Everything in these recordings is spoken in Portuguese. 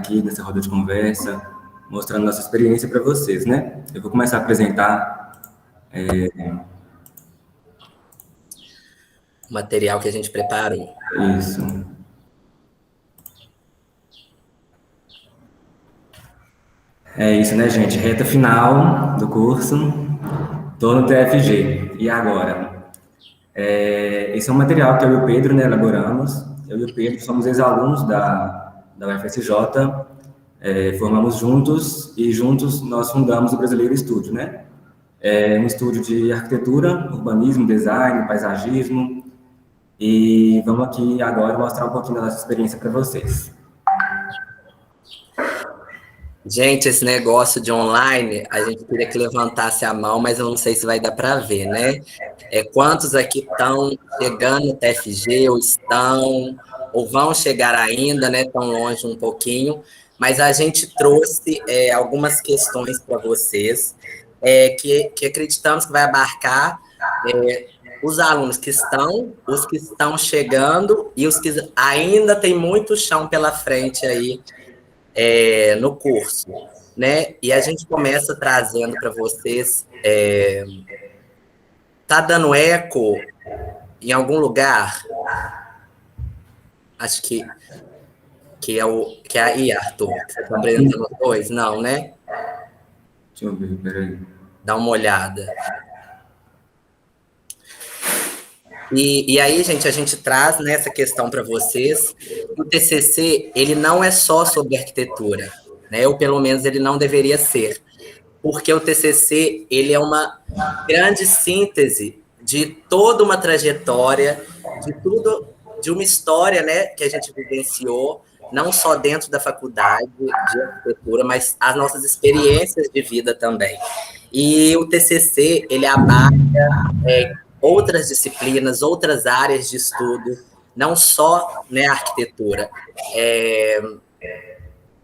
aqui nessa roda de conversa, mostrando nossa experiência para vocês, né? Eu vou começar a apresentar o material que a gente preparou. isso. É isso, né, gente? Reta final do curso, tô no TFG. E agora? Esse é um material que eu e o Pedro, né, elaboramos. Eu e o Pedro somos ex-alunos da UFSJ, formamos juntos e juntos nós fundamos o Brasileiro Estúdio, né? É um estúdio de arquitetura, urbanismo, design, paisagismo. E vamos aqui agora mostrar um pouquinho da nossa experiência para vocês. Gente, esse negócio de online, a gente queria que levantasse a mão, mas eu não sei se vai dar para ver, né? Quantos aqui estão chegando no TFG, ou estão, ou vão chegar ainda, né? Tão longe um pouquinho, mas a gente trouxe algumas questões para vocês, que acreditamos que vai abarcar os alunos que estão, os que estão chegando e os que ainda tem muito chão pela frente aí no curso, né? E a gente começa trazendo para vocês. Tá dando eco em algum lugar? Acho que é aí, Arthur. Você está apresentando os dois? Não, né? Deixa eu ver, peraí. Dá uma olhada. E aí, gente, a gente traz nessa questão para vocês. O TCC, ele não é só sobre arquitetura, né? Ou pelo menos ele não deveria ser. Porque o TCC, ele é uma grande síntese de toda uma trajetória, de uma história, né, que a gente vivenciou, não só dentro da faculdade de arquitetura, mas as nossas experiências de vida também. E o TCC, ele abarca outras disciplinas, outras áreas de estudo, não só, né, a arquitetura.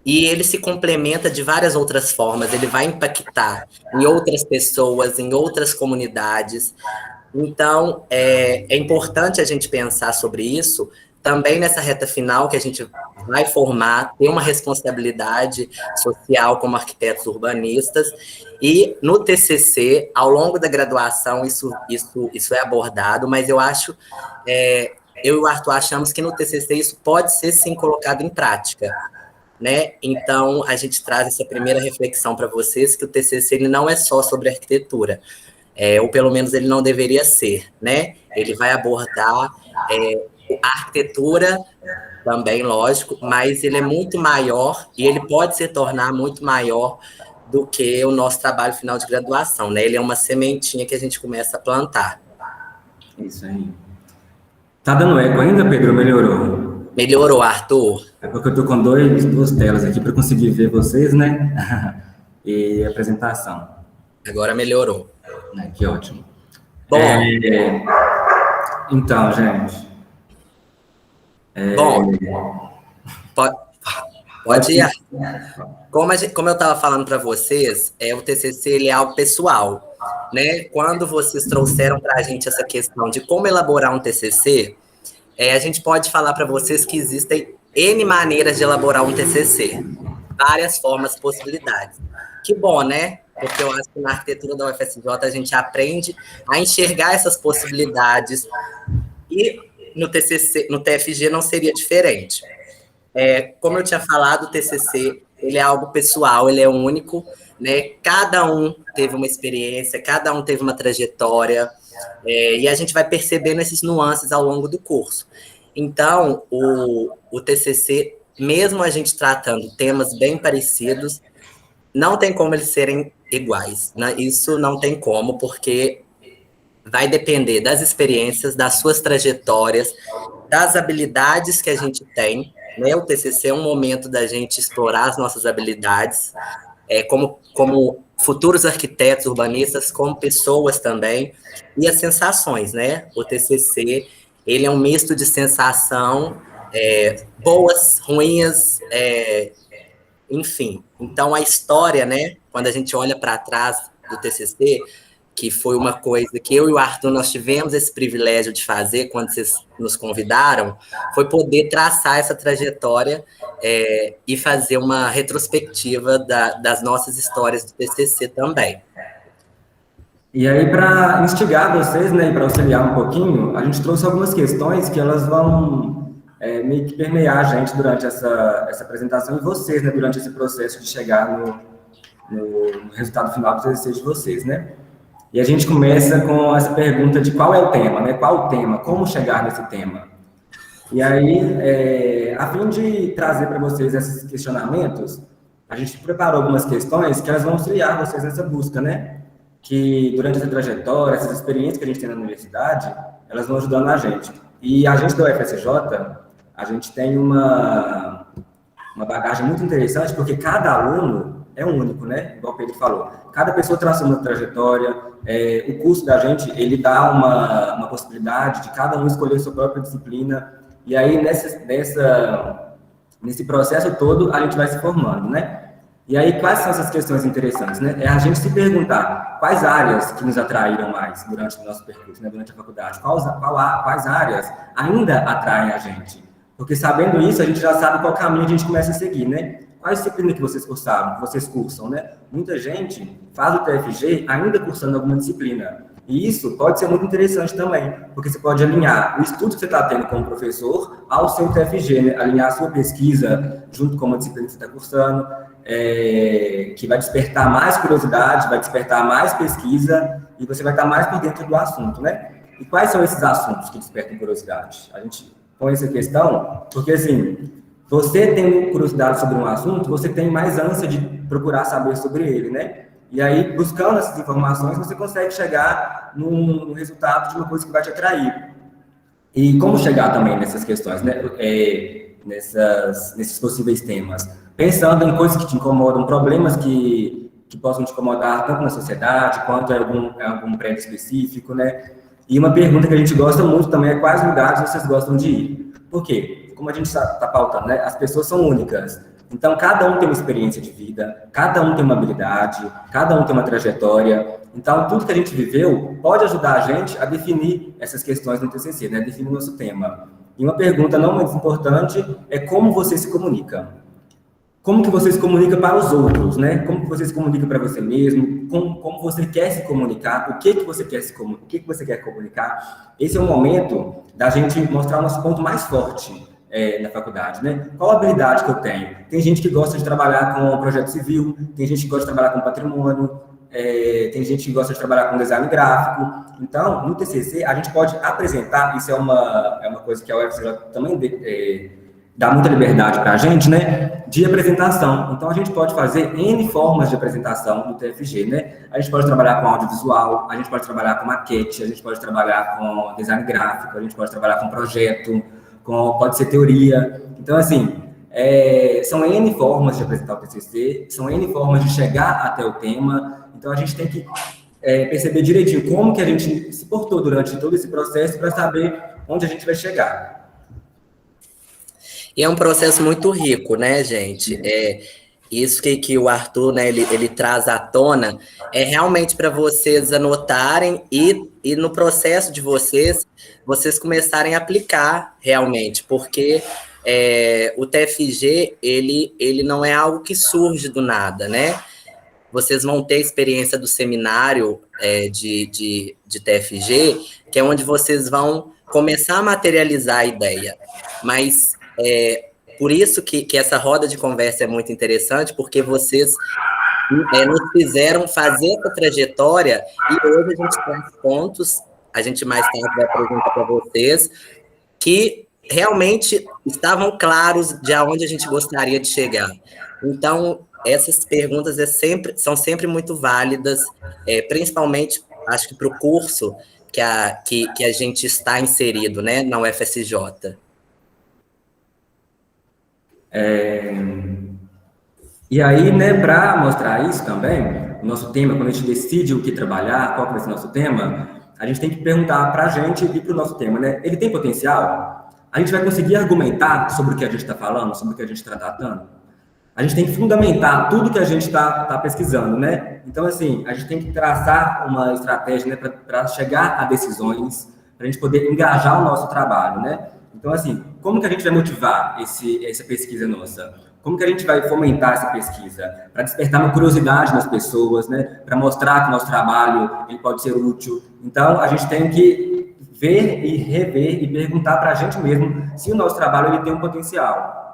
E ele se complementa de várias outras formas, ele vai impactar em outras pessoas, em outras comunidades. Então, é importante a gente pensar sobre isso, também nessa reta final que a gente vai formar, ter uma responsabilidade social como arquitetos urbanistas, e no TCC, ao longo da graduação, isso é abordado, mas eu acho, eu e o Arthur achamos que no TCC isso pode ser, sim, colocado em prática, né? Então, a gente traz essa primeira reflexão para vocês, que o TCC ele não é só sobre arquitetura, ou pelo menos ele não deveria ser, né? Ele vai abordar a arquitetura também, lógico, mas ele é muito maior e ele pode se tornar muito maior do que o nosso trabalho final de graduação, né? Ele é uma sementinha que a gente começa a plantar. Isso aí. Tá dando eco ainda, Pedro? Melhorou? Melhorou, Arthur? É porque eu tô com duas telas aqui para conseguir ver vocês, né? E a apresentação. Agora melhorou. Que ótimo. Bom, então, gente. Bom, pode ir. Como eu estava falando para vocês, o TCC ele é algo pessoal, né? Quando vocês trouxeram para a gente essa questão de como elaborar um TCC, a gente pode falar para vocês que existem N maneiras de elaborar um TCC, várias formas, possibilidades. Que bom, né? Porque eu acho que na arquitetura da UFSJ a gente aprende a enxergar essas possibilidades e no TCC, no TFG não seria diferente. Como eu tinha falado, o TCC ele é algo pessoal, ele é único, né? Cada um teve uma experiência, cada um teve uma trajetória, e a gente vai percebendo esses nuances ao longo do curso. Então, o TCC, mesmo a gente tratando temas bem parecidos, não tem como eles serem iguais, né? Isso não tem como, porque vai depender das experiências, das suas trajetórias, das habilidades que a gente tem, né? O TCC é um momento da gente explorar as nossas habilidades, como futuros arquitetos urbanistas, como pessoas também, e as sensações, né? O TCC, ele é um misto de sensação, boas, ruins, enfim. Então, a história, né? Quando a gente olha para trás do TCC, que foi uma coisa que eu e o Arthur nós tivemos esse privilégio de fazer quando vocês nos convidaram, foi poder traçar essa trajetória e fazer uma retrospectiva das nossas histórias do TCC também. E aí, para instigar vocês, né, e para auxiliar um pouquinho, a gente trouxe algumas questões que elas vão meio que permear a gente durante essa apresentação e vocês, né, durante esse processo de chegar no resultado final do TCC de vocês, né? E a gente começa com essa pergunta de qual é o tema, né? Qual o tema? Como chegar nesse tema? E aí, a fim de trazer para vocês esses questionamentos, a gente preparou algumas questões que elas vão auxiliar vocês nessa busca, né? Que durante essa trajetória, essas experiências que a gente tem na universidade, elas vão ajudando a gente. E a gente da UFSJ, a gente tem uma bagagem muito interessante, porque cada aluno é único, né? Igual o Pedro falou. Cada pessoa traça uma trajetória, o curso da gente, ele dá uma possibilidade de cada um escolher sua própria disciplina, e aí nesse processo todo a gente vai se formando, né? E aí, quais são essas questões interessantes, né? É a gente se perguntar quais áreas que nos atraíram mais durante o nosso percurso, né? Durante a faculdade, quais áreas ainda atraem a gente. Porque sabendo isso, a gente já sabe qual caminho a gente começa a seguir, né? Qual disciplina que vocês cursaram, que vocês cursam, né? Muita gente faz o TFG ainda cursando alguma disciplina. E isso pode ser muito interessante também, porque você pode alinhar o estudo que você está tendo como professor ao seu TFG, né? Alinhar a sua pesquisa junto com uma disciplina que você está cursando, que vai despertar mais curiosidade, vai despertar mais pesquisa e você vai estar mais por dentro do assunto, né? E quais são esses assuntos que despertam curiosidade? A gente põe essa questão porque, assim, você tem curiosidade sobre um assunto, você tem mais ânsia de procurar saber sobre ele, né? E aí, buscando essas informações, você consegue chegar num resultado de uma coisa que vai te atrair. E como chegar também nessas questões, né? Nesses possíveis temas? Pensando em coisas que te incomodam, problemas que possam te incomodar tanto na sociedade quanto em algum prédio específico, né? E uma pergunta que a gente gosta muito também é quais lugares vocês gostam de ir. Por quê? Como a gente está pautando, né? As pessoas são únicas. Então, cada um tem uma experiência de vida, cada um tem uma habilidade, cada um tem uma trajetória. Então, tudo que a gente viveu pode ajudar a gente a definir essas questões no TCC, né? Definir o nosso tema. E uma pergunta não muito importante é como você se comunica. Como que você se comunica para os outros, né? Como que você se comunica para você mesmo? Como você quer se comunicar? O que você quer comunicar? Esse é o momento da gente mostrar o nosso ponto mais forte na faculdade, né? Qual a habilidade que eu tenho? Tem gente que gosta de trabalhar com projeto civil, tem gente que gosta de trabalhar com patrimônio, tem gente que gosta de trabalhar com design gráfico. Então, no TCC, a gente pode apresentar, isso é uma coisa que a UFSJ também dá muita liberdade para a gente, né? De apresentação. Então, a gente pode fazer N formas de apresentação do TFG, né? A gente pode trabalhar com audiovisual, a gente pode trabalhar com maquete, a gente pode trabalhar com design gráfico, a gente pode trabalhar com projeto, pode ser teoria. Então, assim, são N formas de apresentar o TCC, são N formas de chegar até o tema. Então, a gente tem que perceber direitinho como que a gente se portou durante todo esse processo para saber onde a gente vai chegar. E é um processo muito rico, né, gente? Isso que o Arthur, né, ele traz à tona, é realmente para vocês anotarem e no processo de vocês começarem a aplicar realmente, porque o TFG, ele não é algo que surge do nada, né? Vocês vão ter a experiência do seminário de TFG, que é onde vocês vão começar a materializar a ideia. Mas por isso que essa roda de conversa é muito interessante, porque vocês nos fizeram fazer essa trajetória e hoje a gente traz pontos, a gente mais tarde vai apresentar para vocês, que realmente estavam claros de aonde a gente gostaria de chegar. Então, essas perguntas são sempre muito válidas, principalmente, acho que para o curso que a gente está inserido, né, na UFSJ. E aí, né, para mostrar isso também, o nosso tema, quando a gente decide o que trabalhar, qual vai ser o nosso tema, a gente tem que perguntar para a gente e para o nosso tema, né? Ele tem potencial? A gente vai conseguir argumentar sobre o que a gente está falando, sobre o que a gente está tratando? a gente tem que fundamentar tudo que a gente está pesquisando, né? Então, assim, a gente tem que traçar uma estratégia, né, para chegar a decisões, para a gente poder engajar o nosso trabalho, né? Então, assim, como que a gente vai motivar essa pesquisa nossa? Como que a gente vai fomentar essa pesquisa? Para despertar uma curiosidade nas pessoas, né? Para mostrar que o nosso trabalho ele pode ser útil. Então, a gente tem que ver e rever e perguntar para a gente mesmo se o nosso trabalho ele tem um potencial.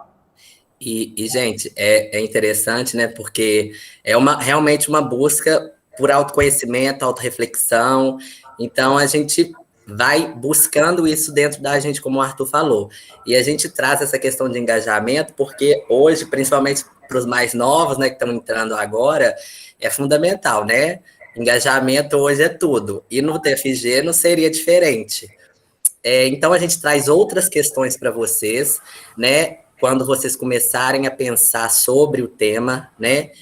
Gente, é interessante, né? Porque é realmente uma busca por autoconhecimento, autorreflexão. Então, a gente vai buscando isso dentro da gente, como o Arthur falou. E a gente traz essa questão de engajamento, porque hoje, principalmente para os mais novos, né, que estão entrando agora, é fundamental, né? Engajamento hoje é tudo. E no TFG não seria diferente. Então, a gente traz outras questões para vocês, né? Quando vocês começarem a pensar sobre o tema, né?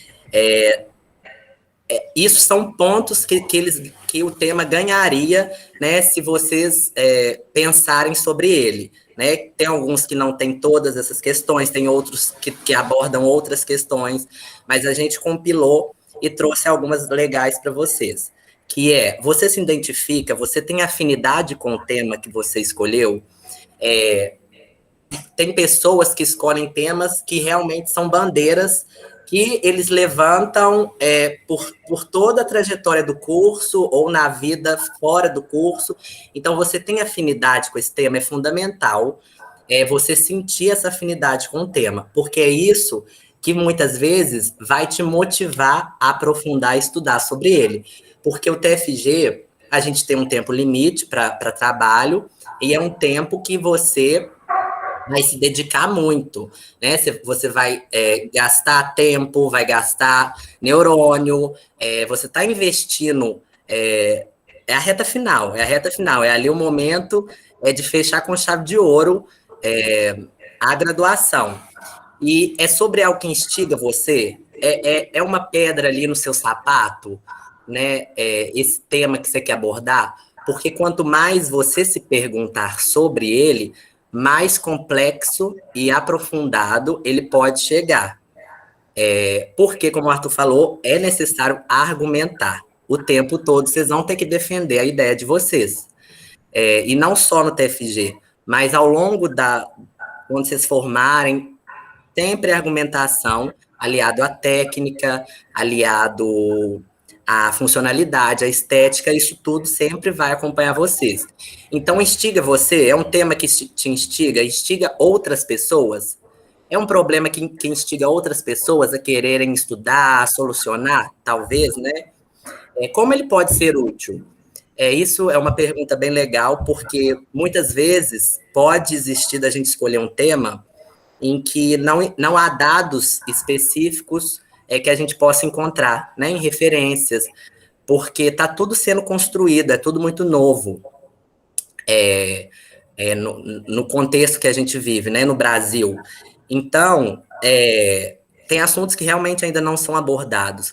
Isso são pontos que o tema ganharia, né? Se vocês pensarem sobre ele, né? Tem alguns que não têm todas essas questões, tem outros que abordam outras questões, mas a gente compilou e trouxe algumas legais para vocês. Que você se identifica, você tem afinidade com o tema que você escolheu, tem pessoas que escolhem temas que realmente são bandeiras que eles levantam por toda a trajetória do curso ou na vida fora do curso. Então, você tem afinidade com esse tema, é fundamental você sentir essa afinidade com o tema, porque é isso que muitas vezes vai te motivar a aprofundar e estudar sobre ele. Porque o TFG, a gente tem um tempo limite para trabalho, e é um tempo que você vai se dedicar muito, né? Você vai gastar tempo, vai gastar neurônio, você está investindo, é a reta final, é ali o momento de fechar com chave de ouro a graduação. E é sobre algo que instiga você, é uma pedra ali no seu sapato, né? Esse tema que você quer abordar, porque quanto mais você se perguntar sobre ele, mais complexo e aprofundado ele pode chegar. Porque, como o Arthur falou, é necessário argumentar o tempo todo. Vocês vão ter que defender a ideia de vocês. E não só no TFG, mas ao longo quando vocês formarem, sempre argumentação, aliado à técnica, aliado à funcionalidade, à estética, isso tudo sempre vai acompanhar vocês. Então, instiga você, é um tema que te instiga outras pessoas, é um problema que instiga outras pessoas a quererem estudar, a solucionar, talvez, né? Como ele pode ser útil? Isso é uma pergunta bem legal, porque muitas vezes pode existir da gente escolher um tema em que não há dados específicos que a gente possa encontrar, né, em referências, porque está tudo sendo construído, é tudo muito novo no contexto que a gente vive, né, no Brasil. Então, tem assuntos que realmente ainda não são abordados.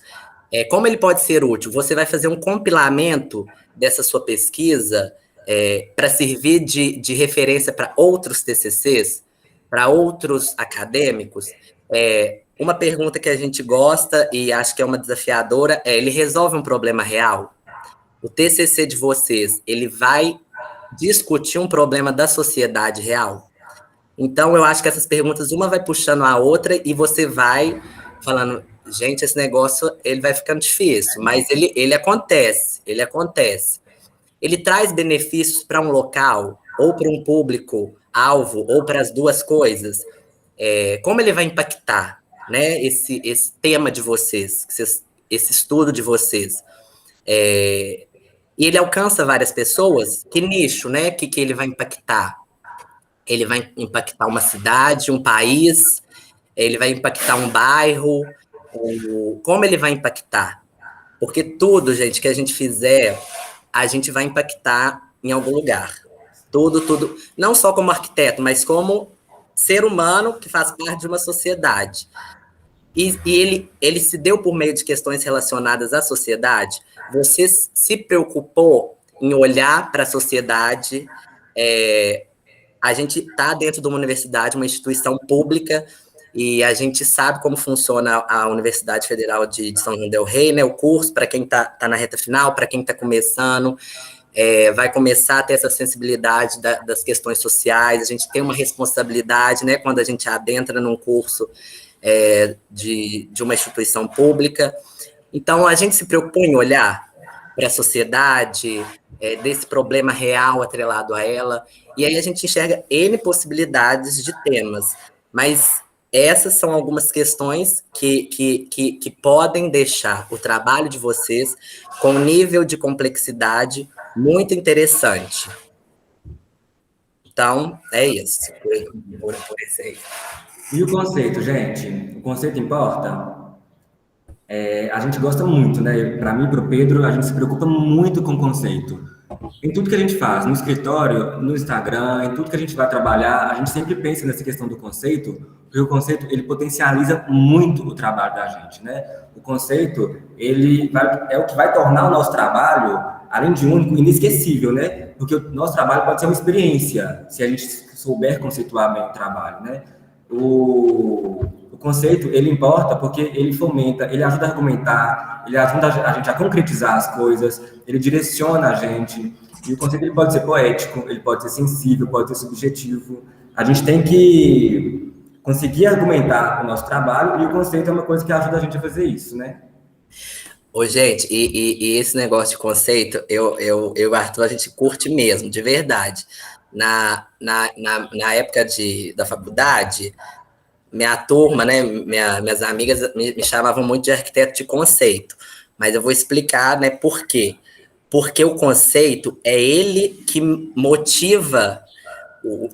Como ele pode ser útil? Você vai fazer um compilamento dessa sua pesquisa para servir de referência para outros TCCs, para outros acadêmicos. Uma pergunta que a gente gosta e acho que é uma desafiadora ele resolve um problema real? O TCC de vocês, ele vai discutir um problema da sociedade real? Então, eu acho que essas perguntas, uma vai puxando a outra e você vai falando, gente, esse negócio, ele vai ficando difícil, mas ele acontece. Ele traz benefícios para um local, ou para um público-alvo, ou para as duas coisas. Como ele vai impactar, né, esse tema de vocês, esse estudo de vocês? E ele alcança várias pessoas? Que nicho, né, que ele vai impactar? Ele vai impactar uma cidade, um país, ele vai impactar um bairro, como ele vai impactar? Porque tudo, gente, que a gente fizer, a gente vai impactar em algum lugar. Tudo. Não só como arquiteto, mas como ser humano que faz parte de uma sociedade. E ele se deu por meio de questões relacionadas à sociedade. Você se preocupou em olhar para a sociedade. A gente está dentro de uma universidade, uma instituição pública. e a gente sabe como funciona a Universidade Federal de São João del Rei, né? O curso, para quem está na reta final, para quem está começando, vai começar a ter essa sensibilidade das questões sociais, a gente tem uma responsabilidade, né, quando a gente adentra num curso de uma instituição pública. Então, a gente se preocupa em olhar para a sociedade, desse problema real atrelado a ela, e aí a gente enxerga N possibilidades de temas, mas essas são algumas questões que podem deixar o trabalho de vocês com um nível de complexidade muito interessante. Então, é isso. Por esse aí. E o conceito, gente? O conceito importa? A gente gosta muito, né? Para mim e para o Pedro, a gente se preocupa muito com o conceito. Em tudo que a gente faz, no escritório, no Instagram, em tudo que a gente vai trabalhar, a gente sempre pensa nessa questão do conceito, porque o conceito, ele potencializa muito o trabalho da gente, né? O conceito, é o que vai tornar o nosso trabalho, além de único, inesquecível, né? Porque o nosso trabalho pode ser uma experiência, se a gente souber conceituar bem o trabalho, né? O conceito, ele importa porque ele fomenta, ele ajuda a argumentar, ele ajuda a gente a concretizar as coisas, ele direciona a gente. E o conceito, ele pode ser poético, ele pode ser sensível, pode ser subjetivo. A gente tem que conseguir argumentar o nosso trabalho, e o conceito é uma coisa que ajuda a gente a fazer isso, né? Ô, gente, e esse negócio de conceito, eu e o Arthur, a gente curte mesmo, de verdade. Na época da faculdade, minha turma, né, minhas amigas me chamavam muito de arquiteto de conceito, mas eu vou explicar, né, por quê. Porque o conceito é ele que motiva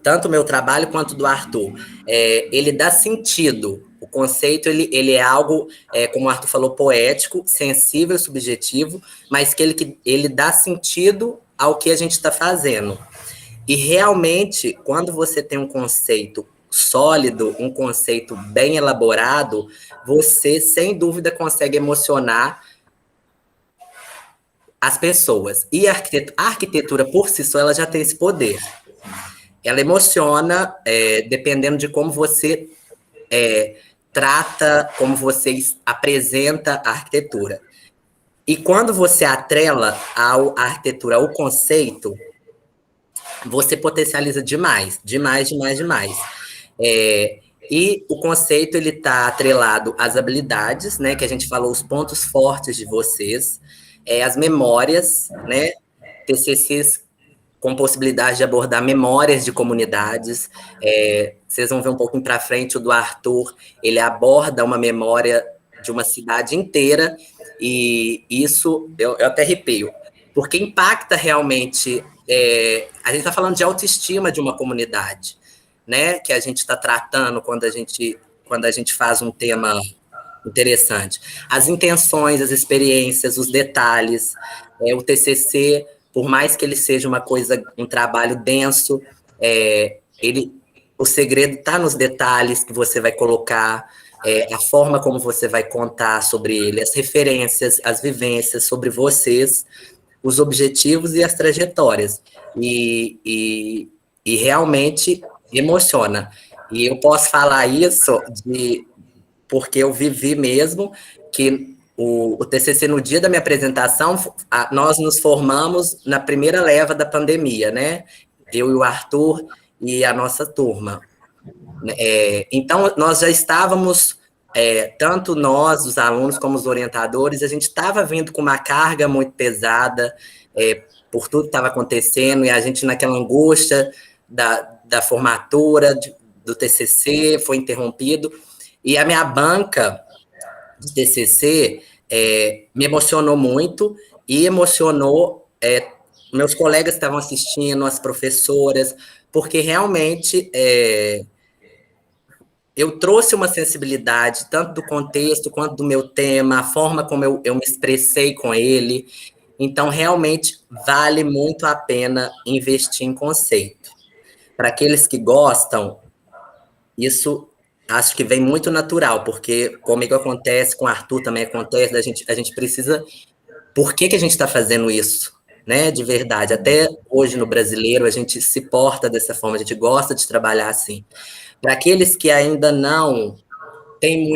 tanto o meu trabalho quanto do Arthur. Ele dá sentido. O conceito, ele é algo, como o Arthur falou, poético, sensível, subjetivo, mas que ele dá sentido ao que a gente está fazendo. E realmente, quando você tem um conceito sólido, um conceito bem elaborado, você, sem dúvida, consegue emocionar as pessoas. E a arquitetura, por si só, ela já tem esse poder. Ela emociona, dependendo de como você trata, como você apresenta a arquitetura. E quando você atrela a arquitetura ao conceito, você potencializa demais, demais, demais, demais. E o conceito, ele está atrelado às habilidades, né, que a gente falou, os pontos fortes de vocês, as memórias, né, TCCs com possibilidade de abordar memórias de comunidades. Vocês vão ver um pouquinho para frente, o do Arthur, ele aborda uma memória de uma cidade inteira, e isso, eu até arrepio, porque impacta realmente, a gente está falando de autoestima de uma comunidade, né, que a gente está tratando quando a gente faz um tema interessante. As intenções, as experiências, os detalhes, o TCC, por mais que ele seja um trabalho denso, o segredo está nos detalhes que você vai colocar, a forma como você vai contar sobre ele, as referências, as vivências sobre vocês, os objetivos e as trajetórias. E realmente emociona. E eu posso falar isso porque eu vivi mesmo, que o TCC, no dia da minha apresentação, nós nos formamos na primeira leva da pandemia, né? Eu e o Arthur e a nossa turma. Então, nós já estávamos, tanto nós, os alunos, como os orientadores, a gente estava vindo com uma carga muito pesada, por tudo que estava acontecendo, e a gente naquela angústia da formatura, do TCC, foi interrompido, e a minha banca de TCC me emocionou muito, e emocionou meus colegas que estavam assistindo, as professoras, porque realmente eu trouxe uma sensibilidade, tanto do contexto quanto do meu tema, a forma como eu me expressei com ele. Então, realmente, vale muito a pena investir em conceito. Para aqueles que gostam, isso acho que vem muito natural, porque comigo acontece, com o Arthur também acontece, a gente precisa... Por que a gente está fazendo isso? Né, de verdade, até hoje no brasileiro a gente se porta dessa forma, a gente gosta de trabalhar assim. Para aqueles que ainda não tem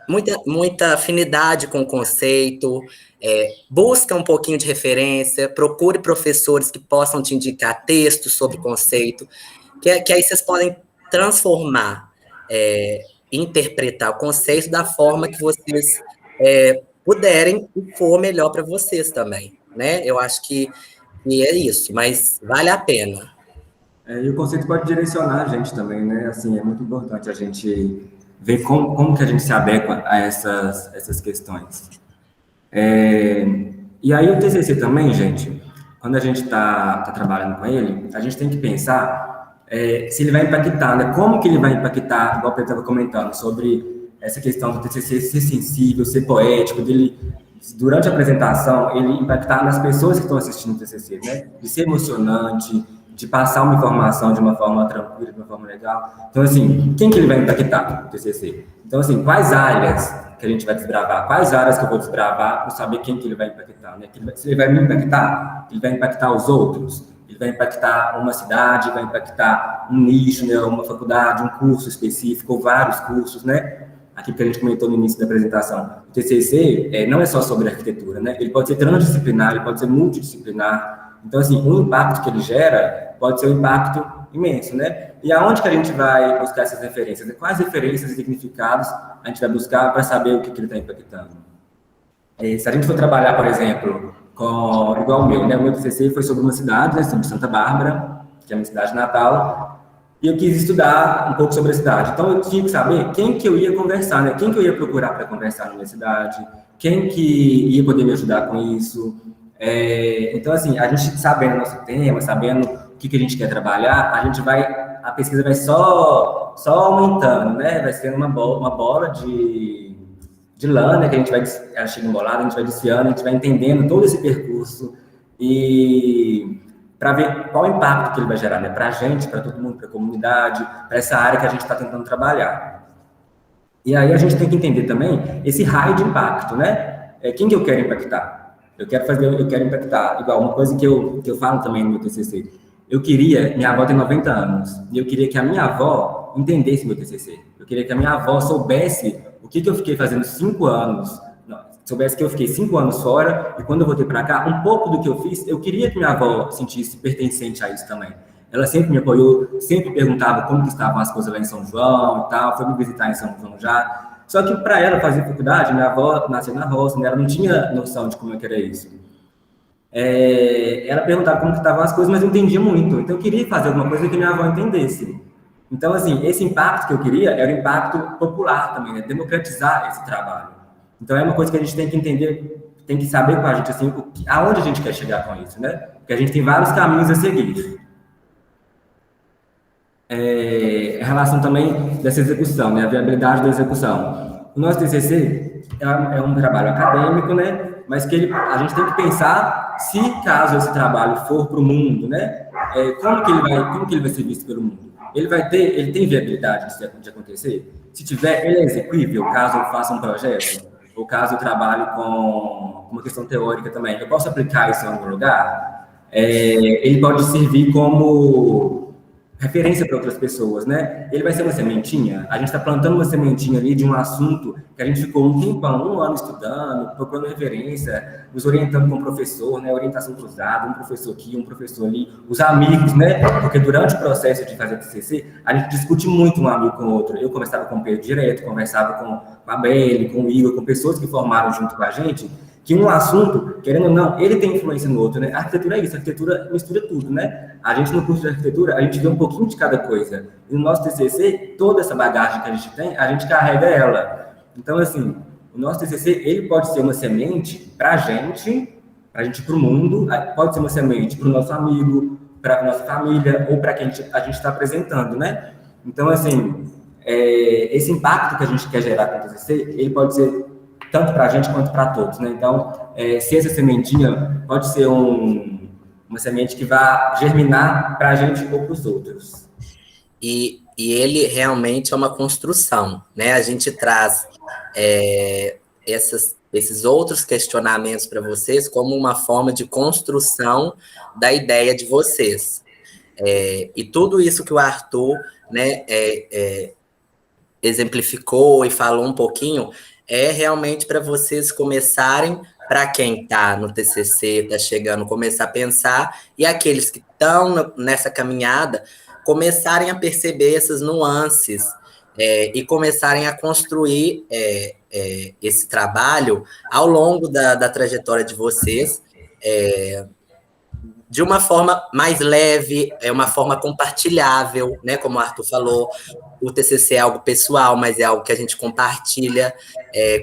muita afinidade com o conceito, busca um pouquinho de referência, procure professores que possam te indicar textos sobre o conceito, que aí vocês podem transformar, interpretar o conceito da forma que vocês puderem e for melhor para vocês também, né? Eu acho que é isso, mas vale a pena. E o conceito pode direcionar a gente também, né? Assim, é muito importante a gente ver como que a gente se adequa a essas questões. E aí o TCC também, gente, quando a gente está trabalhando com ele, a gente tem que pensar se ele vai impactar, né? Como que ele vai impactar, igual o Pedro estava comentando, sobre essa questão do TCC ser sensível, ser poético, dele, durante a apresentação, ele impactar nas pessoas que estão assistindo o TCC, né? De ser emocionante, de passar uma informação de uma forma tranquila, de uma forma legal. Então, assim, quem que ele vai impactar no TCC? Então, assim, quais áreas que a gente vai desbravar? Quais áreas que eu vou desbravar para saber quem que ele vai impactar, né? Se ele vai me impactar, ele vai impactar os outros, ele vai impactar uma cidade, vai impactar um nicho, né? Uma faculdade, um curso específico, ou vários cursos, né? Aquilo que a gente comentou no início da apresentação. O TCC não é só sobre arquitetura, né? Ele pode ser transdisciplinar, ele pode ser multidisciplinar. Então, assim, o impacto que ele gera pode ser um impacto imenso, né? E aonde que a gente vai buscar essas referências? Quais referências e significados a gente vai buscar para saber o que ele está impactando? Se a gente for trabalhar, por exemplo, igual o meu, né? O meu TCC foi sobre uma cidade, né? Sobre Santa Bárbara, que é a minha cidade natal, e eu quis estudar um pouco sobre a cidade. Então, eu tinha que saber quem que eu ia conversar, né? Quem que eu ia procurar para conversar na minha cidade, quem que ia poder me ajudar com isso. Então, assim, a gente sabendo o nosso tema, sabendo o que a gente quer trabalhar, a pesquisa vai só aumentando, né? Vai sendo uma bola de lã, né? Que ela chega embolada, a gente vai desfiando, a gente vai entendendo todo esse percurso e para ver qual o impacto que ele vai gerar, né? Para a gente, para todo mundo, para a comunidade, para essa área que a gente está tentando trabalhar. E aí a gente tem que entender também esse raio de impacto, né? Quem que eu quero impactar? Eu quero impactar, igual uma coisa que eu falo também no meu TCC. Minha avó tem 90 anos, e eu queria que a minha avó entendesse meu TCC. Eu queria que a minha avó soubesse o que eu fiquei fazendo 5 anos, soubesse que eu fiquei 5 anos fora, e quando eu voltei para cá, um pouco do que eu fiz, eu queria que minha avó sentisse pertencente a isso também. Ela sempre me apoiou, sempre perguntava como que estavam as coisas lá em São João e tal, foi me visitar em São João já. Só que para ela fazer faculdade, minha avó nasceu na roça, né? Ela não tinha noção de como é que era isso. Ela perguntava como que estavam as coisas, mas eu entendia muito. Então eu queria fazer alguma coisa que minha avó entendesse. Então, assim, esse impacto que eu queria era o impacto popular também, né? Democratizar esse trabalho. Então é uma coisa que a gente tem que entender, tem que saber com a gente, assim, aonde a gente quer chegar com isso, né? Porque a gente tem vários caminhos a seguir. Em relação também dessa execução, né? A viabilidade da execução. O nosso TCC é um trabalho acadêmico, né? Mas que a gente tem que pensar se, caso esse trabalho for para o mundo, né? Como que ele vai ser visto pelo mundo? Ele tem viabilidade de acontecer? Se tiver, ele é execuível, caso eu faça um projeto? Ou caso eu trabalhe com uma questão teórica também? Eu posso aplicar isso em algum lugar? Ele pode servir como referência para outras pessoas, né? Ele vai ser uma sementinha. A gente está plantando uma sementinha ali de um assunto que a gente ficou um ano estudando, procurando referência, nos orientando com o professor, né? Orientação cruzada, um professor aqui, um professor ali, os amigos, né? Porque durante o processo de fazer o TCC, a gente discute muito um amigo com o outro. Eu conversava com o Pedro direto, conversava com a Beli, com o Igor, com pessoas que formaram junto com a gente, que um assunto, querendo ou não, ele tem influência no outro, né? A arquitetura é isso, a arquitetura mistura tudo, né? A gente, no curso de arquitetura, a gente vê um pouquinho de cada coisa. E no nosso TCC, toda essa bagagem que a gente tem, a gente carrega ela. Então, assim, o nosso TCC, ele pode ser uma semente para a gente para o mundo, pode ser uma semente para o nosso amigo, para a nossa família, ou para quem a gente está apresentando, né? Então, assim, esse impacto que a gente quer gerar com o TCC, ele pode ser tanto para a gente quanto para todos, né? Então, se essa sementinha pode ser uma semente que vai germinar para a gente ou para os outros. E ele realmente é uma construção, né? A gente traz esses outros questionamentos para vocês como uma forma de construção da ideia de vocês. E tudo isso que o Arthur, né, exemplificou e falou um pouquinho, é realmente para vocês começarem, para quem está no TCC, está chegando, começar a pensar, e aqueles que estão nessa caminhada, começarem a perceber essas nuances, e começarem a construir esse trabalho ao longo da trajetória de vocês, de uma forma mais leve, uma forma compartilhável, né? Como o Arthur falou, o TCC é algo pessoal, mas é algo que a gente compartilha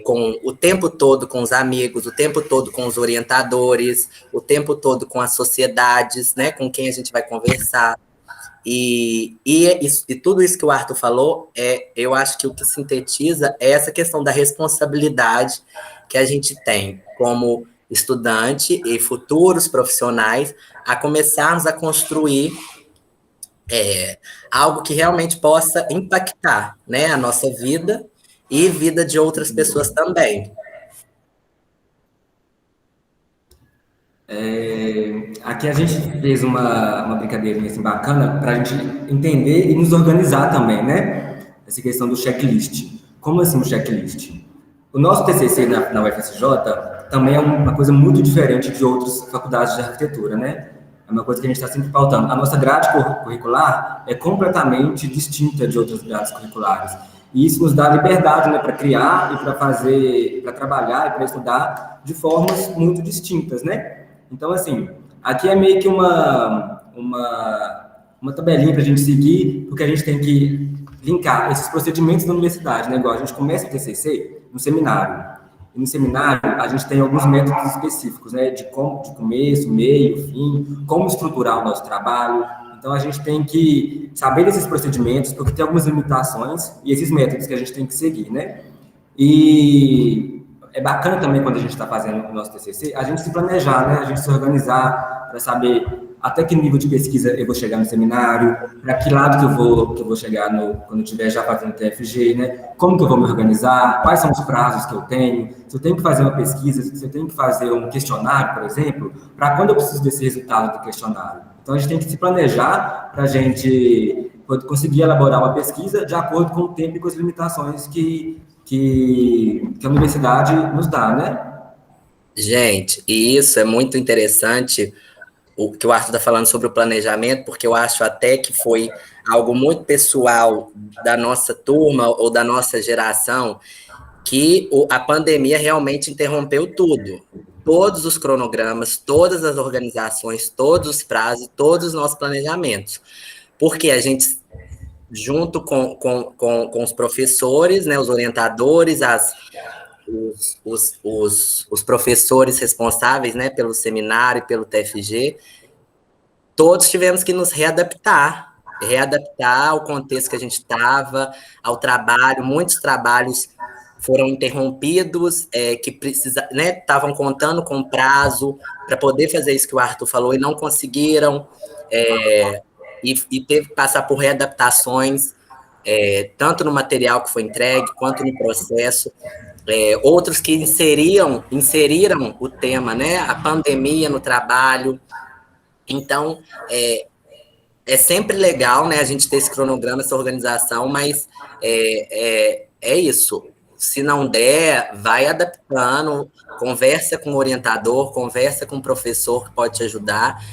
com o tempo todo com os amigos, o tempo todo com os orientadores, o tempo todo com as sociedades, né? Com quem a gente vai conversar. E tudo isso que o Arthur falou, eu acho que o que sintetiza é essa questão da responsabilidade que a gente tem como estudante e futuros profissionais a começarmos a construir algo que realmente possa impactar, né, a nossa vida e vida de outras pessoas também. Aqui a gente fez uma brincadeirinha assim, bacana para a gente entender e nos organizar também, né? Essa questão do checklist. Como assim um checklist? O nosso TCC na UFSJ também é uma coisa muito diferente de outras faculdades de arquitetura, né? É uma coisa que a gente está sempre pautando. A nossa grade curricular é completamente distinta de outras grades curriculares. E isso nos dá liberdade, né, para criar e para fazer, para trabalhar e para estudar de formas muito distintas, né? Então, assim, aqui é meio que uma tabelinha para a gente seguir, porque a gente tem que linkar esses procedimentos da universidade, né? Igual a gente começa o TCC no seminário. E no seminário, a gente tem alguns métodos específicos, né? De começo, meio, fim, como estruturar o nosso trabalho. Então, a gente tem que saber desses procedimentos, porque tem algumas limitações e esses métodos que a gente tem que seguir, né? E é bacana também, quando a gente está fazendo o nosso TCC, a gente se planejar, né? A gente se organizar para saber até que nível de pesquisa eu vou chegar no seminário, para que lado que eu vou chegar quando eu estiver já fazendo TFG, né? Como que eu vou me organizar, quais são os prazos que eu tenho, se eu tenho que fazer uma pesquisa, se eu tenho que fazer um questionário, por exemplo, para quando eu preciso desse resultado do questionário. Então, a gente tem que se planejar para a gente conseguir elaborar uma pesquisa de acordo com o tempo e com as limitações que a universidade nos dá, né? Gente, e isso é muito interessante, o que o Arthur está falando sobre o planejamento, porque eu acho até que foi algo muito pessoal da nossa turma ou da nossa geração, que a pandemia realmente interrompeu tudo. Todos os cronogramas, todas as organizações, todos os prazos, todos os nossos planejamentos. Porque a gente, junto com os professores, né, os orientadores, os professores responsáveis, né, pelo seminário, pelo TFG, todos tivemos que nos readaptar ao contexto que a gente estava, ao trabalho. Muitos trabalhos foram interrompidos, que estavam contando com prazo para poder fazer isso que o Arthur falou e não conseguiram, e teve que passar por readaptações, tanto no material que foi entregue, quanto no processo. Outros que inseriram o tema, né, a pandemia no trabalho. Então, é sempre legal, né, a gente ter esse cronograma, essa organização, mas é isso. Se não der, vai adaptando, conversa com o orientador, conversa com o professor que pode te ajudar,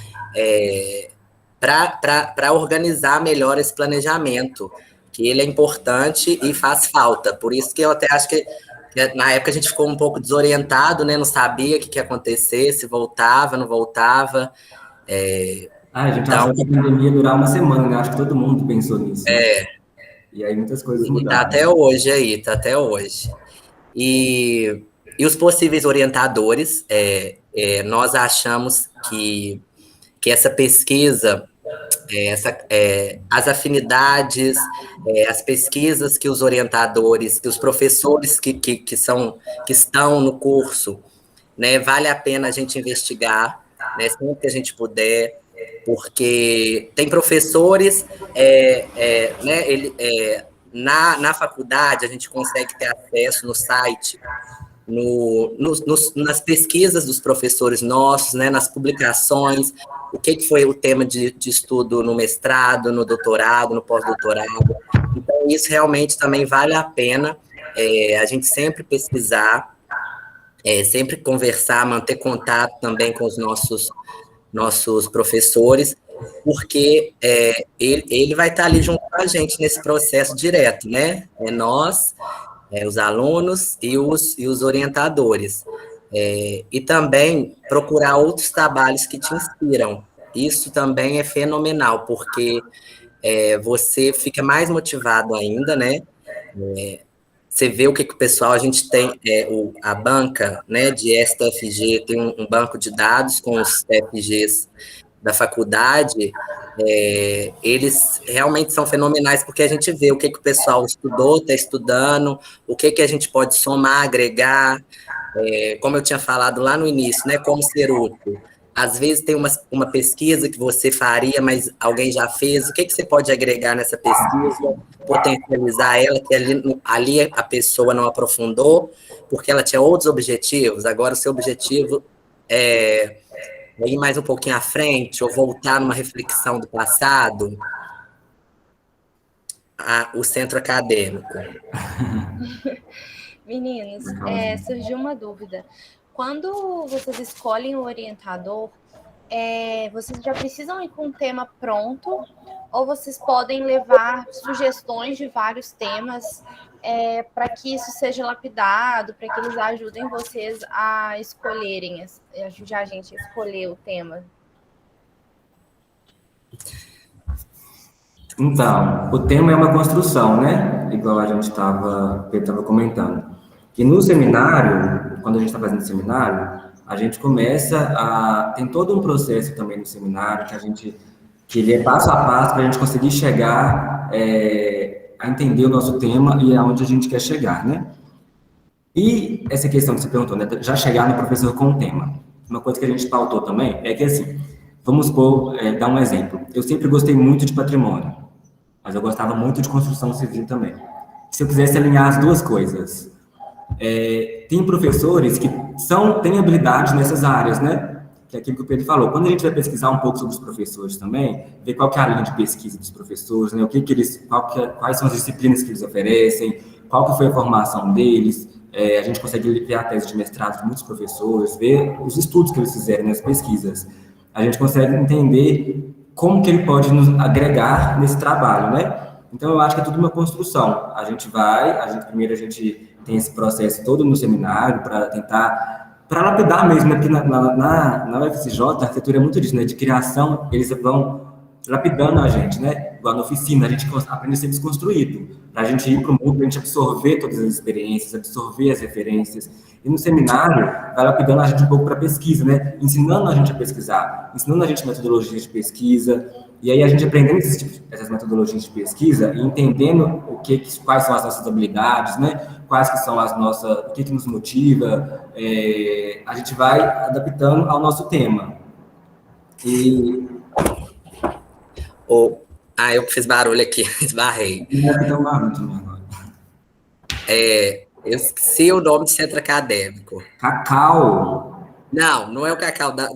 para organizar melhor esse planejamento, que ele é importante e faz falta. Por isso que eu até acho que na época a gente ficou um pouco desorientado, né? Não sabia o que ia acontecer, se voltava, não voltava. A gente achou que a pandemia ia durar uma semana, né? Acho que todo mundo pensou nisso. Né? E aí muitas coisas mudaram. Tá até hoje aí, tá até hoje. E os possíveis orientadores, nós achamos que essa pesquisa, as afinidades, as pesquisas que os orientadores, que os professores que estão no curso, né, vale a pena a gente investigar, né, sempre que a gente puder, porque tem professores, né, na faculdade a gente consegue ter acesso no site, nas pesquisas dos professores nossos, né, nas publicações, o que foi o tema de estudo no mestrado, no doutorado, no pós-doutorado. Então, isso realmente também vale a pena a gente sempre pesquisar, sempre conversar, manter contato também com os nossos professores, porque ele vai estar ali junto com a gente nesse processo direto, né? Nós, os alunos e os orientadores. E também procurar outros trabalhos que te inspiram. Isso também é fenomenal, porque você fica mais motivado ainda, né? Você vê o que o pessoal, a gente tem a banca, né, de STFG, tem um banco de dados com os TFGs da faculdade, eles realmente são fenomenais, porque a gente vê o que o pessoal estudou, está estudando, o que a gente pode somar, agregar, como eu tinha falado lá no início, né, como ser útil. Às vezes tem uma pesquisa que você faria, mas alguém já fez. O que você pode agregar nessa pesquisa, potencializar ela, que ali a pessoa não aprofundou, porque ela tinha outros objetivos. Agora o seu objetivo é ir mais um pouquinho à frente, ou voltar numa reflexão do passado, o centro acadêmico. Meninos, surgiu uma dúvida. Quando vocês escolhem o orientador, vocês já precisam ir com um tema pronto, ou vocês podem levar sugestões de vários temas para que isso seja lapidado, para que eles ajudem vocês a escolherem, ajudar a gente a escolher o tema? Então, o tema é uma construção, né? Igual a gente estava comentando. E no seminário, quando a gente está fazendo seminário, a gente tem todo um processo também no seminário que ele é passo a passo para a gente conseguir chegar a entender o nosso tema e aonde a gente quer chegar, né? E essa questão que você perguntou, né? Já chegar no professor com o tema. Uma coisa que a gente pautou também é que, assim, vamos dar um exemplo. Eu sempre gostei muito de patrimônio, mas eu gostava muito de construção civil também. Se eu quisesse alinhar as duas coisas, tem professores que têm habilidade nessas áreas, né? Que é aquilo que o Pedro falou. Quando a gente vai pesquisar um pouco sobre os professores também, ver qual que é a linha de pesquisa dos professores, né? Quais são as disciplinas que eles oferecem, qual que foi a formação deles. A gente consegue ver a tese de mestrado de muitos professores, ver os estudos que eles fizeram nas pesquisas. A gente consegue entender como que ele pode nos agregar nesse trabalho, né? Então, eu acho que é tudo uma construção. Primeiro a gente tem esse processo todo no seminário para lapidar mesmo, né? Porque na UFCJ, a arquitetura é muito disso, né? De criação, eles vão lapidando a gente, né? Igual na oficina, a gente aprende a ser desconstruído, para a gente ir para o mundo, para a gente absorver todas as experiências, absorver as referências. E no seminário, vai lapidando a gente um pouco para pesquisa, né? Ensinando a gente a pesquisar, ensinando a gente metodologias de pesquisa, e aí a gente aprendendo essas metodologias de pesquisa e entendendo quais são as nossas habilidades, né? Quais que são o que nos motiva, a gente vai adaptando ao nosso tema. E... eu fiz barulho aqui, esbarrei. Eu esqueci o nome do centro acadêmico. Cacau. Não é o Cacau da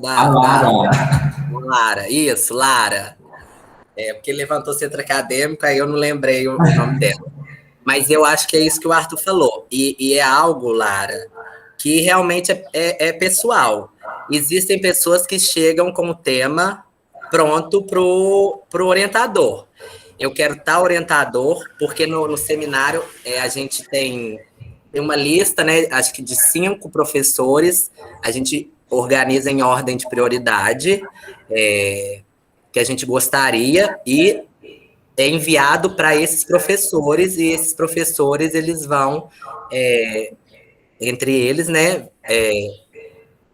Lara. Isso, Lara. Porque levantou centro acadêmico, aí eu não lembrei o nome dela. Mas eu acho que é isso que o Arthur falou. E é algo, Lara, que realmente é pessoal. Existem pessoas que chegam com o tema pronto para o orientador. Eu quero tal orientador, porque no seminário a gente tem uma lista, né, acho que de 5 professores, a gente organiza em ordem de prioridade, que a gente gostaria, e é enviado para esses professores, e esses professores, eles vão, entre eles, né,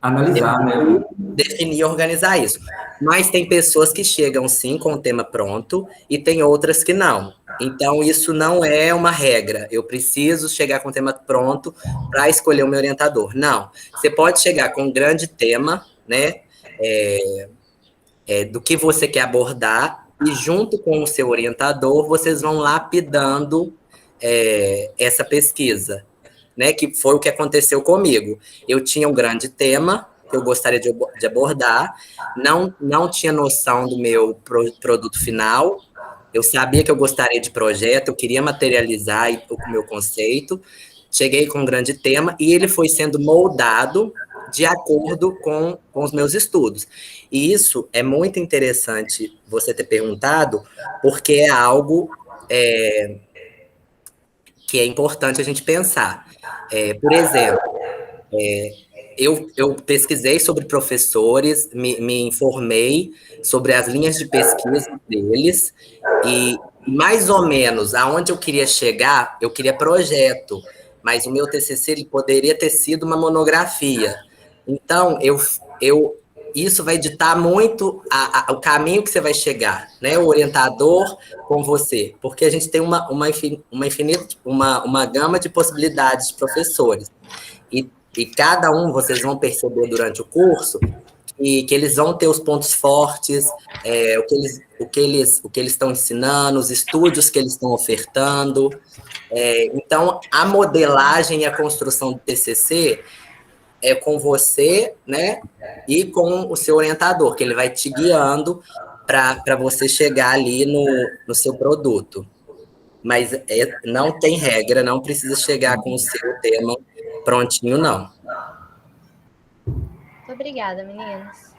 analisar, né? Definir e organizar isso. Mas tem pessoas que chegam, sim, com o tema pronto, e tem outras que não. Então, isso não é uma regra. Eu preciso chegar com o tema pronto para escolher o meu orientador. Não. Você pode chegar com um grande tema, né, do que você quer abordar, e junto com o seu orientador, vocês vão lapidando essa pesquisa, né, que foi o que aconteceu comigo. Eu tinha um grande tema que eu gostaria de abordar, não tinha noção do meu produto final, Eu sabia que eu gostaria de projeto, eu queria materializar o meu conceito, cheguei com um grande tema e ele foi sendo moldado de acordo com os meus estudos. E isso é muito interessante você ter perguntado, porque é algo que é importante a gente pensar. Por exemplo, eu pesquisei sobre professores, me informei sobre as linhas de pesquisa deles, e mais ou menos aonde eu queria chegar, eu queria projeto, mas o meu TCC ele poderia ter sido uma monografia. Então, isso vai ditar muito o caminho que você vai chegar, né? O orientador com você, porque a gente tem uma gama de possibilidades de professores. E cada um, vocês vão perceber durante o curso, que eles vão ter os pontos fortes, o que eles estão ensinando, os estúdios que eles estão ofertando. Então, a modelagem e a construção do TCC é com você, né, e com o seu orientador, que ele vai te guiando para você chegar ali no seu produto. Mas não tem regra, não precisa chegar com o seu tema prontinho, não. Muito obrigada, meninas.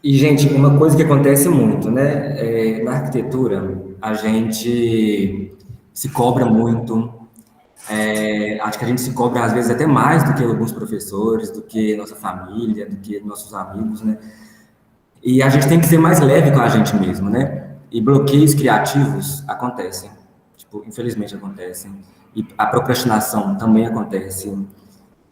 E, gente, uma coisa que acontece muito, né? Na arquitetura, a gente se cobra muito. Acho que a gente se cobra, às vezes, até mais do que alguns professores, do que nossa família, do que nossos amigos, né? E a gente tem que ser mais leve com a gente mesmo, né? E bloqueios criativos acontecem. Tipo, infelizmente acontecem. E a procrastinação também acontece.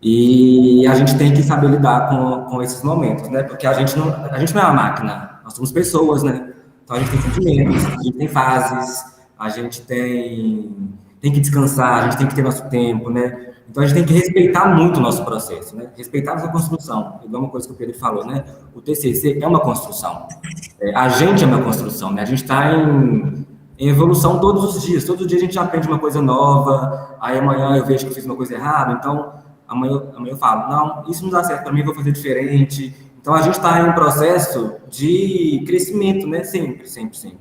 E a gente tem que saber lidar com esses momentos, né? Porque a gente não é uma máquina, nós somos pessoas, né? Então a gente tem sentimentos, a gente tem fases, a gente tem que descansar, a gente tem que ter nosso tempo, né? Então a gente tem que respeitar muito o nosso processo, né? Respeitar a nossa construção, igual uma coisa que o Pedro falou, né? O TCC é uma construção, a gente é uma construção, né? A gente está em evolução todos os dias a gente aprende uma coisa nova, aí amanhã eu vejo que eu fiz uma coisa errada, então amanhã eu falo, não, isso não dá certo para mim, eu vou fazer diferente. Então a gente está em um processo de crescimento, né? Sempre, sempre, sempre.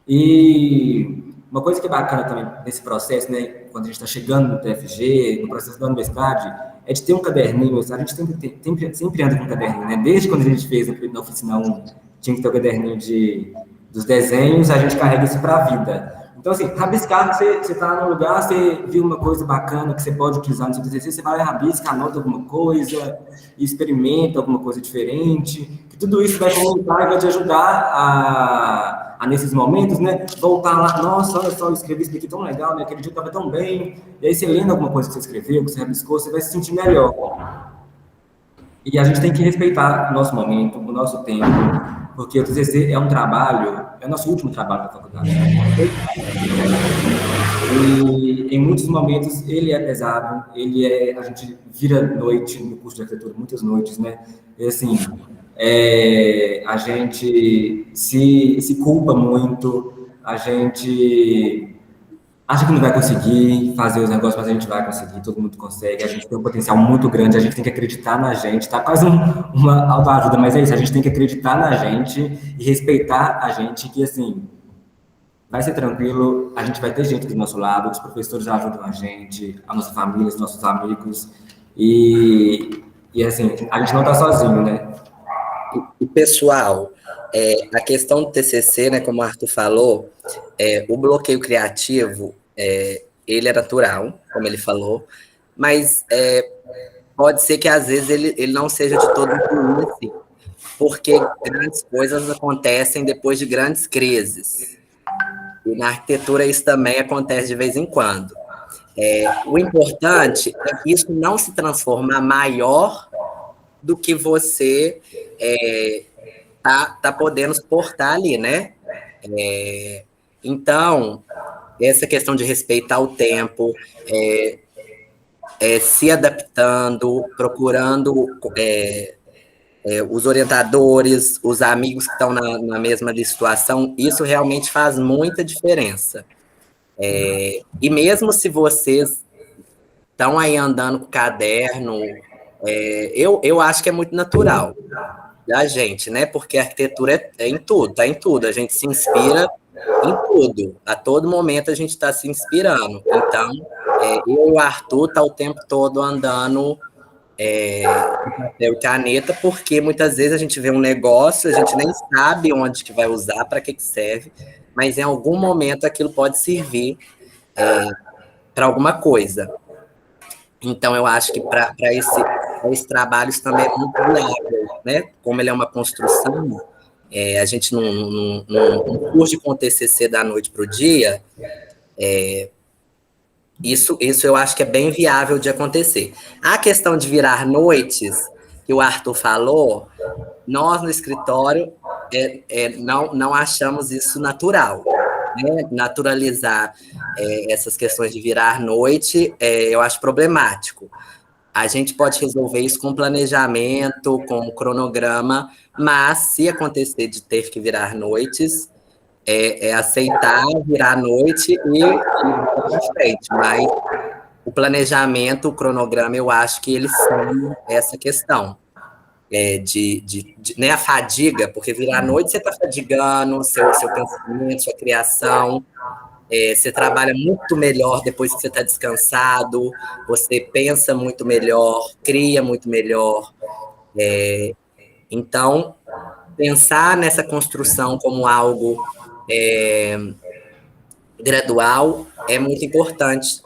E uma coisa que é bacana também nesse processo, né, quando a gente está chegando no TFG, no processo da universidade, é de ter um caderninho. A gente sempre anda com um caderninho, né? Desde quando a gente fez na oficina 1, tinha que ter o caderninho dos desenhos, a gente carrega isso para a vida. Então, assim, rabiscar, você está num lugar, você viu uma coisa bacana que você pode utilizar no seu TCC, você vai lá, rabisca, anota alguma coisa, experimenta alguma coisa diferente, que tudo isso vai comunicar e vai te ajudar a nesses momentos, né, voltar lá, nossa, olha só, eu escrevi isso aqui tão legal, né, aquele dia estava tão bem, e aí você lendo alguma coisa que você escreveu, que você rabiscou, você vai se sentir melhor. E a gente tem que respeitar o nosso momento, o nosso tempo, porque o TCC é um trabalho, é o nosso último trabalho da faculdade. E em muitos momentos ele é pesado, a gente vira noite no curso de arquitetura, muitas noites, né? E assim, a gente se culpa muito, a gente acha que não vai conseguir fazer os negócios, mas a gente vai conseguir, todo mundo consegue, a gente tem um potencial muito grande, a gente tem que acreditar na gente, tá quase uma autoajuda, mas é isso, a gente tem que acreditar na gente e respeitar a gente, que assim, vai ser tranquilo, a gente vai ter gente do nosso lado, os professores ajudam a gente, a nossa família, os nossos amigos, e assim, a gente não tá sozinho, né? E pessoal, a questão do TCC, né, como o Arthur falou, o bloqueio criativo, ele é natural, como ele falou, mas pode ser que às vezes ele não seja de todo mundo assim, porque grandes coisas acontecem depois de grandes crises. E na arquitetura isso também acontece de vez em quando. O importante é que isso não se transformar maior do que você tá podendo suportar ali, né? Então, essa questão de respeitar o tempo, se adaptando, procurando os orientadores, os amigos que estão na mesma situação, isso realmente faz muita diferença. E mesmo se vocês estão aí andando com caderno, eu acho que é muito natural. da gente, né? Porque a arquitetura é em tudo, tá em tudo. A gente se inspira em tudo. A todo momento a gente está se inspirando. Então, eu e o Arthur tá o tempo todo andando papel e caneta, porque muitas vezes a gente vê um negócio, a gente nem sabe onde que vai usar, para que serve, mas em algum momento aquilo pode servir para alguma coisa. Então, eu acho que para esse trabalho isso também é muito viável, né? Como ele é uma construção, a gente não curte com o TCC da noite para o dia, isso eu acho que é bem viável de acontecer. A questão de virar noites, que o Arthur falou, nós no escritório não achamos isso natural. Né? Naturalizar essas questões de virar noite, eu acho problemático. A gente pode resolver isso com planejamento, com cronograma, mas se acontecer de ter que virar noites, aceitar, virar noite e ir para frente. Mas o planejamento, o cronograma, eu acho que eles são essa questão. Né, a fadiga, porque virar noite você está fadigando seu pensamento, sua criação, você trabalha muito melhor depois que você está descansado, você pensa muito melhor, cria muito melhor. Então, pensar nessa construção como algo gradual é muito importante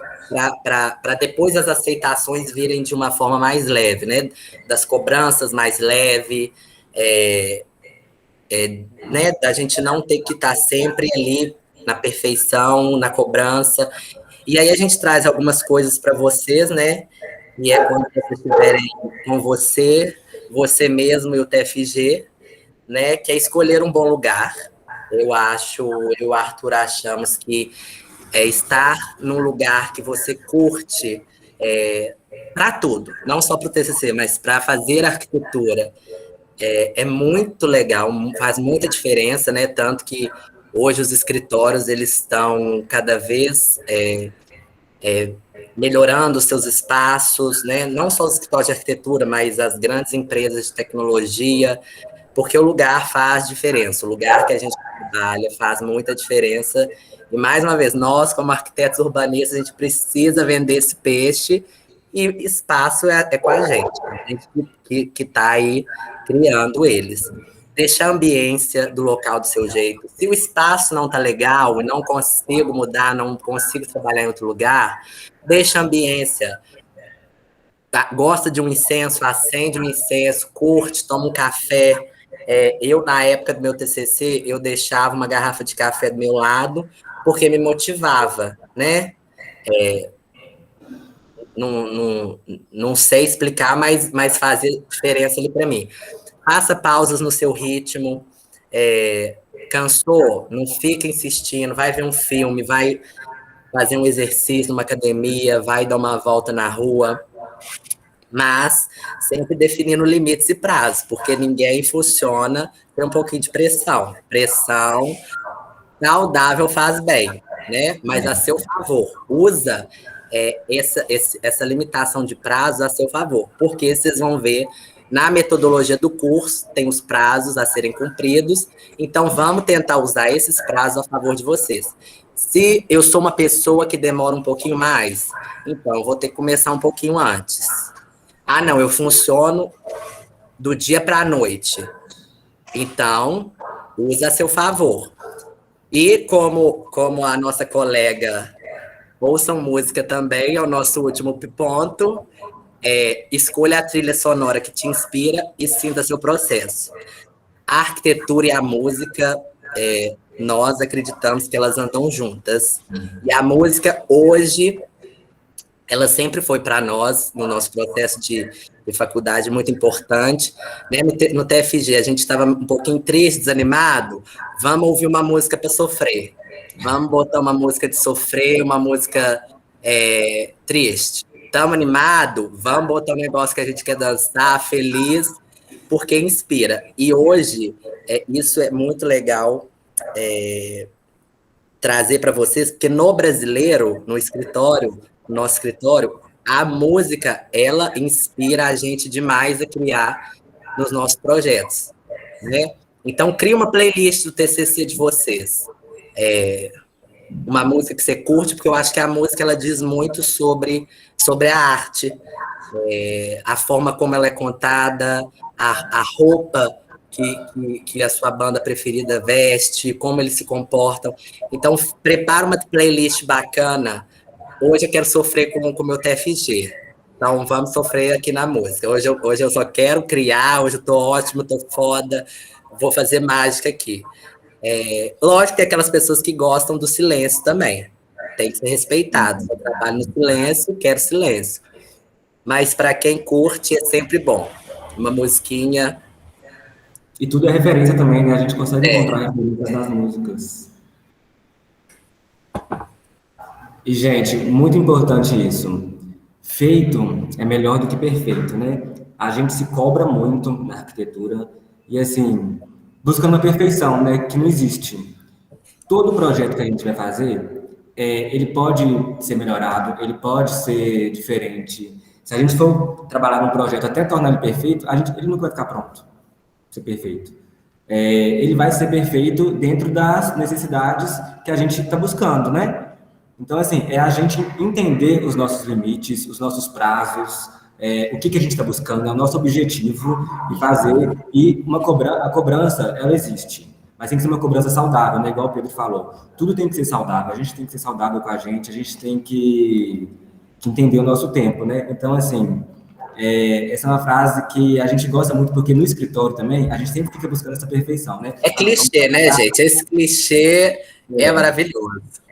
para depois as aceitações virem de uma forma mais leve, né? Das cobranças mais leve, né? Da gente não ter que estar sempre ali na perfeição, na cobrança. E aí a gente traz algumas coisas para vocês, né? E quando vocês estiverem com você mesmo e o TFG, né? Que é escolher um bom lugar. Eu e o Arthur achamos que estar num lugar que você curte para tudo, não só para o TCC, mas para fazer arquitetura, é muito legal, faz muita diferença, né? Tanto que hoje os escritórios eles estão cada vez melhorando os seus espaços, né? Não só os escritórios de arquitetura, mas as grandes empresas de tecnologia, porque o lugar faz diferença, o lugar que a gente trabalha faz muita diferença. E, mais uma vez, nós, como arquitetos urbanistas, a gente precisa vender esse peixe e espaço com a gente que está aí criando eles. Deixar a ambiência do local do seu jeito. Se o espaço não está legal e não consigo mudar, não consigo trabalhar em outro lugar, deixa a ambiência. Gosta de um incenso, acende um incenso, curte, toma um café. Eu, na época do meu TCC, eu deixava uma garrafa de café do meu lado, porque me motivava, né? Não sei explicar, mas fazia diferença ali para mim. Faça pausas no seu ritmo. Cansou? Não fica insistindo. Vai ver um filme, vai fazer um exercício numa academia, vai dar uma volta na rua. Mas sempre definindo limites e prazos, porque ninguém funciona com um pouquinho de pressão. Pressão saudável faz bem, né? Mas a seu favor. Usa essa limitação de prazo a seu favor, porque vocês vão ver na metodologia do curso, tem os prazos a serem cumpridos, então vamos tentar usar esses prazos a favor de vocês. Se eu sou uma pessoa que demora um pouquinho mais, então eu vou ter que começar um pouquinho antes. Ah, não, eu funciono do dia para a noite. Então, usa a seu favor. E como a nossa colega ouçam música também, é o nosso último ponto, escolha a trilha sonora que te inspira e sinta seu processo. A arquitetura e a música, nós acreditamos que elas andam juntas. E a música, hoje, ela sempre foi para nós, no nosso processo de faculdade, muito importante. Né? No TFG, a gente estava um pouquinho triste, desanimado. Vamos ouvir uma música para sofrer. Vamos botar uma música de sofrer, uma música triste. Estamos animados? Vamos botar um negócio que a gente quer dançar, feliz, porque inspira. E hoje, isso é muito legal trazer para vocês, porque no brasileiro, no nosso escritório, a música, ela inspira a gente demais a criar nos nossos projetos, né? Então, cria uma playlist do TCC de vocês. Uma música que você curte, porque eu acho que a música ela diz muito sobre a arte, a forma como ela é contada, a roupa que a sua banda preferida veste, como eles se comportam. Então, prepara uma playlist bacana. Hoje eu quero sofrer com o meu TFG. Então, vamos sofrer aqui na música. Hoje eu só quero criar, hoje eu tô ótimo, tô foda, vou fazer mágica aqui. Lógico que tem aquelas pessoas que gostam do silêncio também. Tem que ser respeitado. Eu trabalho no silêncio, quero silêncio. Mas para quem curte, é sempre bom. Uma musiquinha. E tudo é referência também, né? A gente consegue encontrar referências nas músicas. E, gente, muito importante isso. Feito é melhor do que perfeito, né? A gente se cobra muito na arquitetura e, assim, buscando a perfeição, né? Que não existe. Todo projeto que a gente vai fazer, ele pode ser melhorado, ele pode ser diferente. Se a gente for trabalhar num projeto até tornar ele perfeito, ele nunca vai ficar pronto, ser perfeito. Ele vai ser perfeito dentro das necessidades que a gente está buscando, né? Então, assim, é a gente entender os nossos limites, os nossos prazos, o que a gente está buscando, é o nosso objetivo e fazer. E a cobrança, ela existe. Mas tem que ser uma cobrança saudável, né? Igual o Pedro falou. Tudo tem que ser saudável. A gente tem que ser saudável com a gente tem que entender o nosso tempo, né? Então, assim, essa é uma frase que a gente gosta muito, porque no escritório também, a gente sempre fica buscando essa perfeição, né? É clichê, né, gente? Esse clichê é maravilhoso.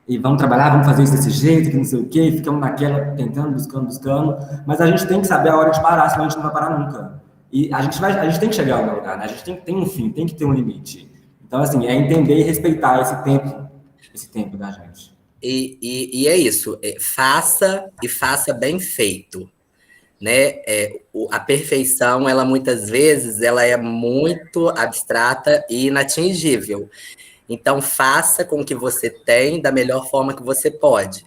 E vamos trabalhar, vamos fazer isso desse jeito, que não sei o quê, e ficamos naquela, tentando, buscando, mas a gente tem que saber a hora de parar, senão a gente não vai parar nunca. E a gente tem que chegar a algum lugar, né? A gente tem que ter um fim, tem que ter um limite. Então, assim, é entender e respeitar esse tempo da gente. E é isso, faça e faça bem feito, né? A perfeição, ela muitas vezes, ela é muito abstrata e inatingível. Então, faça com o que você tem da melhor forma que você pode.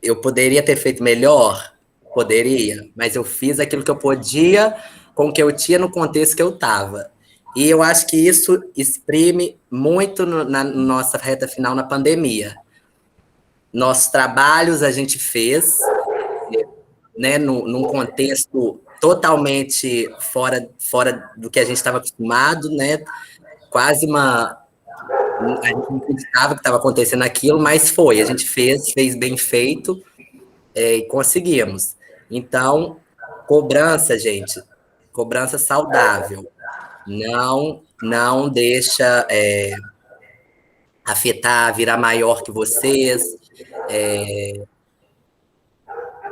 Eu poderia ter feito melhor? Poderia, mas eu fiz aquilo que eu podia com o que eu tinha no contexto que eu estava. E eu acho que isso exprime muito na nossa reta final na pandemia. Nossos trabalhos a gente fez, né, num contexto totalmente fora do que a gente estava acostumado, né? Quase a gente não acreditava que estava acontecendo aquilo, mas a gente fez bem feito, e conseguimos. Então, cobrança, gente, cobrança saudável. Não deixa afetar, virar maior que vocês,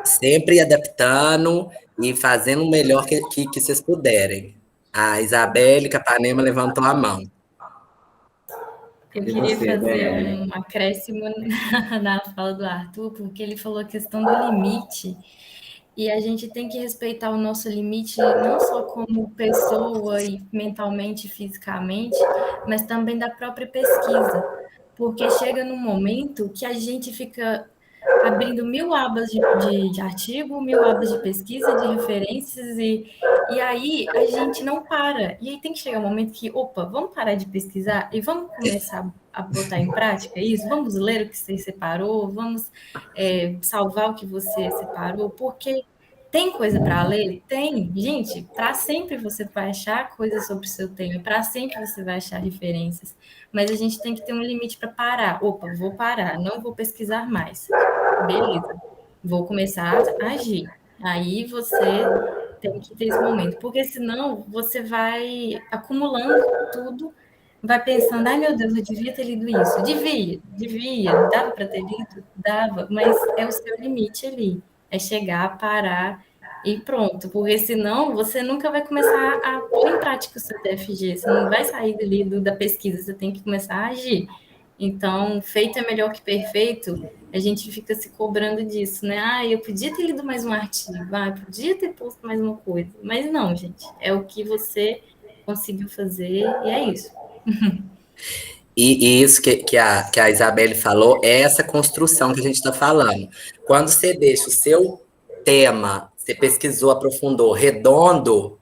sempre adaptando e fazendo o melhor que vocês puderem. A Isabelle Capanema levantou a mão. Eu queria fazer um acréscimo na fala do Arthur, porque ele falou a questão do limite, e a gente tem que respeitar o nosso limite não só como pessoa e mentalmente e fisicamente, mas também da própria pesquisa, porque chega num momento que a gente fica abrindo 1000 abas de artigo, 1000 abas de pesquisa, de referências, e aí a gente não para. E aí tem que chegar um momento que, opa, vamos parar de pesquisar e vamos começar a botar em prática isso? Vamos ler o que você separou, vamos salvar o que você separou, porque tem coisa para ler? Tem. Gente, para sempre você vai achar coisas sobre o seu tema, para sempre você vai achar referências, mas a gente tem que ter um limite para parar. Opa, vou parar, não vou pesquisar mais. Beleza, vou começar a agir. Aí você tem que ter esse momento, porque senão você vai acumulando tudo, vai pensando, ai meu Deus, eu devia ter lido isso. Devia, dava para ter lido? Dava, mas é o seu limite ali, é chegar, parar e pronto, porque senão você nunca vai começar a pôr em prática o seu TFG, você não vai sair ali da pesquisa, você tem que começar a agir. Então, feito é melhor que perfeito, a gente fica se cobrando disso, né? Ah, eu podia ter lido mais um artigo, eu podia ter posto mais uma coisa. Mas não, gente, é o que você conseguiu fazer e é isso. E isso que a Isabelle falou é essa construção que a gente está falando. Quando você deixa o seu tema você pesquisou, aprofundou, redondo,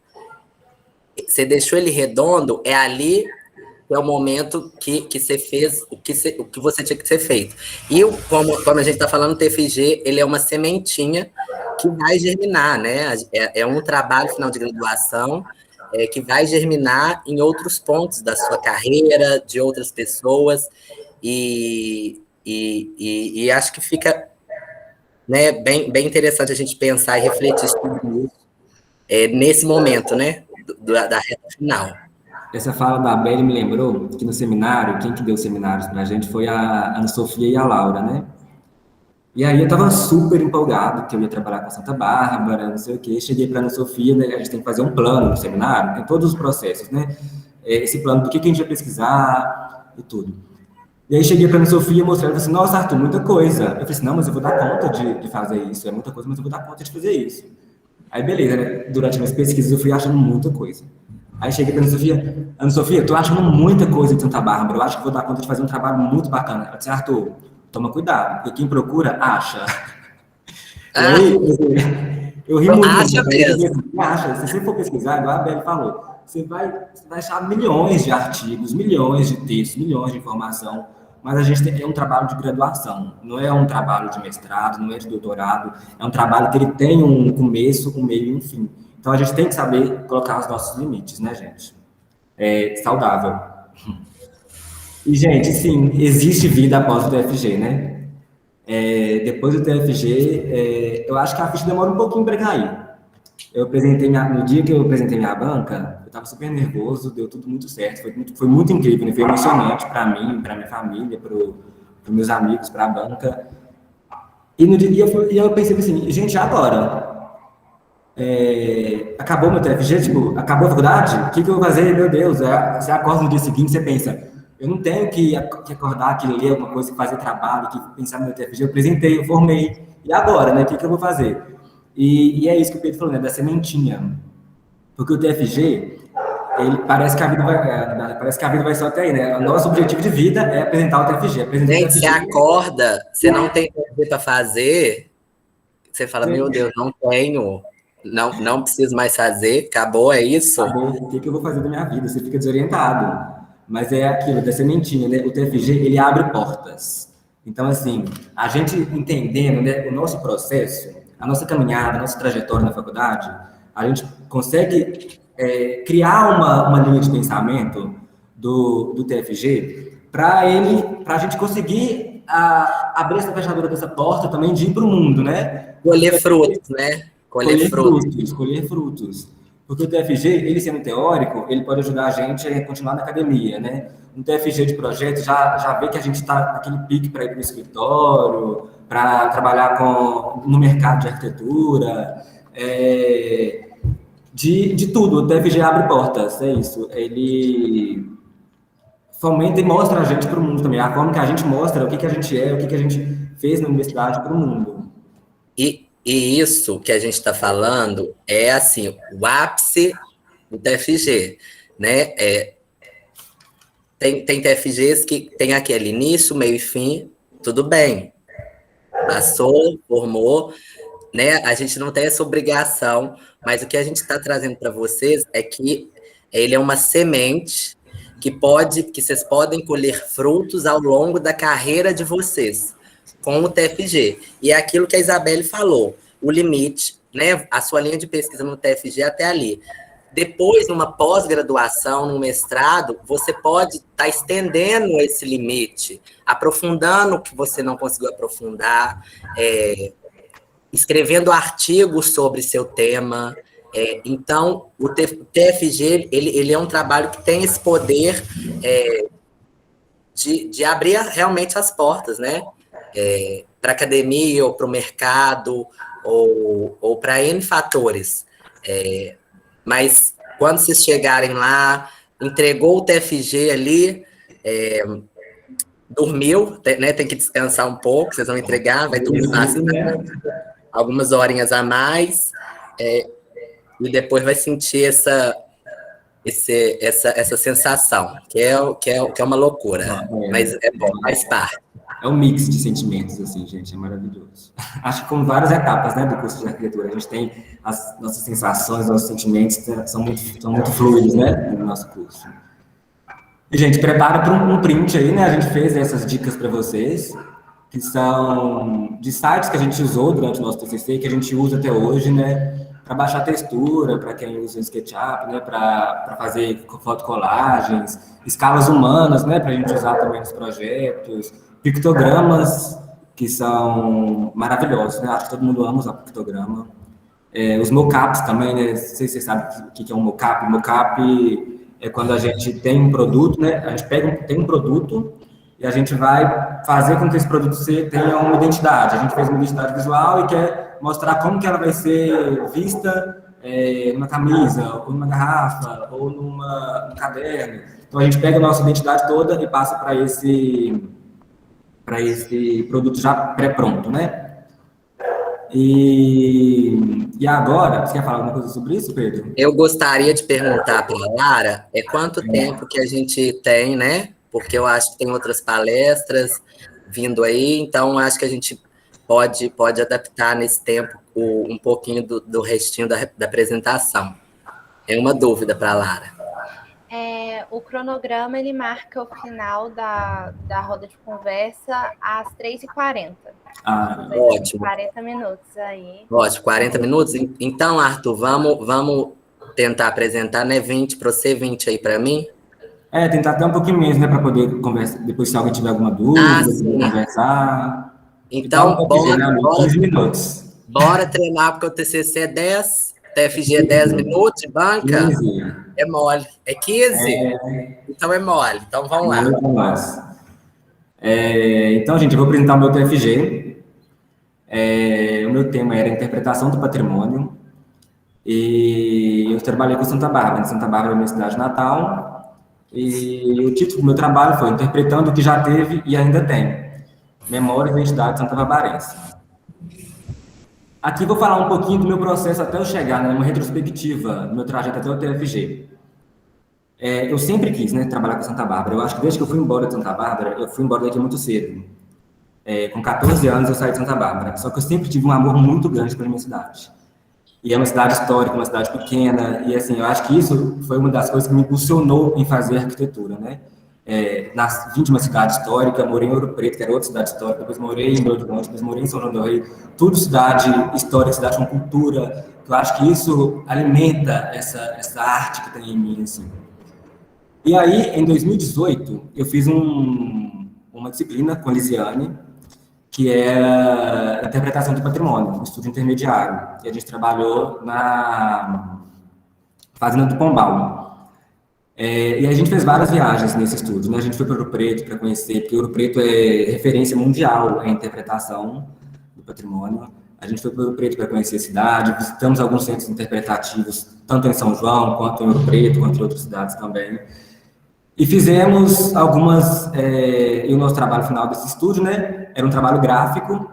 você deixou ele redondo, é ali que é o momento que você fez o que você tinha que ser feito. E como a gente está falando, o TFG, ele é uma sementinha que vai germinar, né? É um trabalho final de graduação que vai germinar em outros pontos da sua carreira, de outras pessoas, e acho que fica, né, bem interessante a gente pensar e refletir sobre isso nesse momento, né, da reta final. Essa fala da Beli me lembrou que no seminário, quem que deu seminários pra gente foi a Ana Sofia e a Laura, né? E aí eu tava super empolgado que eu ia trabalhar com a Santa Bárbara, não sei o quê. Cheguei pra Ana Sofia, né? A gente tem que fazer um plano no seminário, tem todos os processos, né? Esse plano do que a gente vai pesquisar e tudo. E aí cheguei pra Ana Sofia e mostrei, ela falou assim, nossa, Arthur, muita coisa. Eu falei assim, não, mas eu vou dar conta de fazer isso, é muita coisa, mas eu vou dar conta de fazer isso. Aí beleza, né? Durante minhas pesquisas eu fui achando muita coisa. Aí cheguei pra Ana Sofia, tô achando muita coisa em Santa Bárbara, eu acho que vou dar conta de fazer um trabalho muito bacana. Ela disse, Arthur, toma cuidado, porque quem procura, acha. E aí, eu ri muito. Acha mesmo. Acha, se você for pesquisar, igual a Beli falou, você vai achar milhões de artigos, milhões de textos, milhões de informação, mas a gente é um trabalho de graduação, não é um trabalho de mestrado, não é de doutorado, é um trabalho que ele tem um começo, um meio e um fim. Então, a gente tem que saber colocar os nossos limites, né, gente? Saudável. E, gente, sim, existe vida após o TFG, né? Depois do TFG, eu acho que a ficha demora um pouquinho para cair. No dia que eu apresentei minha banca, eu estava super nervoso, deu tudo muito certo, foi muito incrível, né? Foi emocionante para mim, para minha família, para os meus amigos, para a banca. E no dia eu pensei assim, gente, agora? Acabou meu TFG, tipo, acabou a faculdade? O que eu vou fazer? Meu Deus, você acorda no dia seguinte, você pensa, eu não tenho que acordar, que ler alguma coisa, que fazer trabalho, que pensar no meu TFG, eu apresentei, eu formei, e agora, né, o que eu vou fazer? E é isso que o Pedro falou, né, da sementinha, porque o TFG, ele parece que a vida vai só até aí, né, o nosso objetivo de vida é apresentar o TFG. Gente, você acorda, você não tem TFG para fazer, você fala, meu Deus, não tenho... Não preciso mais fazer, acabou, é isso? Acabou, o que eu vou fazer da minha vida? Você fica desorientado. Mas é aquilo, da sementinha, né? O TFG, ele abre portas. Então, assim, a gente entendendo, né, o nosso processo, a nossa caminhada, a nossa trajetória na faculdade, a gente consegue criar uma linha de pensamento do TFG para a gente conseguir abrir essa fechadura dessa porta também de ir para o mundo, né? Colher frutos, né? Colher frutos. Porque o TFG, ele sendo teórico, ele pode ajudar a gente a continuar na academia, né? Um TFG de projeto já vê que a gente está naquele pique para ir para o escritório, para trabalhar no mercado de arquitetura, de tudo. O TFG abre portas, é isso. Ele fomenta e mostra a gente para o mundo também. A forma que a gente mostra o que a gente é, o que a gente fez na universidade para o mundo. E isso que a gente está falando é, assim, o ápice do TFG, né? Tem TFGs que tem aquele início, meio e fim, tudo bem. Passou, formou, né? A gente não tem essa obrigação, mas o que a gente está trazendo para vocês é que ele é uma semente que vocês podem colher frutos ao longo da carreira de vocês com o TFG. E é aquilo que a Isabelle falou, o limite, né? A sua linha de pesquisa no TFG até ali. Depois, numa pós-graduação, num mestrado, você pode estar estendendo esse limite, aprofundando o que você não conseguiu aprofundar, escrevendo artigos sobre seu tema. Então, o TFG, ele é um trabalho que tem esse poder de abrir realmente as portas, né? Para a academia ou para o mercado ou para N fatores. Mas quando vocês chegarem lá, entregou o TFG ali, dormiu, né, tem que descansar um pouco, vocês vão entregar, vai dormir algumas horinhas a mais, e depois vai sentir essa sensação, que é uma loucura, mas é bom, faz parte. é um mix de sentimentos, assim, gente, é maravilhoso. Acho que como várias etapas, né, do curso de arquitetura, a gente tem as nossas sensações, nossos sentimentos são muito fluidos, né, no nosso curso. E, gente, prepara para um print aí, né, a gente fez essas dicas para vocês, que são de sites que a gente usou durante o nosso TCC, que a gente usa até hoje, né, para baixar textura, para quem usa o SketchUp, né, para fazer fotocolagens, escalas humanas, né, para a gente usar também nos projetos, pictogramas, que são maravilhosos, né, acho que todo mundo ama usar pictograma. Os mockups também, né, não sei se vocês sabem o que é um mockup. Mockup é quando a gente tem um produto, né, a gente tem um produto e a gente vai fazer com que esse produto tenha uma identidade. A gente fez uma identidade visual e quer mostrar como que ela vai ser vista numa camisa, ou numa garrafa, ou num caderno. Então, a gente pega a nossa identidade toda e passa para esse produto já pré-pronto, né? E agora, você quer falar alguma coisa sobre isso, Pedro? Eu gostaria de perguntar para a Lara quanto tempo que a gente tem, né? Porque eu acho que tem outras palestras vindo aí, então acho que a gente pode adaptar nesse tempo um pouquinho do restinho da apresentação. É uma dúvida para a Lara. O cronograma, ele marca o final da roda de conversa às 3h40. Ótimo. 40 minutos aí. Ótimo, 40 minutos? Então, Arthur, vamos tentar apresentar, né? 20 para você, 20 aí para mim. Tentar até um pouquinho menos, né, para poder conversar, depois se alguém tiver alguma dúvida, conversar. Então, bora 15 minutos. Bora treinar, porque o TCC é 10, TFG é 10 minutos, banca 15. É mole. É 15? Então é mole. Então vamos lá. Então, gente, eu vou apresentar o meu TFG. O meu tema era interpretação do patrimônio. E eu trabalhei com Santa Bárbara. Santa Bárbara é a minha cidade natal. E o título do meu trabalho foi Interpretando o que já teve e ainda tem. Memória e Identidade Santa Barbarense. Aqui vou falar um pouquinho do meu processo até eu chegar, né, uma retrospectiva do meu trajeto até o TFG. Eu sempre quis, né, trabalhar com Santa Bárbara. Eu acho que desde que eu fui embora de Santa Bárbara, eu fui embora daqui muito cedo. Com 14 anos eu saí de Santa Bárbara. Só que eu sempre tive um amor muito grande pela minha cidade. E é uma cidade histórica, uma cidade pequena, e assim, eu acho que isso foi uma das coisas que me impulsionou em fazer arquitetura, né? Vim de uma cidade histórica, morei em Ouro Preto, que era outra cidade histórica, depois morei em Belo Horizonte, depois morei em São João do Rei, tudo cidade histórica, cidade com cultura, eu acho que isso alimenta essa arte que tem em mim, assim. E aí, em 2018, eu fiz uma disciplina com a Lisiane, que é a interpretação do patrimônio, um estudo intermediário, que a gente trabalhou na Fazenda do Pombal. E a gente fez várias viagens nesse estudo, né? A gente foi para Ouro Preto para conhecer, porque Ouro Preto é referência mundial em interpretação do patrimônio. A gente foi para Ouro Preto para conhecer a cidade, visitamos alguns centros interpretativos, tanto em São João, quanto em Ouro Preto, quanto em outras cidades também. E fizemos algumas, e o nosso trabalho final desse estudo, né, era um trabalho gráfico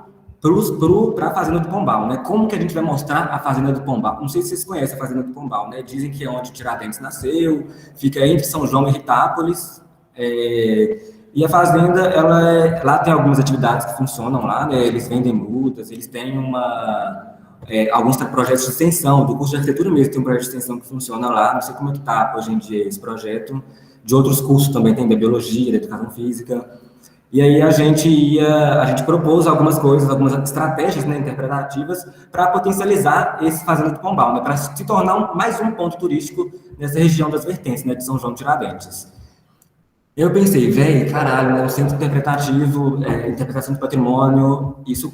para a Fazenda do Pombal, né? Como que a gente vai mostrar a Fazenda do Pombal? Não sei se vocês conhecem a Fazenda do Pombal, né? Dizem que é onde Tiradentes nasceu, fica entre São João e Ritápolis, e a Fazenda, lá tem algumas atividades que funcionam lá, né? Eles vendem mudas, eles têm alguns projetos de extensão, do curso de arquitetura mesmo tem um projeto de extensão que funciona lá, não sei como é que está hoje em dia esse projeto. De outros cursos também tem da biologia, da educação física. E aí a gente propôs algumas coisas, algumas estratégias, né, interpretativas para potencializar esse Fazenda do Pombal, né, para se tornar mais um ponto turístico nessa região das vertentes, né, de São João de Tiradentes. Eu pensei, caralho, né, o centro interpretativo, interpretação do patrimônio, isso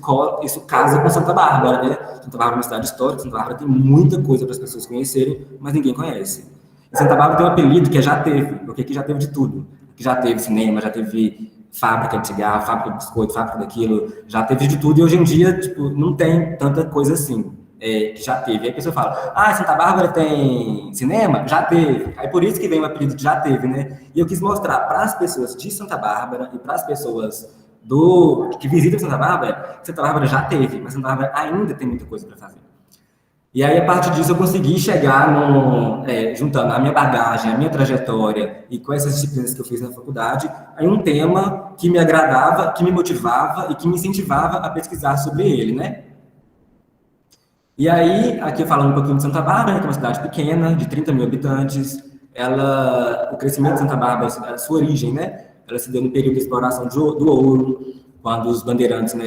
casa com Santa Bárbara, né? Santa Bárbara é uma cidade histórica, Santa Bárbara tem muita coisa para as pessoas conhecerem, mas ninguém conhece. E Santa Bárbara tem um apelido que é Já Teve, porque aqui já teve de tudo. Aqui já teve cinema, já teve fábrica de cigarro, fábrica de biscoito, fábrica daquilo, já teve de tudo, e hoje em dia, tipo, não tem tanta coisa assim, que já teve. Aí a pessoa fala, Santa Bárbara tem cinema? Já teve. Aí por isso que vem o apelido de Já Teve, né? E eu quis mostrar para as pessoas de Santa Bárbara e para as pessoas que visitam Santa Bárbara já teve, mas Santa Bárbara ainda tem muita coisa para fazer. E aí, a partir disso, eu consegui chegar juntando a minha bagagem, a minha trajetória e com essas disciplinas que eu fiz na faculdade, em um tema que me agradava, que me motivava e que me incentivava a pesquisar sobre ele, né? E aí, aqui falando um pouquinho de Santa Bárbara, que é uma cidade pequena, de 30 mil habitantes, o crescimento de Santa Bárbara, a sua origem, né? Ela se deu no período de exploração do ouro, quando os bandeirantes, né,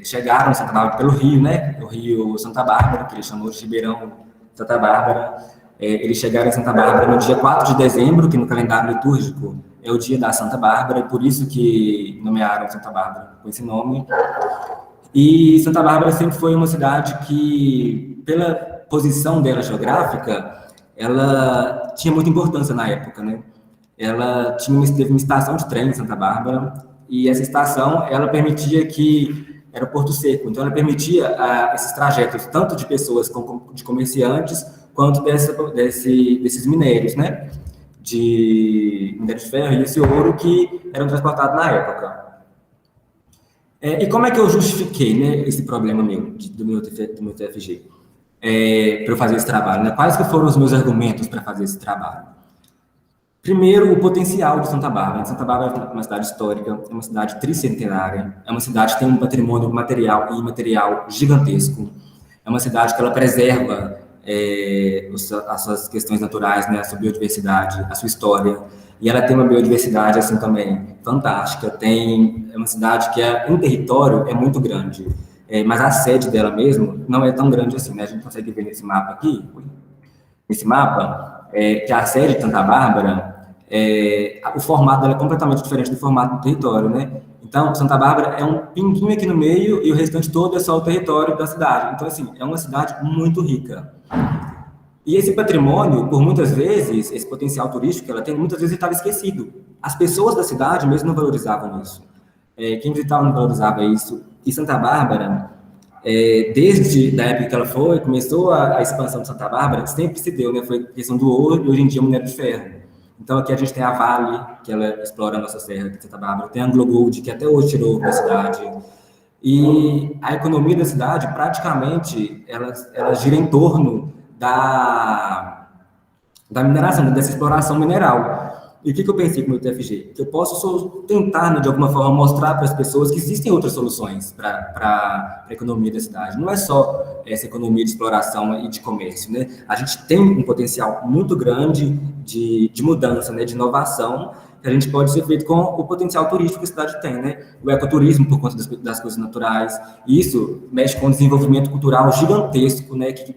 chegaram em Santa Bárbara pelo rio, né? O rio Santa Bárbara, que eles chamam de Ribeirão Santa Bárbara. Eles chegaram em Santa Bárbara no dia 4 de dezembro, que no calendário litúrgico é o dia da Santa Bárbara, e por isso que nomearam Santa Bárbara com esse nome. E Santa Bárbara sempre foi uma cidade que, pela posição dela geográfica, ela tinha muita importância na época, né? Ela teve uma estação de trem em Santa Bárbara, e essa estação, ela permitia que, era o Porto Seco, então ela permitia esses trajetos, tanto de pessoas, de comerciantes, quanto desses minérios, né? De minério de ferro e esse ouro que eram transportados na época. E como é que eu justifiquei, né, esse problema meu, do meu TFG, para eu fazer esse trabalho, né? Quais que foram os meus argumentos para fazer esse trabalho? Primeiro, o potencial de Santa Bárbara. Santa Bárbara é uma cidade histórica, é uma cidade tricentenária, é uma cidade que tem um patrimônio material e imaterial gigantesco, é uma cidade que ela preserva as suas questões naturais, né, a sua biodiversidade, a sua história, e ela tem uma biodiversidade, assim, também fantástica. É uma cidade que, em território, é muito grande, mas a sede dela mesmo não é tão grande assim, né? A gente consegue ver nesse mapa aqui, que a sede de Santa Bárbara, o formato dela é completamente diferente do formato do território, né? Então, Santa Bárbara é um pinguinho aqui no meio e o restante todo é só o território da cidade. Então, assim, é uma cidade muito rica. E esse patrimônio, por muitas vezes, esse potencial turístico que ela tem, muitas vezes estava esquecido. As pessoas da cidade mesmo não valorizavam isso. Quem visitava não valorizava isso. E Santa Bárbara, desde a época que ela começou a expansão de Santa Bárbara, sempre se deu, né? Foi questão do ouro e hoje em dia minério de ferro. Então, aqui a gente tem a Vale, que ela explora a nossa serra de Santa Bárbara, tem a Anglo Gold, que até hoje tirou da cidade. E a economia da cidade, praticamente, ela gira em torno da mineração, dessa exploração mineral. E o que eu pensei com o meu TFG? Que eu posso tentar, né, de alguma forma, mostrar para as pessoas que existem outras soluções para a economia da cidade. Não é só essa economia de exploração e de comércio, né? A gente tem um potencial muito grande de mudança, né, de inovação, que a gente pode ser feito com o potencial turístico que a cidade tem, né? O ecoturismo, por conta das coisas naturais. E isso mexe com um desenvolvimento cultural gigantesco, né? Que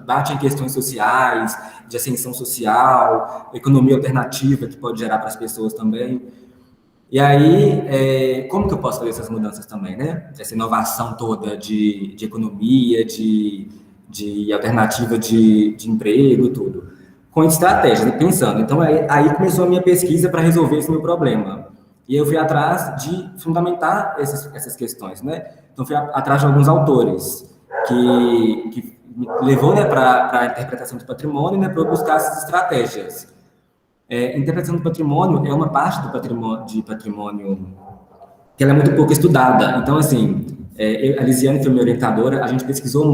bate em questões sociais, de ascensão social, economia alternativa que pode gerar para as pessoas também. E aí, como que eu posso fazer essas mudanças também, né? Essa inovação toda de economia, de alternativa de emprego e tudo. Com estratégia, né? Pensando. Então, aí começou a minha pesquisa para resolver esse meu problema. E eu fui atrás de fundamentar essas questões, né? Então, fui atrás de alguns autores que me levou, né, para a interpretação do patrimônio, né, para eu buscar essas estratégias. Interpretação do patrimônio é uma parte do patrimônio que ela é muito pouco estudada. Então, assim, a Lisiane foi minha orientadora, a gente pesquisou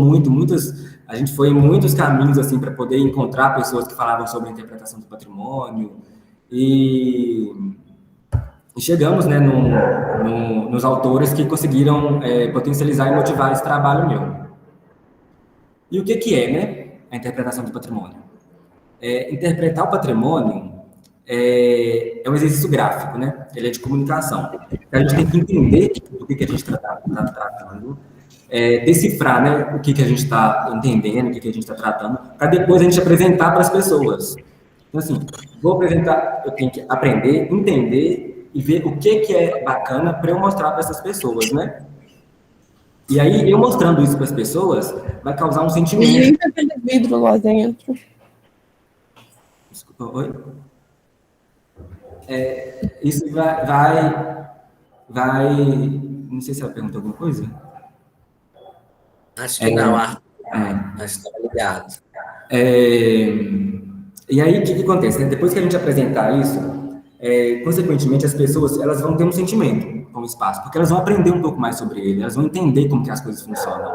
a gente foi em muitos caminhos, assim, para poder encontrar pessoas que falavam sobre a interpretação do patrimônio, e chegamos, né, nos autores que conseguiram potencializar e motivar esse trabalho meu. E o que é, né, a interpretação do patrimônio? Interpretar o patrimônio é um exercício gráfico, né? Ele é de comunicação. A gente tem que entender do que a gente está tratando, decifrar, né, o que a gente está entendendo, o que a gente está tratando, para depois a gente apresentar para as pessoas. Então, assim, vou apresentar, eu tenho que aprender, entender e ver o que é bacana para eu mostrar para essas pessoas, né? E aí, eu mostrando isso para as pessoas, vai causar um sentimento. Gente, aquele vidro lá dentro. Desculpa, oi? Isso vai. Não sei se ela perguntou alguma coisa. Acho que não, Arthur. Acho que está ligado. E aí, o que acontece? Né? Depois que a gente apresentar isso, consequentemente, as pessoas elas vão ter um sentimento com o espaço, porque elas vão aprender um pouco mais sobre ele, elas vão entender como que as coisas funcionam.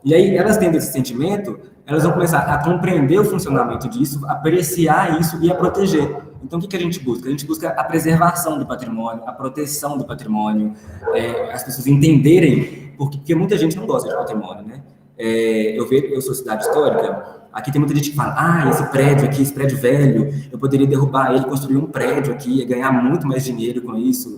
E aí, elas tendo esse sentimento, elas vão começar a compreender o funcionamento disso, apreciar isso e a proteger. Então, o que a gente busca? A gente busca a preservação do patrimônio, a proteção do patrimônio, as pessoas entenderem, porque muita gente não gosta de patrimônio, né? Eu sou cidade histórica, aqui tem muita gente que fala, esse prédio aqui, esse prédio velho, eu poderia derrubar ele, construir um prédio aqui, ia ganhar muito mais dinheiro com isso,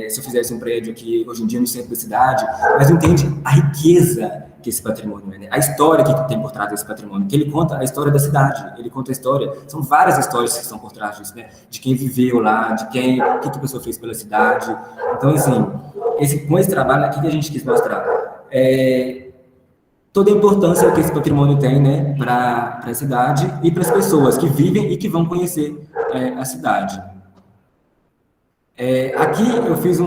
se eu fizesse um prédio aqui, hoje em dia, no centro da cidade, mas não entende a riqueza que esse patrimônio é, né? A história que tem por trás desse patrimônio, que ele conta a história da cidade, ele conta a história, são várias histórias que estão por trás disso, né? De quem viveu lá, o que a pessoa fez pela cidade. Então, assim, com esse trabalho aqui que a gente quis mostrar, toda a importância que esse patrimônio tem, né, para a cidade e para as pessoas que vivem e que vão conhecer a cidade. Aqui eu fiz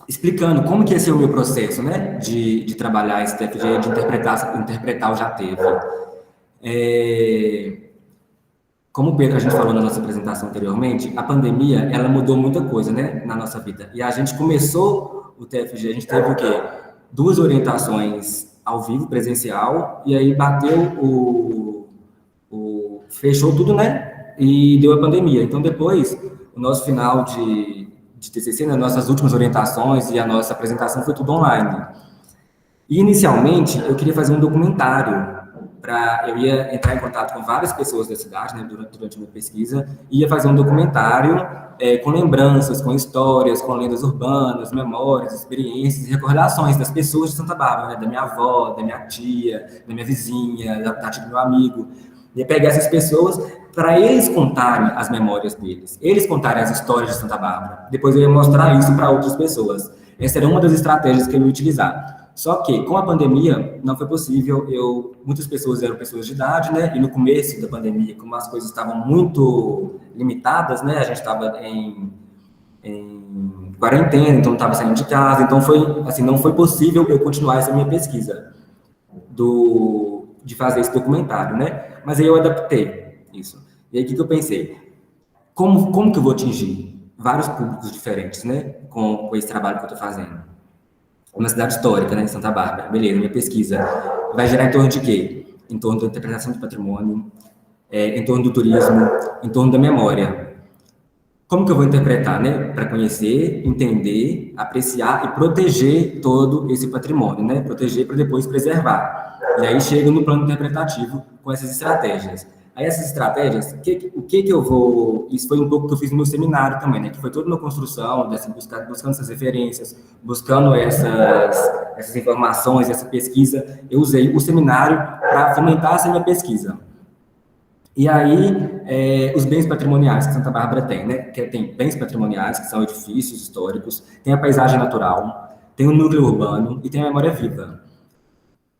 explicando como que ia ser o meu processo, né, de trabalhar esse TFG, de interpretar o Já Teve. Como a gente falou na nossa apresentação anteriormente, a pandemia, ela mudou muita coisa, né, na nossa vida. E a gente começou o TFG, a gente teve o quê? 2 orientações ao vivo, presencial, e aí bateu fechou tudo, né, e deu a pandemia. Então, depois, o nosso final de TCC, né, nossas últimas orientações e a nossa apresentação foi tudo online. E, inicialmente, eu queria fazer um documentário, eu ia entrar em contato com várias pessoas da cidade, né, durante a minha pesquisa, e ia fazer um documentário com lembranças, com histórias, com lendas urbanas, memórias, experiências e recordações das pessoas de Santa Bárbara, né, da minha avó, da minha tia, da minha vizinha, da tia do meu amigo. Ia pegar essas pessoas para eles contarem as memórias deles, eles contarem as histórias de Santa Bárbara. Depois eu ia mostrar isso para outras pessoas. Essa era uma das estratégias que eu ia utilizar. Só que, com a pandemia, não foi possível. Muitas pessoas eram pessoas de idade, né? E no começo da pandemia, como as coisas estavam muito limitadas, né? A gente estava em quarentena, então não estava saindo de casa. Então, não foi possível eu continuar essa minha pesquisa de fazer esse documentário, né? Mas aí eu adaptei isso. E aí, o que eu pensei? Como que eu vou atingir vários públicos diferentes, né? Com esse trabalho que eu estou fazendo? Uma cidade histórica, né, em Santa Bárbara. Beleza, minha pesquisa vai gerar em torno de quê? Em torno da interpretação do patrimônio, em torno do turismo, em torno da memória. Como que eu vou interpretar, né? Para conhecer, entender, apreciar e proteger todo esse patrimônio, né? Proteger para depois preservar. E aí chega no plano interpretativo com essas estratégias. Aí essas estratégias, isso foi um pouco que eu fiz no meu seminário também, né? Que foi toda uma construção, buscando essas referências, buscando essas informações, essa pesquisa. Eu usei o seminário para fomentar essa minha pesquisa. E aí, os bens patrimoniais que Santa Bárbara tem, né? Que tem bens patrimoniais, que são edifícios históricos, tem a paisagem natural, tem o núcleo urbano e tem a memória viva.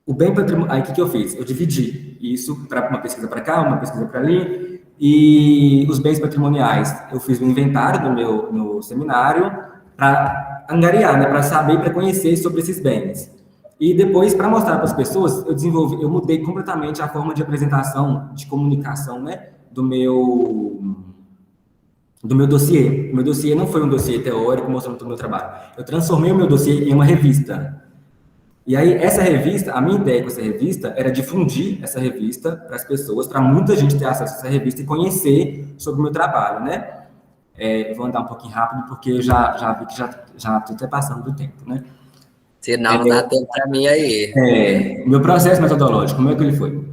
O bem patrimonial, aí o que eu fiz? Eu dividi isso para uma pesquisa para cá, uma pesquisa para ali, e os bens patrimoniais, eu fiz um inventário no seminário para angariar, né, para saber, para conhecer sobre esses bens. E depois, para mostrar para as pessoas, eu mudei completamente a forma de apresentação, de comunicação, né, do meu dossiê. O meu dossiê não foi um dossiê teórico mostrando todo o meu trabalho. Eu transformei o meu dossiê em uma revista. E aí, essa revista, a minha ideia com essa revista era difundir essa revista para as pessoas, para muita gente ter acesso a essa revista e conhecer sobre o meu trabalho, né? Eu vou andar um pouquinho rápido, porque eu já vi que já estou até passando do tempo, né? Senão não dá tempo para mim aí. O meu processo metodológico, como é que ele foi?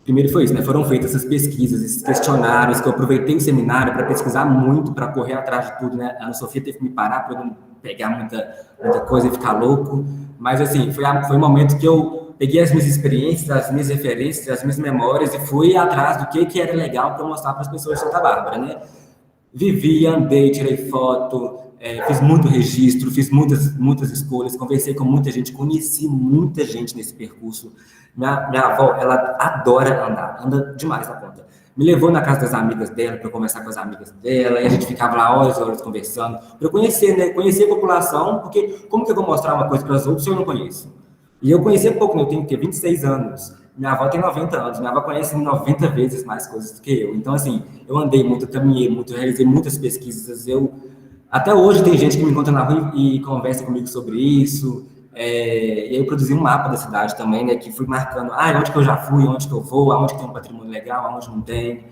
Primeiro foi isso, né? Foram feitas essas pesquisas, esses questionários, que eu aproveitei o seminário para pesquisar muito, para correr atrás de tudo, né? A Ana Sofia teve que me parar para eu não pegar muita coisa e ficar louco. Mas, assim, foi um momento que eu peguei as minhas experiências, as minhas referências, as minhas memórias e fui atrás do que era legal para mostrar para as pessoas de Santa Bárbara, né? Vivi, andei, tirei foto, fiz muito registro, fiz muitas escolhas, conversei com muita gente, conheci muita gente nesse percurso. Minha avó, ela adora andar, anda demais na conta. Me levou na casa das amigas dela, para eu conversar com as amigas dela, e a gente ficava lá horas e horas conversando, para eu conhecer, né? Conhecer a população, porque como que eu vou mostrar uma coisa para os outros se eu não conheço? E eu conheci pouco, né? Eu tenho 26 anos, minha avó tem 90 anos, minha avó conhece 90 vezes mais coisas do que eu. Então, assim, eu andei muito, caminhei muito, realizei muitas pesquisas, até hoje tem gente que me encontra na rua e conversa comigo sobre isso. E aí eu produzi um mapa da cidade também, né, que fui marcando, onde que eu já fui, onde que eu vou, aonde que tem um patrimônio legal, aonde não tem.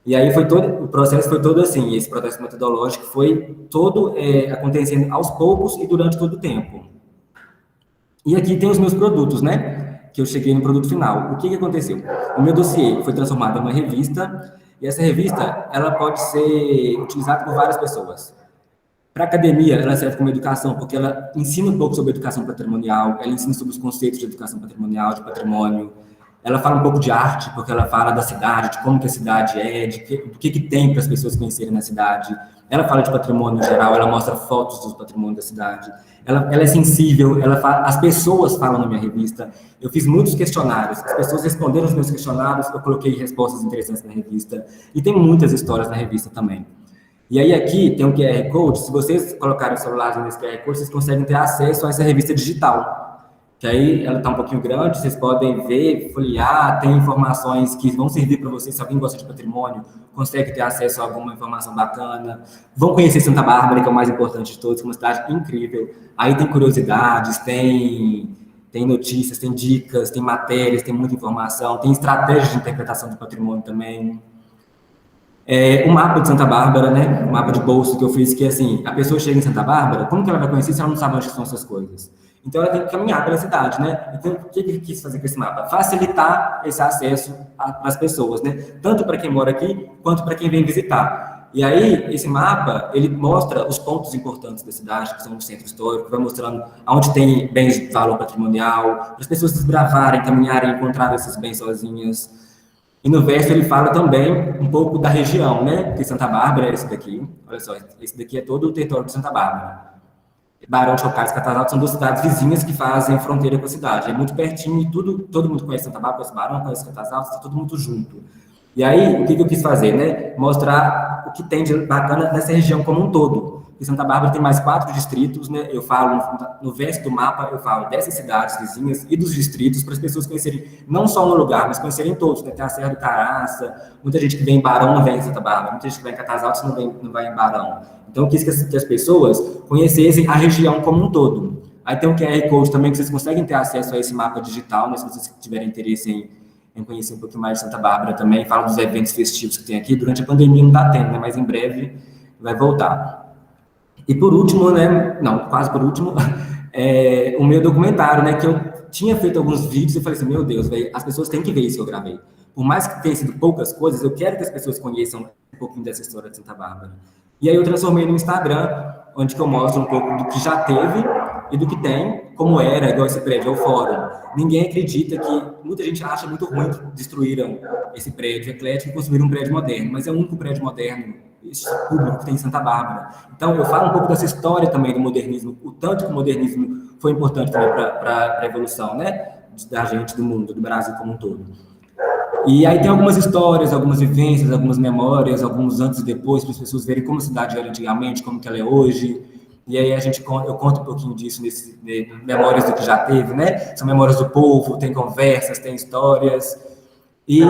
E aí o processo foi todo assim, esse processo metodológico foi todo acontecendo aos poucos e durante todo o tempo. E aqui tem os meus produtos, né, que eu cheguei no produto final. O que aconteceu? O meu dossiê foi transformado em uma revista, e essa revista, ela pode ser utilizada por várias pessoas. Para a academia, ela serve como educação, porque ela ensina um pouco sobre educação patrimonial, ela ensina sobre os conceitos de educação patrimonial, de patrimônio. Ela fala um pouco de arte, porque ela fala da cidade, de como que a cidade é, do que tem para as pessoas conhecerem na cidade. Ela fala de patrimônio em geral, ela mostra fotos dos patrimônios da cidade. Ela é sensível, as pessoas falam na minha revista. Eu fiz muitos questionários, as pessoas responderam os meus questionários, eu coloquei respostas interessantes na revista. E tem muitas histórias na revista também. E aí aqui tem um QR Code, se vocês colocarem o celular nesse QR Code, vocês conseguem ter acesso a essa revista digital. Que aí ela está um pouquinho grande, vocês podem ver, folhear, tem informações que vão servir para vocês, se alguém gosta de patrimônio, consegue ter acesso a alguma informação bacana. Vão conhecer Santa Bárbara, que é o mais importante de todos, que é uma cidade incrível. Aí tem curiosidades, tem notícias, tem dicas, tem matérias, tem muita informação, tem estratégias de interpretação do patrimônio também. O mapa de Santa Bárbara, né? O mapa de bolso que eu fiz, que assim, a pessoa chega em Santa Bárbara, como que ela vai conhecer se ela não sabe onde estão essas coisas? Então, ela tem que caminhar pela cidade, né? Então, o que eu quis fazer com esse mapa? Facilitar esse acesso para as pessoas, né? Tanto para quem mora aqui, quanto para quem vem visitar. E aí, esse mapa, ele mostra os pontos importantes da cidade, que são o centro histórico, vai mostrando onde tem bens de valor patrimonial, para as pessoas desbravarem, caminharem, encontrar esses bens sozinhas. E no verso ele fala também um pouco da região, né? Porque Santa Bárbara é esse daqui. Olha só, esse daqui é todo o território de Santa Bárbara. Barão de Chocalhos e Catasalto são duas cidades vizinhas que fazem fronteira com a cidade. É muito pertinho e todo mundo conhece Santa Bárbara, conhece Barão, conhece Catasalto, está todo mundo junto. E aí, o que eu quis fazer, né? Mostrar o que tem de bacana nessa região como um todo. E Santa Bárbara tem mais 4 distritos, né? Eu falo, no verso do mapa, eu falo dessas cidades vizinhas e dos distritos, para as pessoas conhecerem, não só um lugar, mas conhecerem todos, né? Tem a Serra do Caraça, muita gente que vem em Barão não vem em Santa Bárbara, muita gente que vai em Catasalto não vai em Barão. Então, eu quis que as pessoas conhecessem a região como um todo. Aí tem um QR Code também, que vocês conseguem ter acesso a esse mapa digital, né? Se vocês tiverem interesse em conhecer um pouquinho mais de Santa Bárbara também, fala dos eventos festivos que tem aqui. Durante a pandemia não está tendo, né? Mas em breve vai voltar. E por último, né, quase por último, o meu documentário, né, que eu tinha feito alguns vídeos e falei assim, meu Deus, véio, as pessoas têm que ver isso que eu gravei. Por mais que tenha sido poucas coisas, eu quero que as pessoas conheçam um pouquinho dessa história de Santa Bárbara. E aí eu transformei no Instagram, onde que eu mostro um pouco do que já teve e do que tem, como era, igual esse prédio, é o Fórum. Ninguém acredita que, muita gente acha muito ruim que destruíram esse prédio eclético e construíram um prédio moderno, mas é o único prédio moderno esse público que tem em Santa Bárbara. Então, eu falo um pouco dessa história também do modernismo, o tanto que o modernismo foi importante também para a evolução, né, da gente, do mundo, do Brasil como um todo. E aí tem algumas histórias, algumas vivências, algumas memórias, alguns antes e depois, para as pessoas verem como a cidade era antigamente, como que ela é hoje. E aí eu conto um pouquinho disso nesse memórias do que já teve, né? São memórias do povo, tem conversas, tem histórias. E,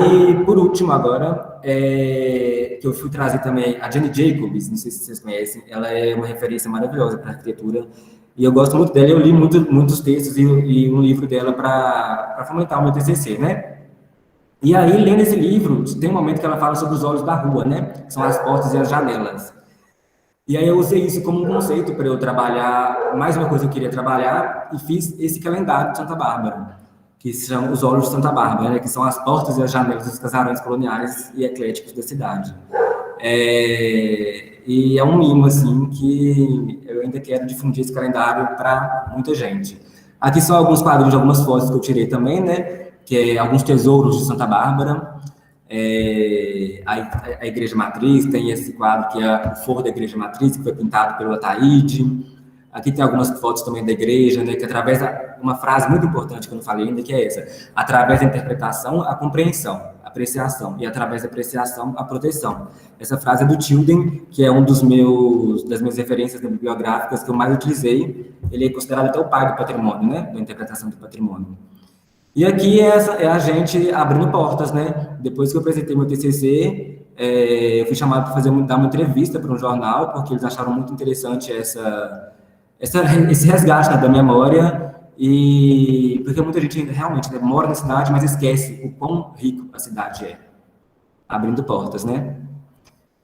por último, agora, que eu fui trazer também a Jane Jacobs, não sei se vocês conhecem, ela é uma referência maravilhosa para arquitetura, e eu gosto muito dela, eu li muitos textos e um livro dela para fomentar o meu TCC, né? E aí, lendo esse livro, tem um momento que ela fala sobre os olhos da rua, né? Que são as portas e as janelas. E aí eu usei isso como um conceito para eu trabalhar, mais uma coisa que eu queria trabalhar, e fiz esse calendário de Santa Bárbara, que se chama Os Olhos de Santa Bárbara, né, que são as portas e as janelas dos casarões coloniais e ecléticos da cidade. E é um mimo, assim, que eu ainda quero difundir esse calendário para muita gente. Aqui são alguns quadrinhos de algumas fotos que eu tirei também, né, que é alguns tesouros de Santa Bárbara. A Igreja Matriz tem esse quadro que é o forro da Igreja Matriz, que foi pintado pelo Ataíde. Aqui tem algumas fotos também da igreja, né, que através uma frase muito importante que eu não falei ainda, que é essa: através da interpretação, a compreensão, a apreciação, e através da apreciação, a proteção. Essa frase é do Tilden, que é das minhas referências bibliográficas que eu mais utilizei. Ele é considerado até o pai do patrimônio, né, da interpretação do patrimônio. E aqui é a gente abrindo portas, né? Depois que eu apresentei meu TCC, eu fui chamado para dar uma entrevista para um jornal, porque eles acharam muito interessante esse resgate, né, da memória, E porque muita gente ainda realmente, né, mora na cidade, mas esquece o quão rico a cidade é, abrindo portas, né?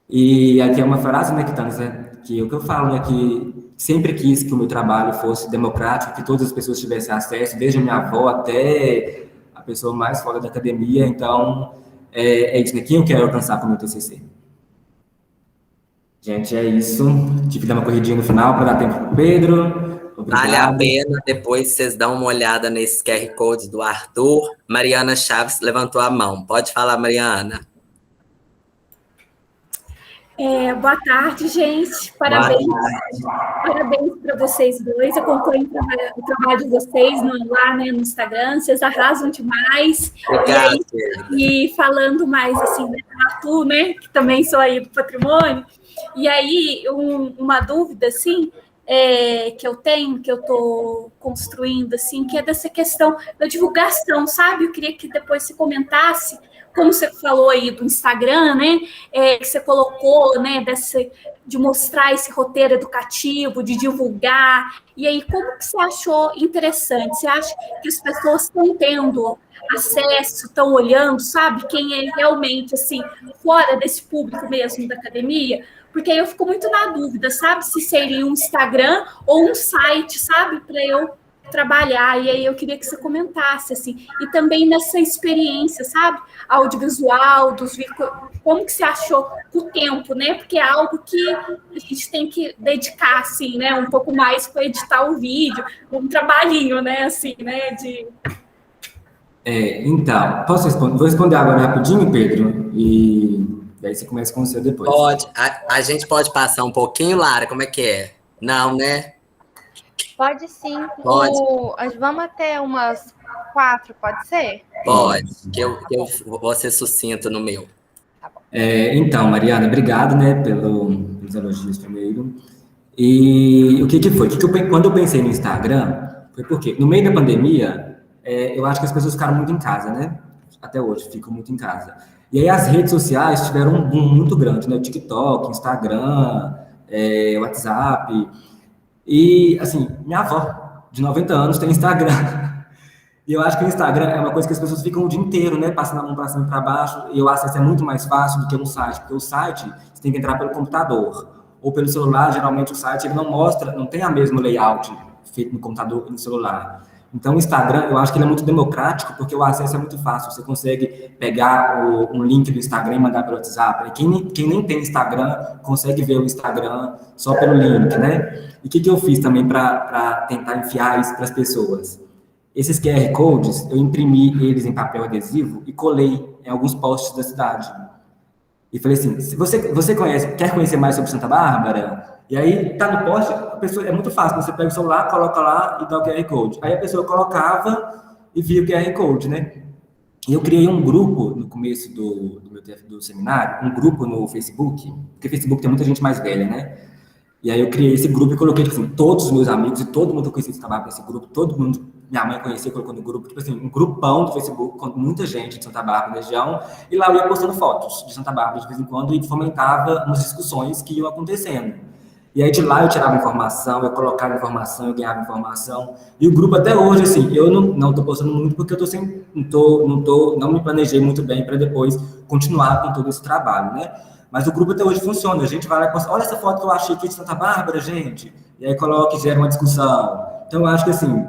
E aqui é uma frase, né, que é o que eu falo, né, que sempre quis que o meu trabalho fosse democrático, que todas as pessoas tivessem acesso, desde a minha avó até a pessoa mais fora da academia. Então, é isso, né? Quem eu quero alcançar com o meu TCC? Gente, é isso. Tive que dar uma corridinha no final para dar tempo para o Pedro. Obrigado. Vale a pena, depois vocês dão uma olhada nesse QR Code do Arthur. Mariana Chaves levantou a mão. Pode falar, Mariana. Boa tarde, gente. Parabéns para vocês dois. Acompanho o trabalho de vocês lá, né, no Instagram. Vocês arrasam demais. Obrigado. E falando mais assim, né, Arthur, né, que também sou aí do patrimônio. E aí, uma dúvida, assim, que eu tenho, que eu estou construindo, assim, que é dessa questão da divulgação, sabe? Eu queria que depois você comentasse, como você falou aí do Instagram, né? Que você colocou, né? De mostrar esse roteiro educativo, de divulgar. E aí, como que você achou interessante? Você acha que as pessoas estão tendo acesso, estão olhando, sabe? Quem é realmente, assim, fora desse público mesmo da academia? Porque aí eu fico muito na dúvida, sabe? Se seria um Instagram ou um site, sabe? Para eu trabalhar. E aí eu queria que você comentasse, assim. E também nessa experiência, sabe? Audiovisual, como que você achou o tempo, né? Porque é algo que a gente tem que dedicar, assim, né? Um pouco mais para editar o vídeo. Um trabalhinho, né? Assim, né? Então, posso responder? Vou responder agora rapidinho, Pedro, e aí você começa com o seu depois. Pode. A gente pode passar um pouquinho, Lara? Como é que é? Não, né? Pode sim. Pode. Vamos até umas 4, pode ser? Pode, que eu vou ser sucinto no meu. Tá bom. Então, Mariana, obrigado, né, pelos elogios primeiro. E o que foi? Quando eu pensei no Instagram, foi porque no meio da pandemia, eu acho que as pessoas ficaram muito em casa, né? Até hoje, ficam muito em casa. E aí as redes sociais tiveram um boom muito grande, né? O TikTok, Instagram, WhatsApp. E, assim, minha avó, de 90 anos, tem Instagram. E eu acho que o Instagram é uma coisa que as pessoas ficam o dia inteiro, né? Passando a mão para cima e para baixo. E o acesso é muito mais fácil do que um site. Porque o site, você tem que entrar pelo computador. Ou pelo celular, geralmente o site ele não mostra, não tem a mesma layout feito no computador e no celular. Então, o Instagram, eu acho que ele é muito democrático, porque o acesso é muito fácil. Você consegue pegar um link do Instagram e mandar pelo WhatsApp. E quem nem tem Instagram, consegue ver o Instagram só pelo link, né? E o que eu fiz também para tentar enfiar isso para as pessoas? Esses QR Codes, eu imprimi eles em papel adesivo e colei em alguns postes da cidade. E falei assim, se você quer conhecer mais sobre Santa Bárbara? E aí, tá no post, a pessoa, é muito fácil, você pega o celular, coloca lá e dá o QR Code. Aí a pessoa colocava e via o QR Code, né? E eu criei um grupo no começo do seminário, um grupo no Facebook, porque o Facebook tem muita gente mais velha, né? E aí eu criei esse grupo e coloquei, tipo assim, todos os meus amigos e todo mundo que eu conhecia que trabalhava nesse grupo, todo mundo, minha mãe conhecia, colocou no grupo, tipo assim, um grupão do Facebook com muita gente de Santa Bárbara, região, e lá eu ia postando fotos de Santa Bárbara de vez em quando e fomentava umas discussões que iam acontecendo. E aí de lá eu tirava informação, eu colocava informação, eu ganhava informação. E o grupo até hoje, assim, eu não estou postando muito porque eu não me planejei muito bem para depois continuar com todo esse trabalho, né? Mas o grupo até hoje funciona. A gente vai lá e posta, olha essa foto que eu achei aqui de Santa Bárbara, gente. E aí coloca e gera uma discussão. Então eu acho que assim,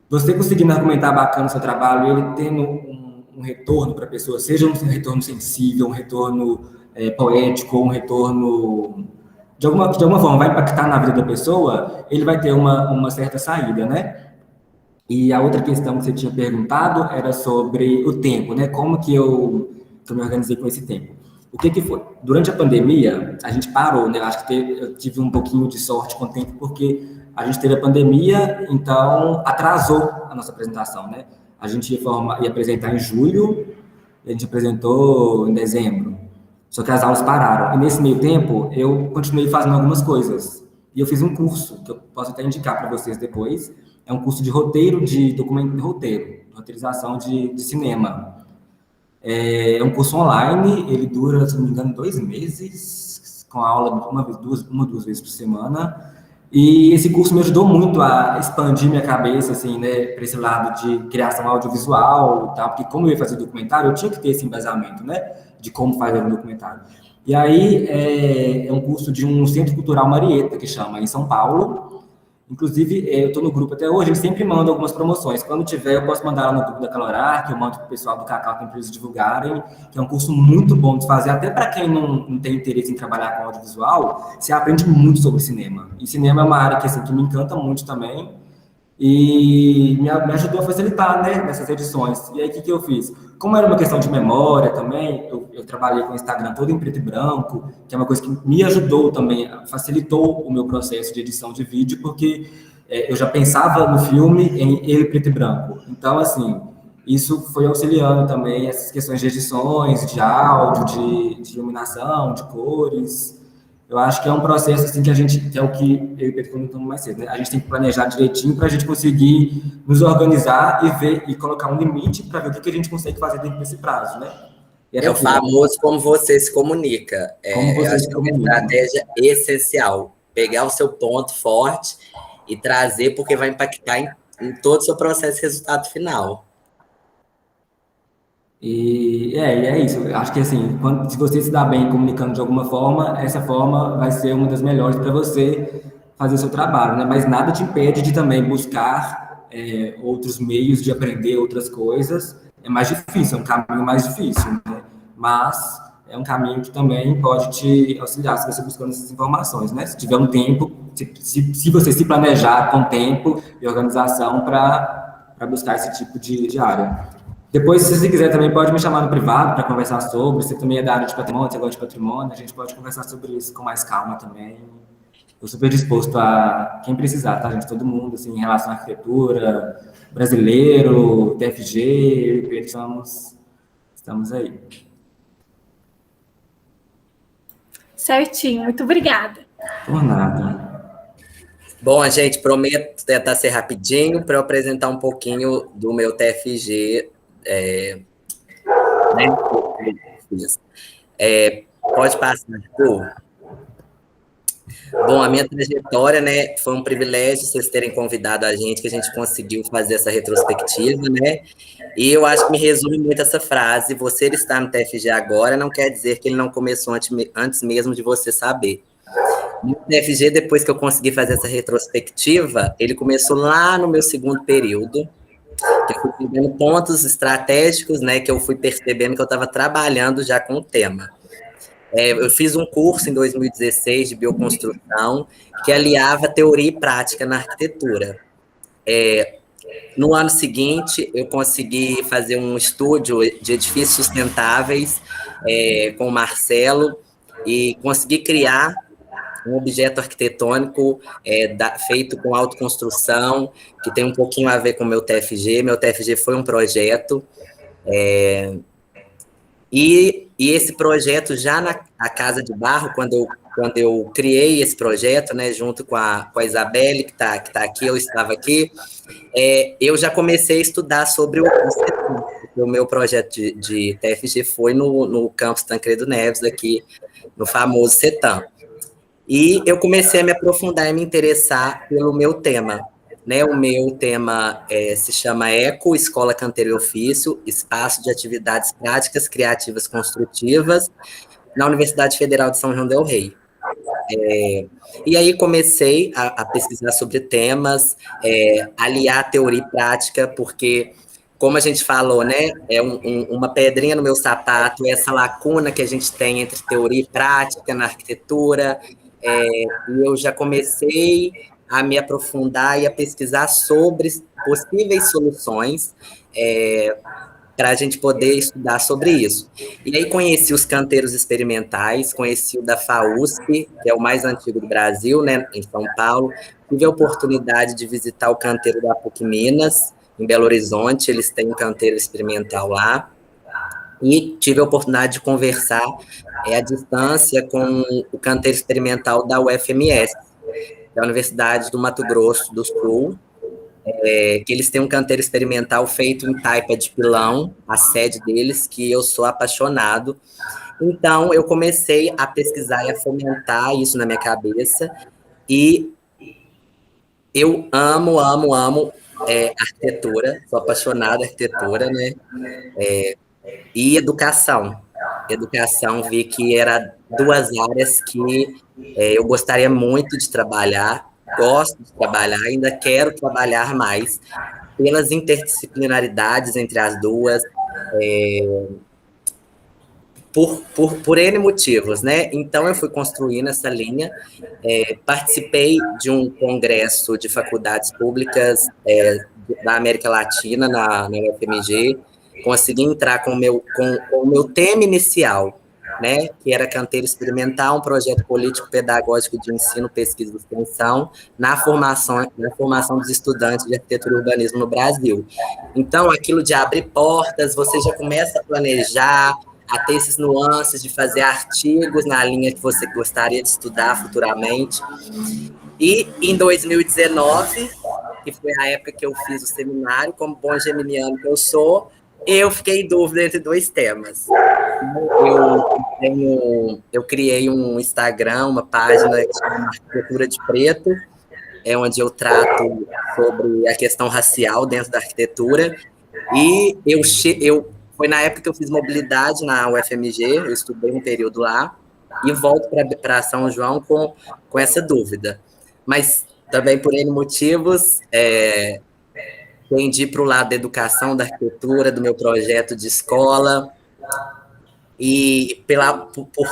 você conseguindo argumentar bacana o seu trabalho, ele tendo um retorno para a pessoa, seja um retorno sensível, um retorno poético, um retorno de alguma forma vai impactar na vida da pessoa, ele vai ter uma certa saída, né? E a outra questão que você tinha perguntado era sobre o tempo, né? Como que eu me organizei com esse tempo. O que foi? Durante a pandemia, a gente parou, né? Acho que eu tive um pouquinho de sorte com o tempo, porque a gente teve a pandemia, então atrasou a nossa apresentação, né? A gente ia apresentar em julho, e a gente apresentou em dezembro. Só que as aulas pararam. E nesse meio tempo, eu continuei fazendo algumas coisas. E eu fiz um curso, que eu posso até indicar para vocês depois. É um curso de roteiro, roteirização de cinema. É um curso online, ele dura, se não me engano, 2 meses, com aula duas vezes por semana. E esse curso me ajudou muito a expandir minha cabeça, assim, né, para esse lado de criação audiovisual e tal, porque como eu ia fazer documentário, eu tinha que ter esse embasamento, né, de como fazer um documentário. E aí é um curso de um Centro Cultural Marieta, que chama, em São Paulo. Inclusive, eu estou no grupo até hoje, eles sempre mandam algumas promoções. Quando tiver, eu posso mandar lá no grupo da Calorar, que eu mando para o pessoal do Cacau para eles divulgarem, que é um curso muito bom de fazer, até para quem não tem interesse em trabalhar com audiovisual, você aprende muito sobre cinema. E cinema é uma área que, assim, que me encanta muito também, e me ajudou a facilitar, né, nessas edições. E aí, o que eu fiz? Como era uma questão de memória também, eu trabalhei com o Instagram todo em preto e branco, que é uma coisa que me ajudou também, facilitou o meu processo de edição de vídeo, porque eu já pensava no filme em ele preto e branco. Então, assim, isso foi auxiliando também essas questões de edições, de áudio, de iluminação, de cores. Eu acho que é um processo assim que é o que eu e o Pedro comentamos mais cedo, né? A gente tem que planejar direitinho para a gente conseguir nos organizar e ver e colocar um limite para ver o que a gente consegue fazer dentro desse prazo, né? É o famoso como você se comunica. Eu acho que é uma estratégia essencial. Pegar o seu ponto forte e trazer, porque vai impactar em todo o seu processo e resultado final. E é isso. Eu acho que assim, se você se dá bem comunicando de alguma forma, essa forma vai ser uma das melhores para você fazer o seu trabalho, né? Mas nada te impede de também buscar outros meios de aprender outras coisas. É mais difícil, é um caminho mais difícil, né? Mas é um caminho que também pode te auxiliar se você buscando essas informações, né? Se tiver um tempo, se você se planejar com tempo e organização para buscar esse tipo de área. Depois, se você quiser, também pode me chamar no privado para conversar sobre. Você também é da área de patrimônio, você gosta de patrimônio, a gente pode conversar sobre isso com mais calma também. Estou super disposto a quem precisar, tá, gente? Todo mundo, assim, em relação à arquitetura, brasileiro, TFG, eu e Pedro estamos aí. Certinho, muito obrigada. Por nada. Bom, gente, prometo tentar ser rapidinho para eu apresentar um pouquinho do meu TFG. Né? Pode passar, Arthur. Bom, a minha trajetória, né, foi um privilégio vocês terem convidado a gente, que a gente conseguiu fazer essa retrospectiva, né? E eu acho que me resume muito essa frase: você estar no TFG agora não quer dizer que ele não começou antes mesmo de você saber. No TFG, depois que eu consegui fazer essa retrospectiva, ele começou lá no meu segundo período, que eu fui pegando pontos estratégicos, né, que eu fui percebendo que eu estava trabalhando já com o tema. Eu fiz um curso em 2016 de bioconstrução que aliava teoria e prática na arquitetura. No ano seguinte, eu consegui fazer um estúdio de edifícios sustentáveis com o Marcelo e consegui criar um objeto arquitetônico feito com autoconstrução, que tem um pouquinho a ver com o meu TFG. Meu TFG foi um projeto. E esse projeto, já na Casa de Barro, quando eu criei esse projeto, né, junto com a Isabelle, que tá aqui, eu estava aqui, eu já comecei a estudar sobre o meu projeto de TFG foi no campus Tancredo Neves, aqui no famoso CETAM. E eu comecei a me aprofundar e me interessar pelo meu tema. Né? O meu tema se chama ECO, Escola Canteiro e Ofício, Espaço de Atividades Práticas, Criativas, Construtivas, na Universidade Federal de São João del Rei. E aí comecei a pesquisar sobre temas, aliar teoria e prática, porque, como a gente falou, né, uma pedrinha no meu sapato, essa lacuna que a gente tem entre teoria e prática na arquitetura, e eu já comecei a me aprofundar e a pesquisar sobre possíveis soluções para a gente poder estudar sobre isso. E aí conheci os canteiros experimentais, conheci o da FAUSP, que é o mais antigo do Brasil, né, em São Paulo. Tive a oportunidade de visitar o canteiro da PUC Minas, em Belo Horizonte, eles têm um canteiro experimental lá. E tive a oportunidade de conversar à distância com o canteiro experimental da UFMS, da Universidade do Mato Grosso do Sul, que eles têm um canteiro experimental feito em taipa de pilão, a sede deles, que eu sou apaixonado. Então, eu comecei a pesquisar e a fomentar isso na minha cabeça, e Eu amo, amo, amo arquitetura, sou apaixonada por arquitetura, né? E educação. Educação, vi que era duas áreas que eu gostaria muito de trabalhar, gosto de trabalhar, ainda quero trabalhar mais, pelas interdisciplinaridades entre as duas, por N motivos, né? Então, eu fui construindo essa linha, participei de um congresso de faculdades públicas da América Latina, na UFMG, consegui entrar com o meu tema inicial, né, que era Canteiro Experimental, um projeto político-pedagógico de ensino, pesquisa e extensão na formação dos estudantes de arquitetura e urbanismo no Brasil. Então, aquilo de abrir portas, você já começa a planejar, a ter esses nuances de fazer artigos na linha que você gostaria de estudar futuramente. E em 2019, que foi a época que eu fiz o seminário, como bom geminiano que eu sou, eu fiquei em dúvida entre dois temas. Eu criei um Instagram, uma página que chama Arquitetura de Preto, onde eu trato sobre a questão racial dentro da arquitetura. E foi na época que eu fiz mobilidade na UFMG, eu estudei um período lá, e volto para São João com essa dúvida. Mas também por N motivos, tendi para o lado da educação, da arquitetura, do meu projeto de escola, e por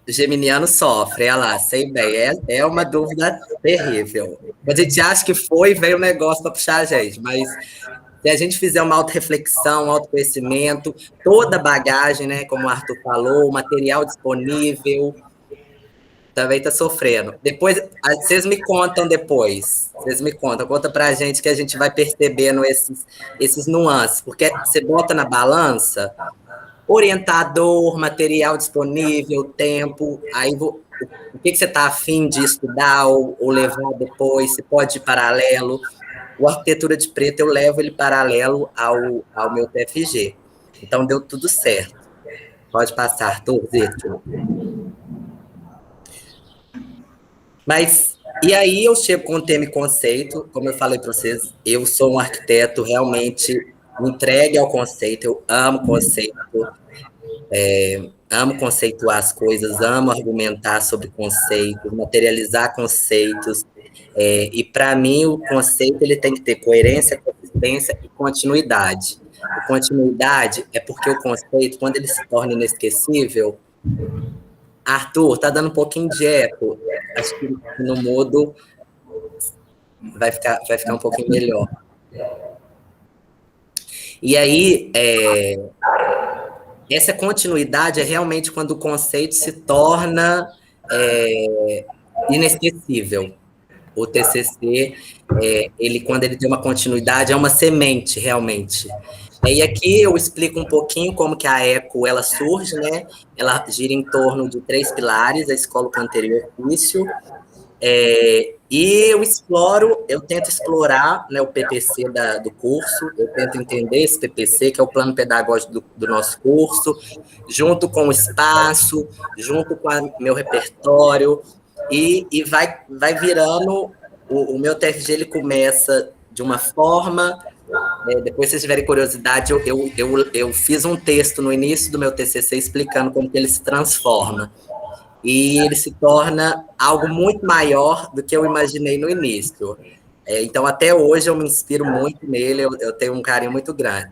geminiano sofre, olha lá, sei bem, é uma dúvida terrível. A gente acha que veio um negócio para puxar a gente, mas se a gente fizer uma autorreflexão, um autoconhecimento, toda a bagagem, né, como o Arthur falou, o material disponível, também está sofrendo. Depois, vocês me contam depois. Conta pra gente que a gente vai percebendo esses nuances, porque você bota na balança orientador, material disponível, tempo, aí o que você está afim de estudar ou levar depois, se pode ir paralelo. O Arquitetura de Preto, eu levo ele paralelo ao meu TFG. Então, deu tudo certo. Pode passar, Arthur, Zito. Mas, e aí eu chego com o tema e conceito, como eu falei para vocês, eu sou um arquiteto realmente entregue ao conceito, eu amo conceito, amo conceituar as coisas, amo argumentar sobre conceitos, materializar conceitos, e para mim o conceito ele tem que ter coerência, consistência e continuidade. A continuidade é porque o conceito, quando ele se torna inesquecível, Arthur, tá dando um pouquinho de eco, acho que no mudo vai ficar um pouquinho melhor. E aí, essa continuidade é realmente quando o conceito se torna inesquecível. O TCC, quando ele tem uma continuidade, é uma semente, realmente. E aqui eu explico um pouquinho como que a ECO ela surge, né? Ela gira em torno de 3 pilares, a escola, o canteiro e o ofício. E eu tento explorar, né, o PPC do curso, eu tento entender esse PPC, que é o plano pedagógico do nosso curso, junto com o espaço, junto com o meu repertório, e vai virando, o meu TFG ele começa de uma forma, depois se vocês tiverem curiosidade, eu fiz um texto no início do meu TCC explicando como que ele se transforma. E ele se torna algo muito maior do que eu imaginei no início. Então, até hoje, eu me inspiro muito nele, eu tenho um carinho muito grande.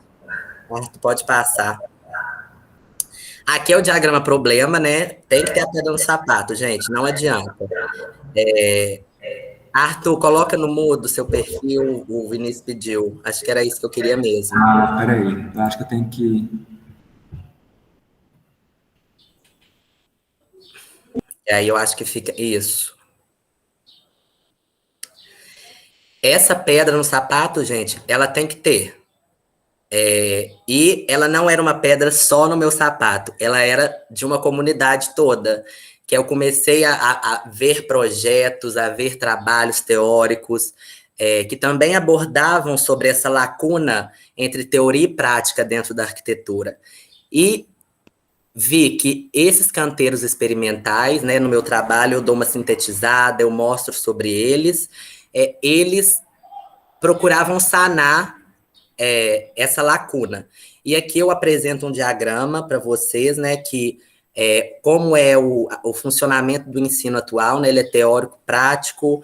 Tu pode passar. Aqui é o diagrama problema, né? Tem que ter a pedra no sapato, gente, não adianta. Arthur, coloca no mudo seu perfil, o Vinícius pediu. Acho que era isso que eu queria mesmo. Peraí, eu acho que eu tenho que... E aí eu acho que fica isso. Essa pedra no sapato, gente, ela tem que ter. E ela não era uma pedra só no meu sapato, ela era de uma comunidade toda, que eu comecei a ver projetos, a ver trabalhos teóricos, que também abordavam sobre essa lacuna entre teoria e prática dentro da arquitetura. E vi que esses canteiros experimentais, né, no meu trabalho eu dou uma sintetizada, eu mostro sobre eles, eles procuravam sanar essa lacuna. E aqui eu apresento um diagrama para vocês, né, que como é o funcionamento do ensino atual, né, ele é teórico, prático,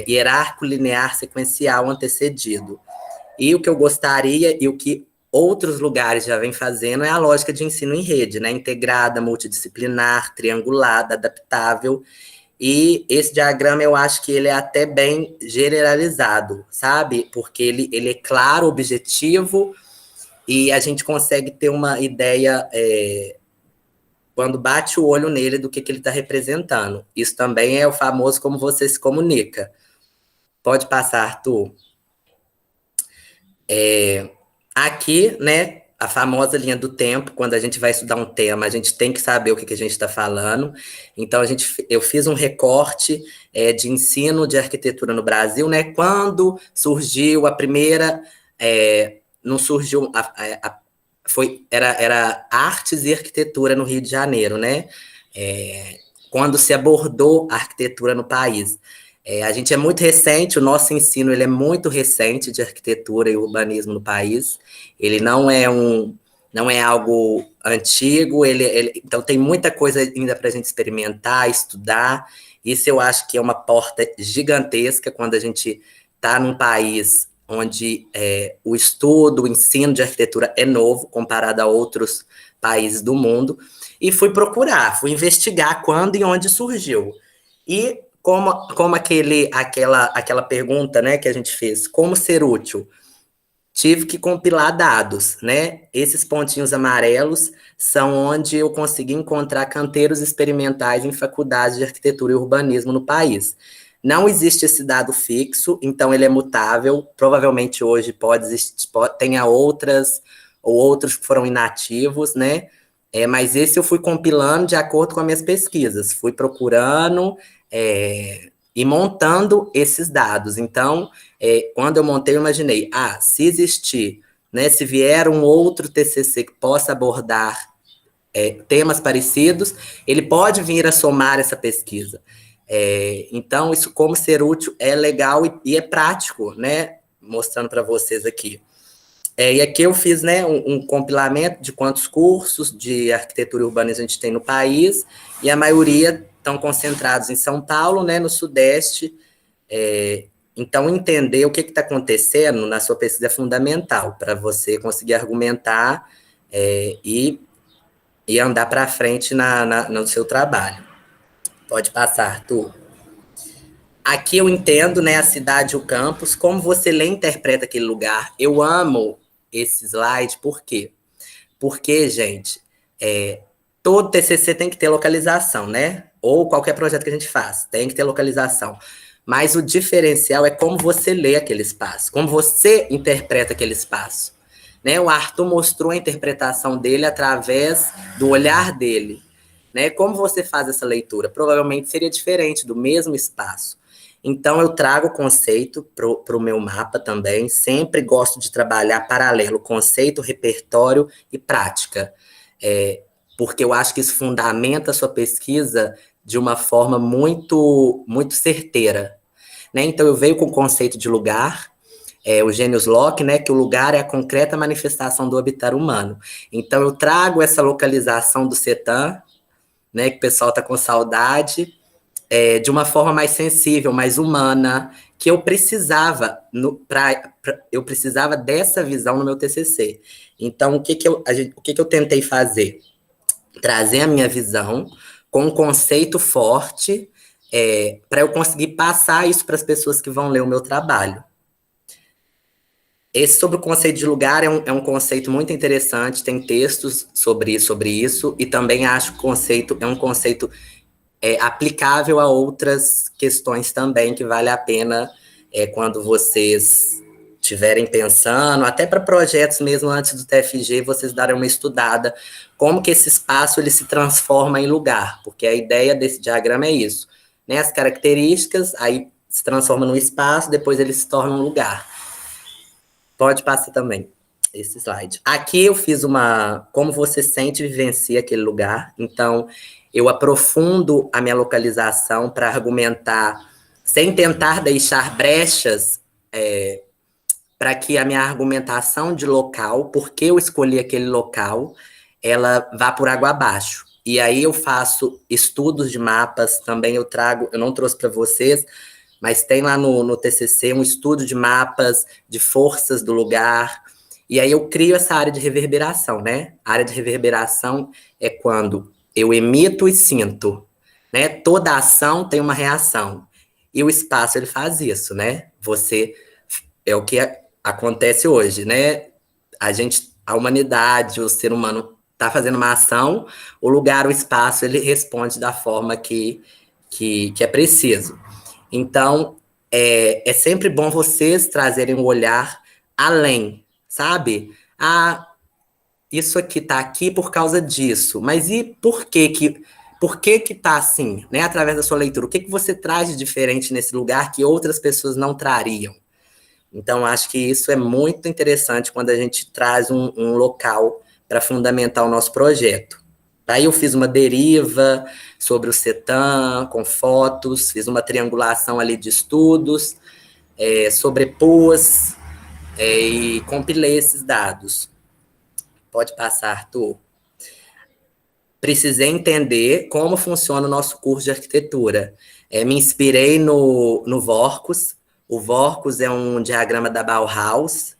hierárquico, linear, sequencial, antecedido. E o que eu gostaria, e o que outros lugares já vêm fazendo, é a lógica de ensino em rede, né, integrada, multidisciplinar, triangulada, adaptável. E esse diagrama eu acho que ele é até bem generalizado, sabe? Porque ele é claro, objetivo, e a gente consegue ter uma ideia, quando bate o olho nele, do que ele está representando. Isso também é o famoso como você se comunica. Pode passar, Arthur. Aqui, né, a famosa linha do tempo, quando a gente vai estudar um tema, a gente tem que saber o que a gente está falando. Então, eu fiz um recorte de ensino de arquitetura no Brasil, né? Quando surgiu a primeira... não surgiu... Era artes e arquitetura no Rio de Janeiro, né? Quando se abordou a arquitetura no país. A gente é muito recente, o nosso ensino ele é muito recente de arquitetura e urbanismo no país. Ele não é algo antigo, então tem muita coisa ainda para a gente experimentar, estudar. Isso eu acho que é uma porta gigantesca quando a gente está num país onde o estudo, o ensino de arquitetura é novo, comparado a outros países do mundo. E fui investigar quando e onde surgiu. E como aquela pergunta, né, que a gente fez, como ser útil? Tive que compilar dados, né? Esses pontinhos amarelos são onde eu consegui encontrar canteiros experimentais em faculdades de arquitetura e urbanismo no país. Não existe esse dado fixo, então ele é mutável. Provavelmente hoje pode existir, tenha outros que foram inativos, né? Mas esse eu fui compilando de acordo com as minhas pesquisas. Fui procurando e montando esses dados. Então, quando eu montei, eu imaginei, se existir, né, se vier um outro TCC que possa abordar temas parecidos, ele pode vir a somar essa pesquisa. Então, isso como ser útil é legal e é prático, né, mostrando para vocês aqui. E aqui eu fiz, né, um compilamento de quantos cursos de arquitetura e urbanismo a gente tem no país, e a maioria estão concentrados em São Paulo, né, no Sudeste. Então, entender o que está acontecendo na sua pesquisa é fundamental para você conseguir argumentar e andar para frente no seu trabalho. Pode passar, Arthur. Aqui eu entendo, né, a cidade, o campus, como você lê e interpreta aquele lugar. Eu amo esse slide, por quê? Porque, gente, todo TCC tem que ter localização, né? Ou qualquer projeto que a gente faz, tem que ter localização. Mas o diferencial é como você lê aquele espaço, como você interpreta aquele espaço. Né? O Arthur mostrou a interpretação dele através do olhar dele. Né? Como você faz essa leitura? Provavelmente seria diferente do mesmo espaço. Então, eu trago o conceito para o meu mapa também. Sempre gosto de trabalhar paralelo, conceito, repertório e prática. Porque eu acho que isso fundamenta a sua pesquisa de uma forma muito, muito certeira. Né? Então, eu venho com o conceito de lugar, o Genius Locke, né, que o lugar é a concreta manifestação do habitat humano. Então, eu trago essa localização do CETAM, né, que o pessoal está com saudade, de uma forma mais sensível, mais humana, que eu precisava, eu precisava dessa visão no meu TCC. Então, o que eu tentei fazer? Trazer a minha visão com um conceito forte, para eu conseguir passar isso para as pessoas que vão ler o meu trabalho. Esse sobre o conceito de lugar é um conceito muito interessante, tem textos sobre isso, e também acho que o conceito é um conceito aplicável a outras questões também, que vale a pena quando vocês estiverem pensando, até para projetos mesmo antes do TFG, vocês darem uma estudada, como que esse espaço ele se transforma em lugar, porque a ideia desse diagrama é isso, né? As características, aí se transforma num espaço, depois ele se torna um lugar. Pode passar também esse slide. Aqui eu fiz como você sente e vivencia aquele lugar, então eu aprofundo a minha localização para argumentar sem tentar deixar brechas para que a minha argumentação de local, porque eu escolhi aquele local, ela vá por água abaixo. E aí eu faço estudos de mapas, também eu não trouxe para vocês, mas tem lá no TCC um estudo de mapas, de forças do lugar, e aí eu crio essa área de reverberação, né? A área de reverberação é quando eu emito e sinto, né? Toda ação tem uma reação, e o espaço ele faz isso, né? É o que acontece hoje, né? A humanidade, o ser humano está fazendo uma ação, o lugar, o espaço, ele responde da forma que é preciso. Então, é sempre bom vocês trazerem um olhar além, sabe? Isso aqui está aqui por causa disso, mas e por que tá assim, né? Através da sua leitura, o que você traz de diferente nesse lugar que outras pessoas não trariam? Então, acho que isso é muito interessante quando a gente traz um local para fundamentar o nosso projeto. Aí eu fiz uma deriva sobre o CETAM, com fotos, fiz uma triangulação ali de estudos, sobrepus e compilei esses dados. Pode passar, Arthur. Precisei entender como funciona o nosso curso de arquitetura. Me inspirei no Vorkus. O Vorkus é um diagrama da Bauhaus,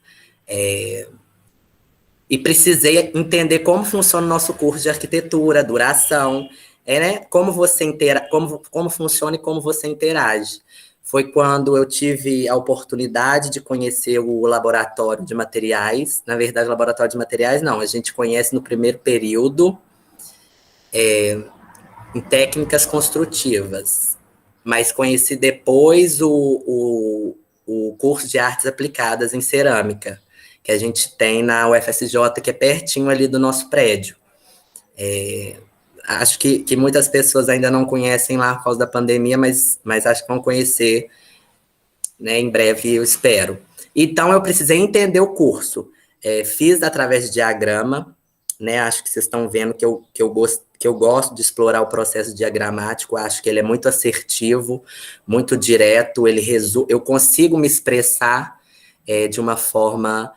e precisei entender como funciona o nosso curso de arquitetura, duração, né? Como funciona e como você interage. Foi quando eu tive a oportunidade de conhecer o laboratório de materiais. Na verdade, o laboratório de materiais não, a gente conhece no primeiro período em técnicas construtivas, mas conheci depois o curso de artes aplicadas em cerâmica, que a gente tem na UFSJ, que é pertinho ali do nosso prédio. Acho que muitas pessoas ainda não conhecem lá por causa da pandemia, mas acho que vão conhecer, né, em breve, eu espero. Então, eu precisei entender o curso. Fiz através de diagrama, né? Acho que vocês estão vendo que eu gosto de explorar o processo diagramático, acho que ele é muito assertivo, muito direto, eu consigo me expressar de uma forma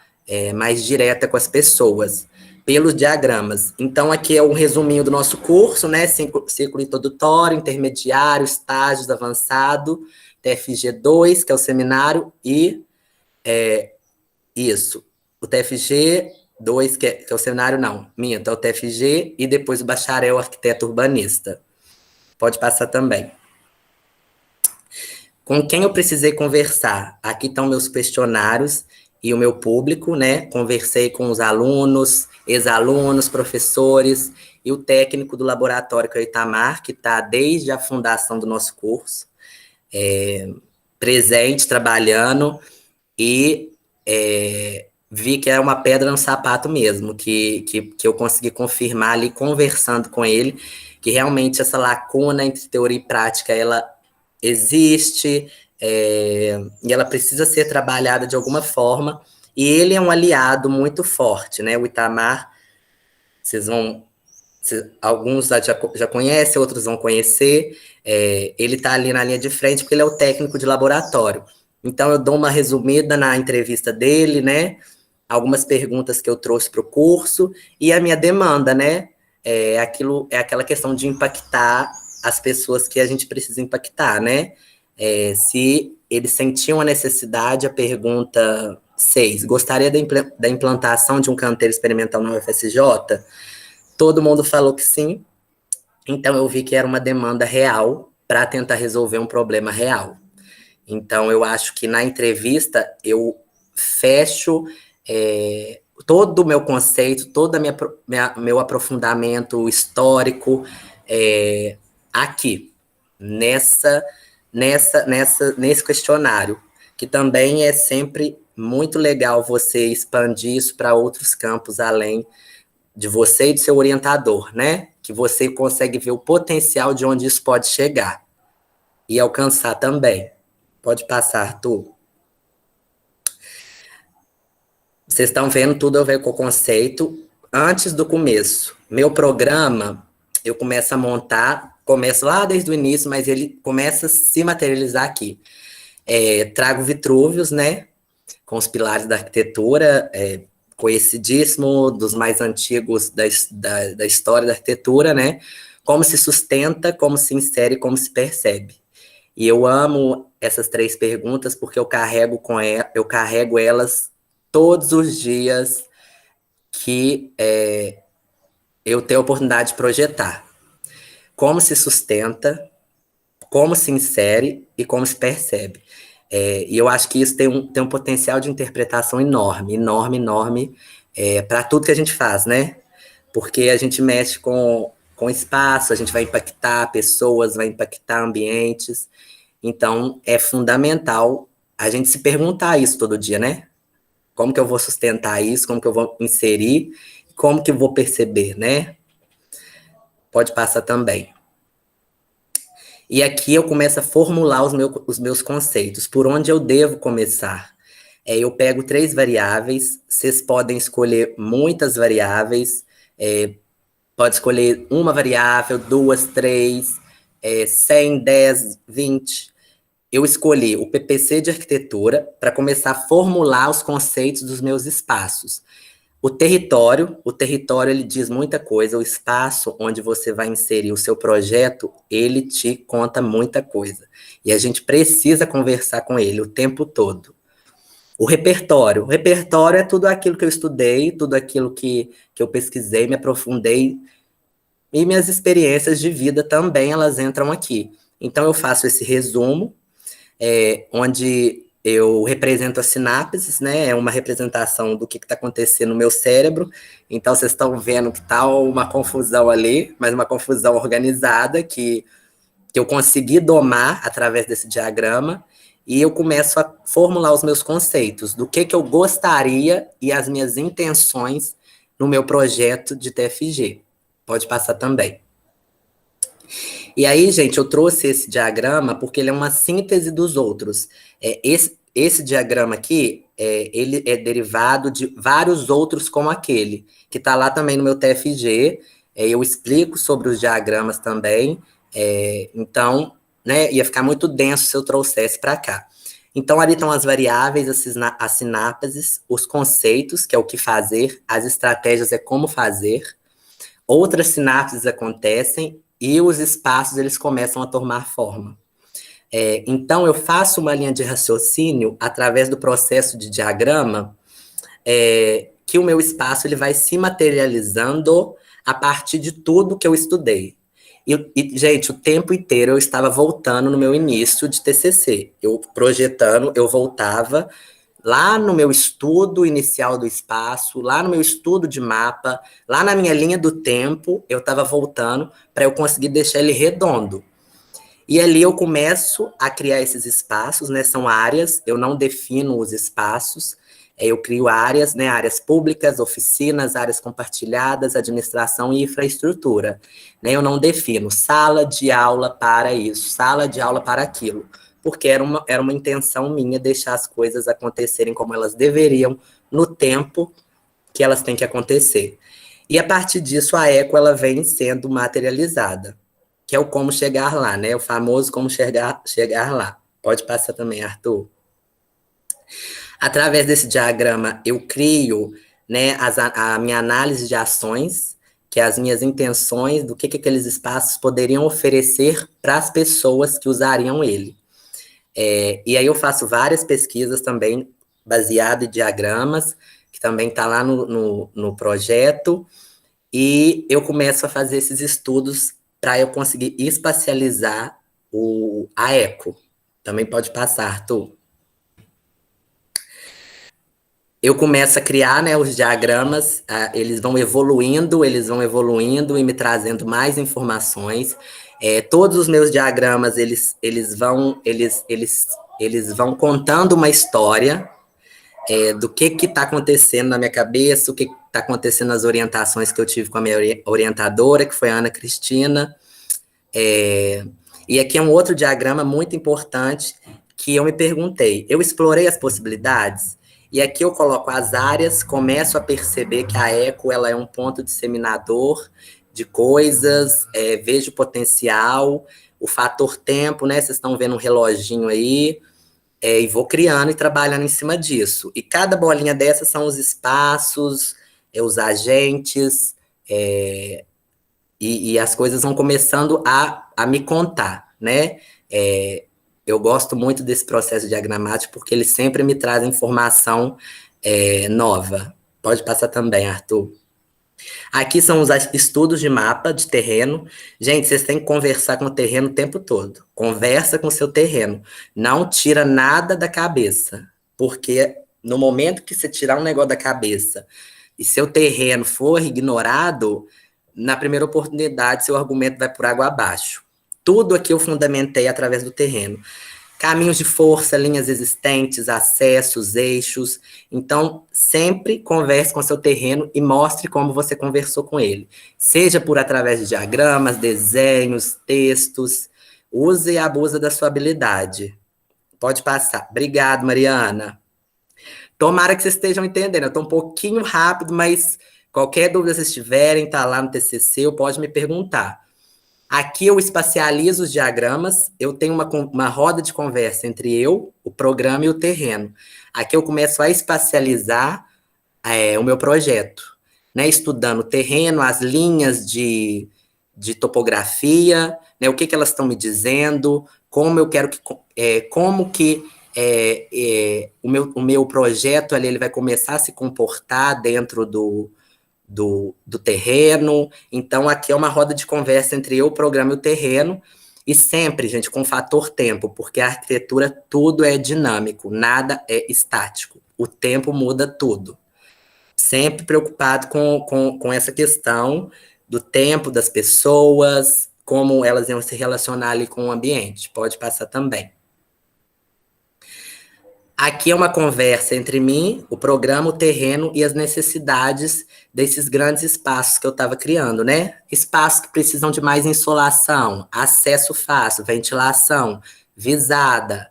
mais direta com as pessoas, pelos diagramas. Então, aqui é um resuminho do nosso curso, né? Ciclo introdutório, intermediário, estágios, avançado, TFG2, que é o seminário, e isso, o TFG2, que é o seminário, não, minto, é o TFG, e depois o bacharel arquiteto urbanista. Pode passar também. Com quem eu precisei conversar? Aqui estão meus questionários e o meu público, né? Conversei com os alunos, ex-alunos, professores e o técnico do laboratório, que é o Itamar, que está desde a fundação do nosso curso, presente, trabalhando, e vi que era uma pedra no sapato mesmo, que eu consegui confirmar ali, conversando com ele, que realmente essa lacuna entre teoria e prática, ela existe, e ela precisa ser trabalhada de alguma forma, e ele é um aliado muito forte, né? O Itamar, alguns já conhecem, outros vão conhecer, ele está ali na linha de frente, porque ele é o técnico de laboratório. Então, eu dou uma resumida na entrevista dele, né? Algumas perguntas que eu trouxe para o curso, e a minha demanda, né? Aquela questão de impactar as pessoas que a gente precisa impactar, né? Se eles sentiam a necessidade, a pergunta 6, gostaria da implantação de um canteiro experimental na UFSJ? Todo mundo falou que sim, então eu vi que era uma demanda real para tentar resolver um problema real. Então, eu acho que na entrevista eu fecho todo o meu conceito, todo meu aprofundamento histórico aqui, nesse questionário, que também é sempre muito legal você expandir isso para outros campos, além de você e do seu orientador, né? Que você consegue ver o potencial de onde isso pode chegar e alcançar também. Pode passar, Arthur. Vocês estão vendo tudo a ver com o conceito antes do começo. Meu programa, eu começo a montar, começo lá desde o início, mas ele começa a se materializar aqui. Trago Vitrúvios, né, com os pilares da arquitetura, conhecidíssimo, dos mais antigos da história da arquitetura, né, como se sustenta, como se insere, como se percebe. E eu amo essas 3 perguntas porque eu carrego elas todos os dias que eu tenho a oportunidade de projetar. Como se sustenta, como se insere e como se percebe. E eu acho que isso tem um potencial de interpretação enorme, enorme, enorme, para tudo que a gente faz, né? Porque a gente mexe com espaço, a gente vai impactar pessoas, vai impactar ambientes. Então, é fundamental a gente se perguntar isso todo dia, né? Como que eu vou sustentar isso? Como que eu vou inserir? Como que eu vou perceber, né? Pode passar também. E aqui eu começo a formular os meus conceitos. Por onde eu devo começar? Eu pego 3 variáveis, vocês podem escolher muitas variáveis, pode escolher uma variável, 2, 3, 100, 10, 20. Eu escolhi o PPC de arquitetura para começar a formular os conceitos dos meus espaços. O território ele diz muita coisa, o espaço onde você vai inserir o seu projeto, ele te conta muita coisa. E a gente precisa conversar com ele o tempo todo. O repertório é tudo aquilo que eu estudei, tudo aquilo que eu pesquisei, me aprofundei, e minhas experiências de vida também, elas entram aqui. Então, eu faço esse resumo, onde eu represento as sinapses, né? É uma representação do que está acontecendo no meu cérebro. Então, vocês estão vendo que está uma confusão ali, mas uma confusão organizada que eu consegui domar através desse diagrama, e eu começo a formular os meus conceitos, do que eu gostaria e as minhas intenções no meu projeto de TFG. Pode passar também. E aí, gente, eu trouxe esse diagrama porque ele é uma síntese dos outros. Esse diagrama aqui, ele é derivado de vários outros como aquele, que está lá também no meu TFG. Eu explico sobre os diagramas também. Então, né, ia ficar muito denso se eu trouxesse para cá. Então, ali estão as variáveis, as sinapses, os conceitos, que é o que fazer, as estratégias é como fazer, outras sinapses acontecem, e os espaços, eles começam a tomar forma. Então, eu faço uma linha de raciocínio através do processo de diagrama, que o meu espaço ele vai se materializando a partir de tudo que eu estudei. E, gente, o tempo inteiro eu estava voltando no meu início de TCC. Eu projetando, eu voltava lá no meu estudo inicial do espaço, lá no meu estudo de mapa, lá na minha linha do tempo, eu estava voltando para eu conseguir deixar ele redondo. E ali eu começo a criar esses espaços, né? São áreas, eu não defino os espaços, eu crio áreas, né? Áreas públicas, oficinas, áreas compartilhadas, administração e infraestrutura. Né? Eu não defino sala de aula para isso, sala de aula para aquilo, porque era uma intenção minha deixar as coisas acontecerem como elas deveriam, no tempo que elas têm que acontecer. E a partir disso, a eco ela vem sendo materializada, que é o como chegar lá, né? O famoso como chegar lá. Pode passar também, Arthur. Através desse diagrama, eu crio, né, a minha análise de ações, que é as minhas intenções do que aqueles espaços poderiam oferecer para as pessoas que usariam ele. E aí eu faço várias pesquisas também, baseado em diagramas, que também está lá no projeto, e eu começo a fazer esses estudos para eu conseguir espacializar a eco. Também pode passar, Arthur. Eu começo a criar, né, os diagramas, eles vão evoluindo e me trazendo mais informações. Todos os meus diagramas, eles vão contando uma história do que está acontecendo na minha cabeça, o que está acontecendo nas orientações que eu tive com a minha orientadora, que foi a Ana Cristina. E aqui é um outro diagrama muito importante que eu me perguntei. Eu explorei as possibilidades, e aqui eu coloco as áreas, começo a perceber que a eco ela é um ponto disseminador de coisas, vejo potencial, o fator tempo, né? Vocês estão vendo um reloginho aí, e vou criando e trabalhando em cima disso. E cada bolinha dessas são os espaços, os agentes, e as coisas vão começando a me contar, né? Eu gosto muito desse processo diagramático porque ele sempre me traz informação nova. Pode passar também, Arthur. Aqui são os estudos de mapa de terreno. Gente, vocês têm que conversar com o terreno o tempo todo. Conversa com o seu terreno. Não tira nada da cabeça. Porque no momento que você tirar um negócio da cabeça e seu terreno for ignorado, na primeira oportunidade, seu argumento vai por água abaixo. Tudo aqui eu fundamentei através do terreno. Caminhos de força, linhas existentes, acessos, eixos. Então, sempre converse com seu terreno e mostre como você conversou com ele. Seja por através de diagramas, desenhos, textos. Use e abusa da sua habilidade. Pode passar. Obrigado, Mariana. Tomara que vocês estejam entendendo. Eu estou um pouquinho rápido, mas qualquer dúvida que vocês tiverem, tá lá no TCC, pode me perguntar. Aqui eu espacializo os diagramas, eu tenho uma roda de conversa entre eu, o programa e o terreno. Aqui eu começo a espacializar o meu projeto, né? Estudando o terreno, as linhas de topografia, né? O que elas estão me dizendo, como eu quero que... o meu projeto ali, ele vai começar a se comportar dentro do terreno. Então, aqui é uma roda de conversa entre eu, o programa e o terreno, e sempre, gente, com fator tempo, porque a arquitetura, tudo é dinâmico, nada é estático. O tempo muda tudo. Sempre preocupado com essa questão do tempo das pessoas, como elas iam se relacionar ali com o ambiente. Pode passar também. Aqui é uma conversa entre mim, o programa, o terreno e as necessidades desses grandes espaços que eu estava criando, né? Espaços que precisam de mais insolação, acesso fácil, ventilação, visada,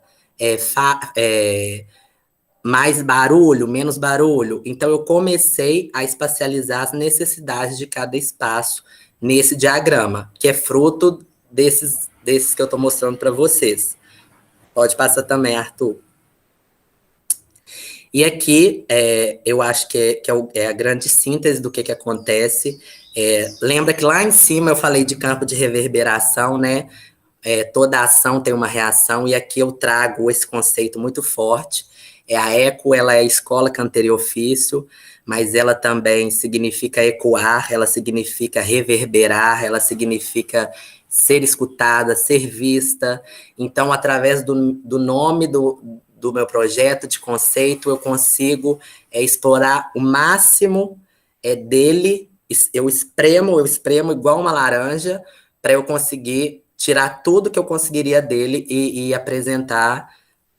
mais barulho, menos barulho. Então, eu comecei a espacializar as necessidades de cada espaço nesse diagrama, que é fruto desses que eu estou mostrando para vocês. Pode passar também, Arthur. E aqui, eu acho que é a grande síntese do que acontece. Lembra que lá em cima eu falei de campo de reverberação, né? Toda ação tem uma reação, e aqui eu trago esse conceito muito forte. A eco, ela é a escola canteiro ofício, mas ela também significa ecoar, ela significa reverberar, ela significa ser escutada, ser vista. Então, através do nome do meu projeto de conceito, eu consigo explorar o máximo dele. Eu espremo igual uma laranja para eu conseguir tirar tudo que eu conseguiria dele e apresentar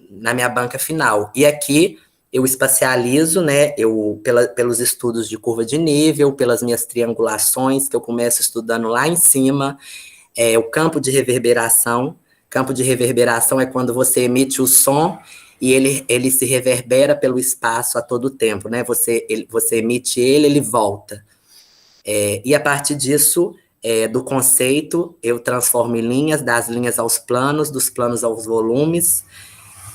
na minha banca final. E aqui eu espacializo, né, pelos estudos de curva de nível, pelas minhas triangulações, que eu começo estudando lá em cima, o campo de reverberação. Campo de reverberação é quando você emite o som e ele se reverbera pelo espaço a todo tempo, né? Você emite ele volta. E a partir disso, do conceito, eu transformo em linhas, das linhas aos planos, dos planos aos volumes,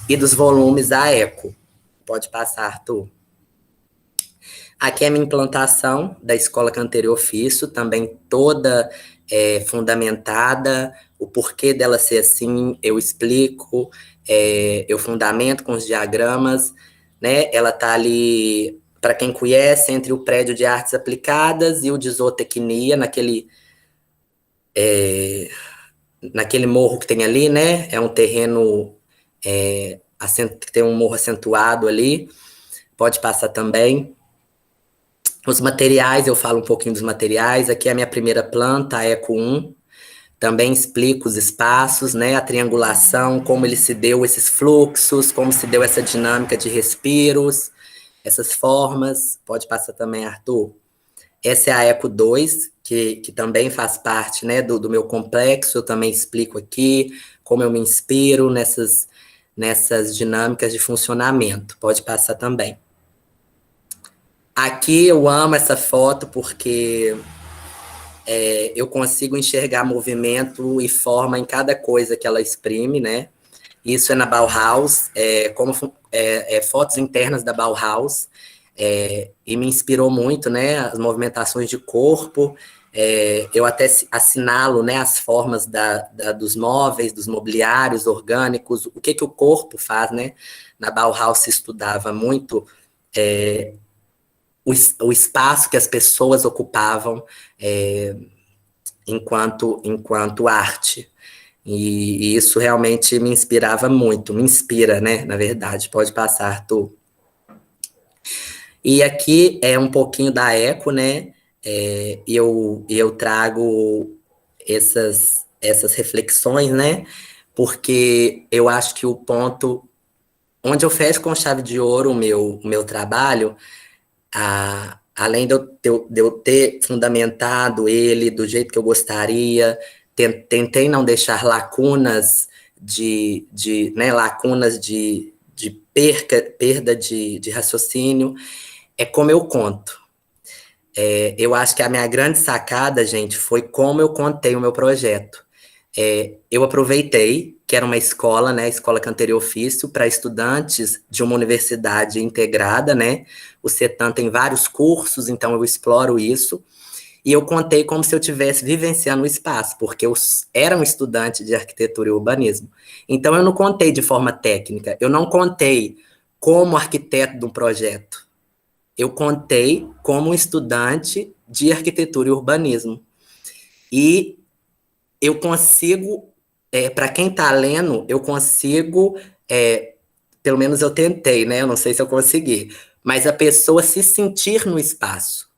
e dos volumes à eco. Pode passar, Arthur. Aqui é a minha implantação da Escola Canteiro Ofício, também toda fundamentada, o porquê dela ser assim, eu explico, eu fundamento com os diagramas, né? Ela está ali, para quem conhece, entre o prédio de artes aplicadas e o de zootecnia, naquele morro que tem ali, né? É um terreno que tem um morro acentuado ali. Pode passar também. Os materiais, eu falo um pouquinho dos materiais. Aqui é a minha primeira planta, a Eco 1. Também explico os espaços, né? A triangulação, como ele se deu esses fluxos, como se deu essa dinâmica de respiros, essas formas. Pode passar também, Arthur. Essa é a Eco 2, que também faz parte, né, do meu complexo. Eu também explico aqui como eu me inspiro nessas dinâmicas de funcionamento. Pode passar também. Aqui eu amo essa foto porque eu consigo enxergar movimento e forma em cada coisa que ela exprime, né? Isso é na Bauhaus, fotos internas da Bauhaus, e me inspirou muito, né? As movimentações de corpo, eu até assinalo, né, as formas dos móveis, dos mobiliários orgânicos, o que o corpo faz, né? Na Bauhaus se estudava muito o espaço que as pessoas ocupavam enquanto arte. E isso realmente me inspirava muito, me inspira, né? Na verdade, pode passar, Arthur. E aqui é um pouquinho da Eco, né? Eu trago essas reflexões, né? Porque eu acho que o ponto onde eu fecho com chave de ouro o meu trabalho, além de eu ter fundamentado ele do jeito que eu gostaria, tentei não deixar lacunas lacunas de perda de raciocínio, é como eu conto. Eu acho que a minha grande sacada, gente, foi como eu contei o meu projeto. Eu aproveitei que era uma escola, né, Escola Canteiro e Ofício, para estudantes de uma universidade integrada, né? O CETAM tem vários cursos, então eu exploro isso. E eu contei como se eu estivesse vivenciando o espaço, porque eu era um estudante de arquitetura e urbanismo. Então eu não contei de forma técnica, eu não contei como arquiteto de um projeto. Eu contei como um estudante de arquitetura e urbanismo. E eu consigo, para quem está lendo, eu consigo, pelo menos eu tentei, né? Eu não sei se eu consegui, mas a pessoa se sentir no espaço.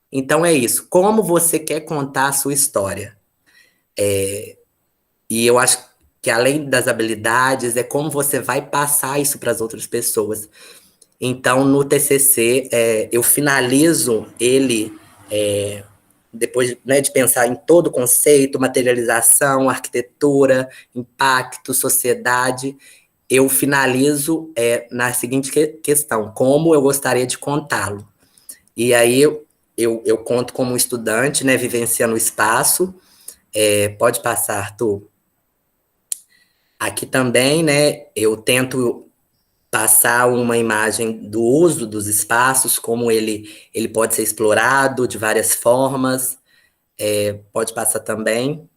Então é isso, como você quer contar a sua história. E eu acho que além das habilidades, é como você vai passar isso para as outras pessoas. Então, no TCC, eu finalizo ele, depois, né, de pensar em todo o conceito, materialização, arquitetura, impacto, sociedade, eu finalizo na seguinte questão: como eu gostaria de contá-lo? E aí eu conto como um estudante, né, vivenciando o espaço. Pode passar, Arthur. Aqui também, né, eu tento passar uma imagem do uso dos espaços, como ele pode ser explorado de várias formas. Pode passar também.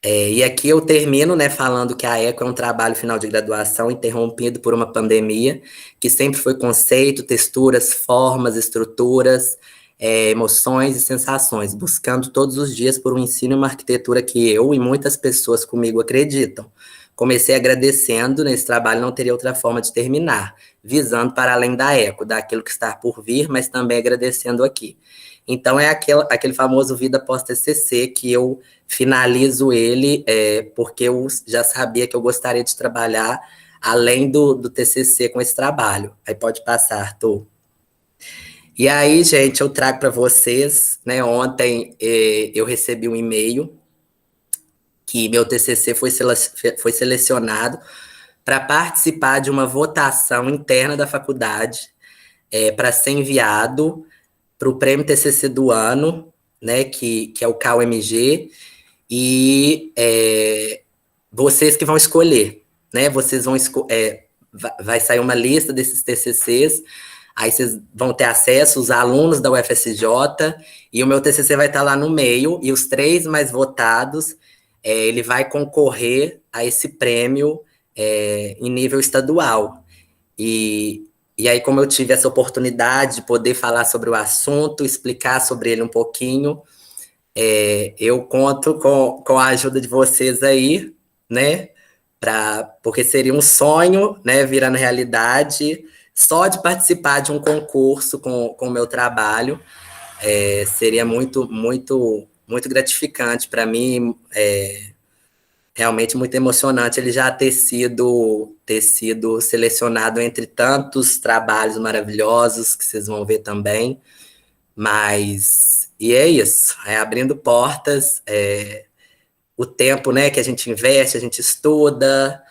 E aqui eu termino, né, falando que a Eco é um trabalho final de graduação interrompido por uma pandemia, que sempre foi conceito, texturas, formas, estruturas, emoções e sensações, buscando todos os dias por um ensino e uma arquitetura que eu e muitas pessoas comigo acreditam. Comecei agradecendo, nesse trabalho não teria outra forma de terminar, visando para além da Eco, daquilo que está por vir, mas também agradecendo aqui. Então é aquele famoso vida pós-TCC que eu finalizo ele, porque eu já sabia que eu gostaria de trabalhar além do TCC com esse trabalho. Aí pode passar, Arthur. E aí, gente, eu trago para vocês, né, ontem eu recebi um e-mail que meu TCC foi selecionado para participar de uma votação interna da faculdade, para ser enviado para o prêmio TCC do ano, né, que é o KUMG, e vocês que vão escolher, né, vocês vão vai sair uma lista desses TCCs, aí vocês vão ter acesso, os alunos da UFSJ, e o meu TCC vai estar lá no meio, e os 3 mais votados, ele vai concorrer a esse prêmio em nível estadual. E aí, como eu tive essa oportunidade de poder falar sobre o assunto, explicar sobre ele um pouquinho, eu conto com a ajuda de vocês aí, né? Porque seria um sonho, né, virando realidade, só de participar de um concurso com o meu trabalho. Seria muito, muito, muito gratificante para mim, realmente muito emocionante ele já ter sido selecionado entre tantos trabalhos maravilhosos que vocês vão ver também. E é isso, abrindo portas, o tempo, né, que a gente investe, a gente estuda,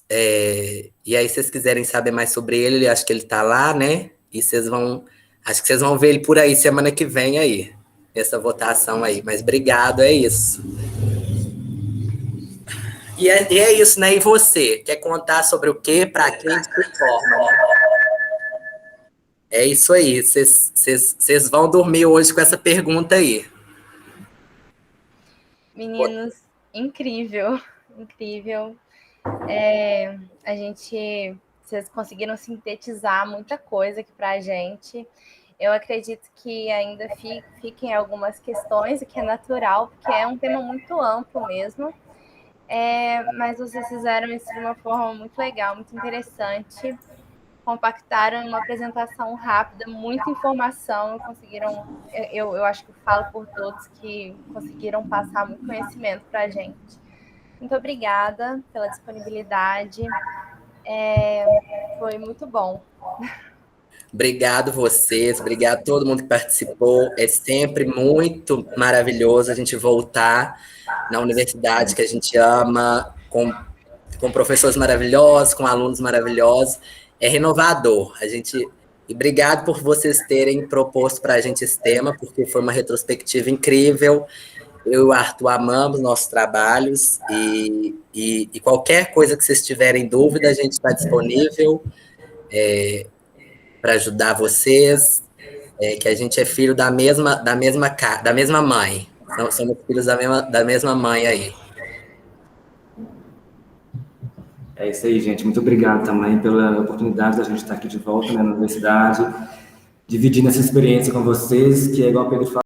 e aí se vocês quiserem saber mais sobre ele, acho que ele está lá, né, e acho que vocês vão ver ele por aí semana que vem aí. essa votação aí. Mas obrigado, é isso. E é isso, né? E você? Quer contar sobre o quê? Para quem se forma, né? É isso aí. Vocês vão dormir hoje com essa pergunta aí. Meninos, incrível, incrível. Vocês conseguiram sintetizar muita coisa aqui para a gente. Eu acredito que ainda fiquem algumas questões, o que é natural, porque é um tema muito amplo mesmo. Mas vocês fizeram isso de uma forma muito legal, muito interessante. Compactaram em uma apresentação rápida, muita informação, conseguiram, eu acho que falo por todos que conseguiram passar muito conhecimento para a gente. Muito obrigada pela disponibilidade, foi muito bom. Obrigado vocês, obrigado a todo mundo que participou. É sempre muito maravilhoso a gente voltar na universidade que a gente ama, com professores maravilhosos, com alunos maravilhosos. É renovador. E obrigado por vocês terem proposto para a gente esse tema, porque foi uma retrospectiva incrível. Eu e o Arthur amamos nossos trabalhos e qualquer coisa que vocês tiverem dúvida, a gente está disponível para ajudar vocês, que a gente é filho da mesma mãe. Somos filhos da mesma mãe aí. É isso aí, gente. Muito obrigado também pela oportunidade da gente estar aqui de volta, né, na universidade, dividindo essa experiência com vocês, que é igual o Pedro falou,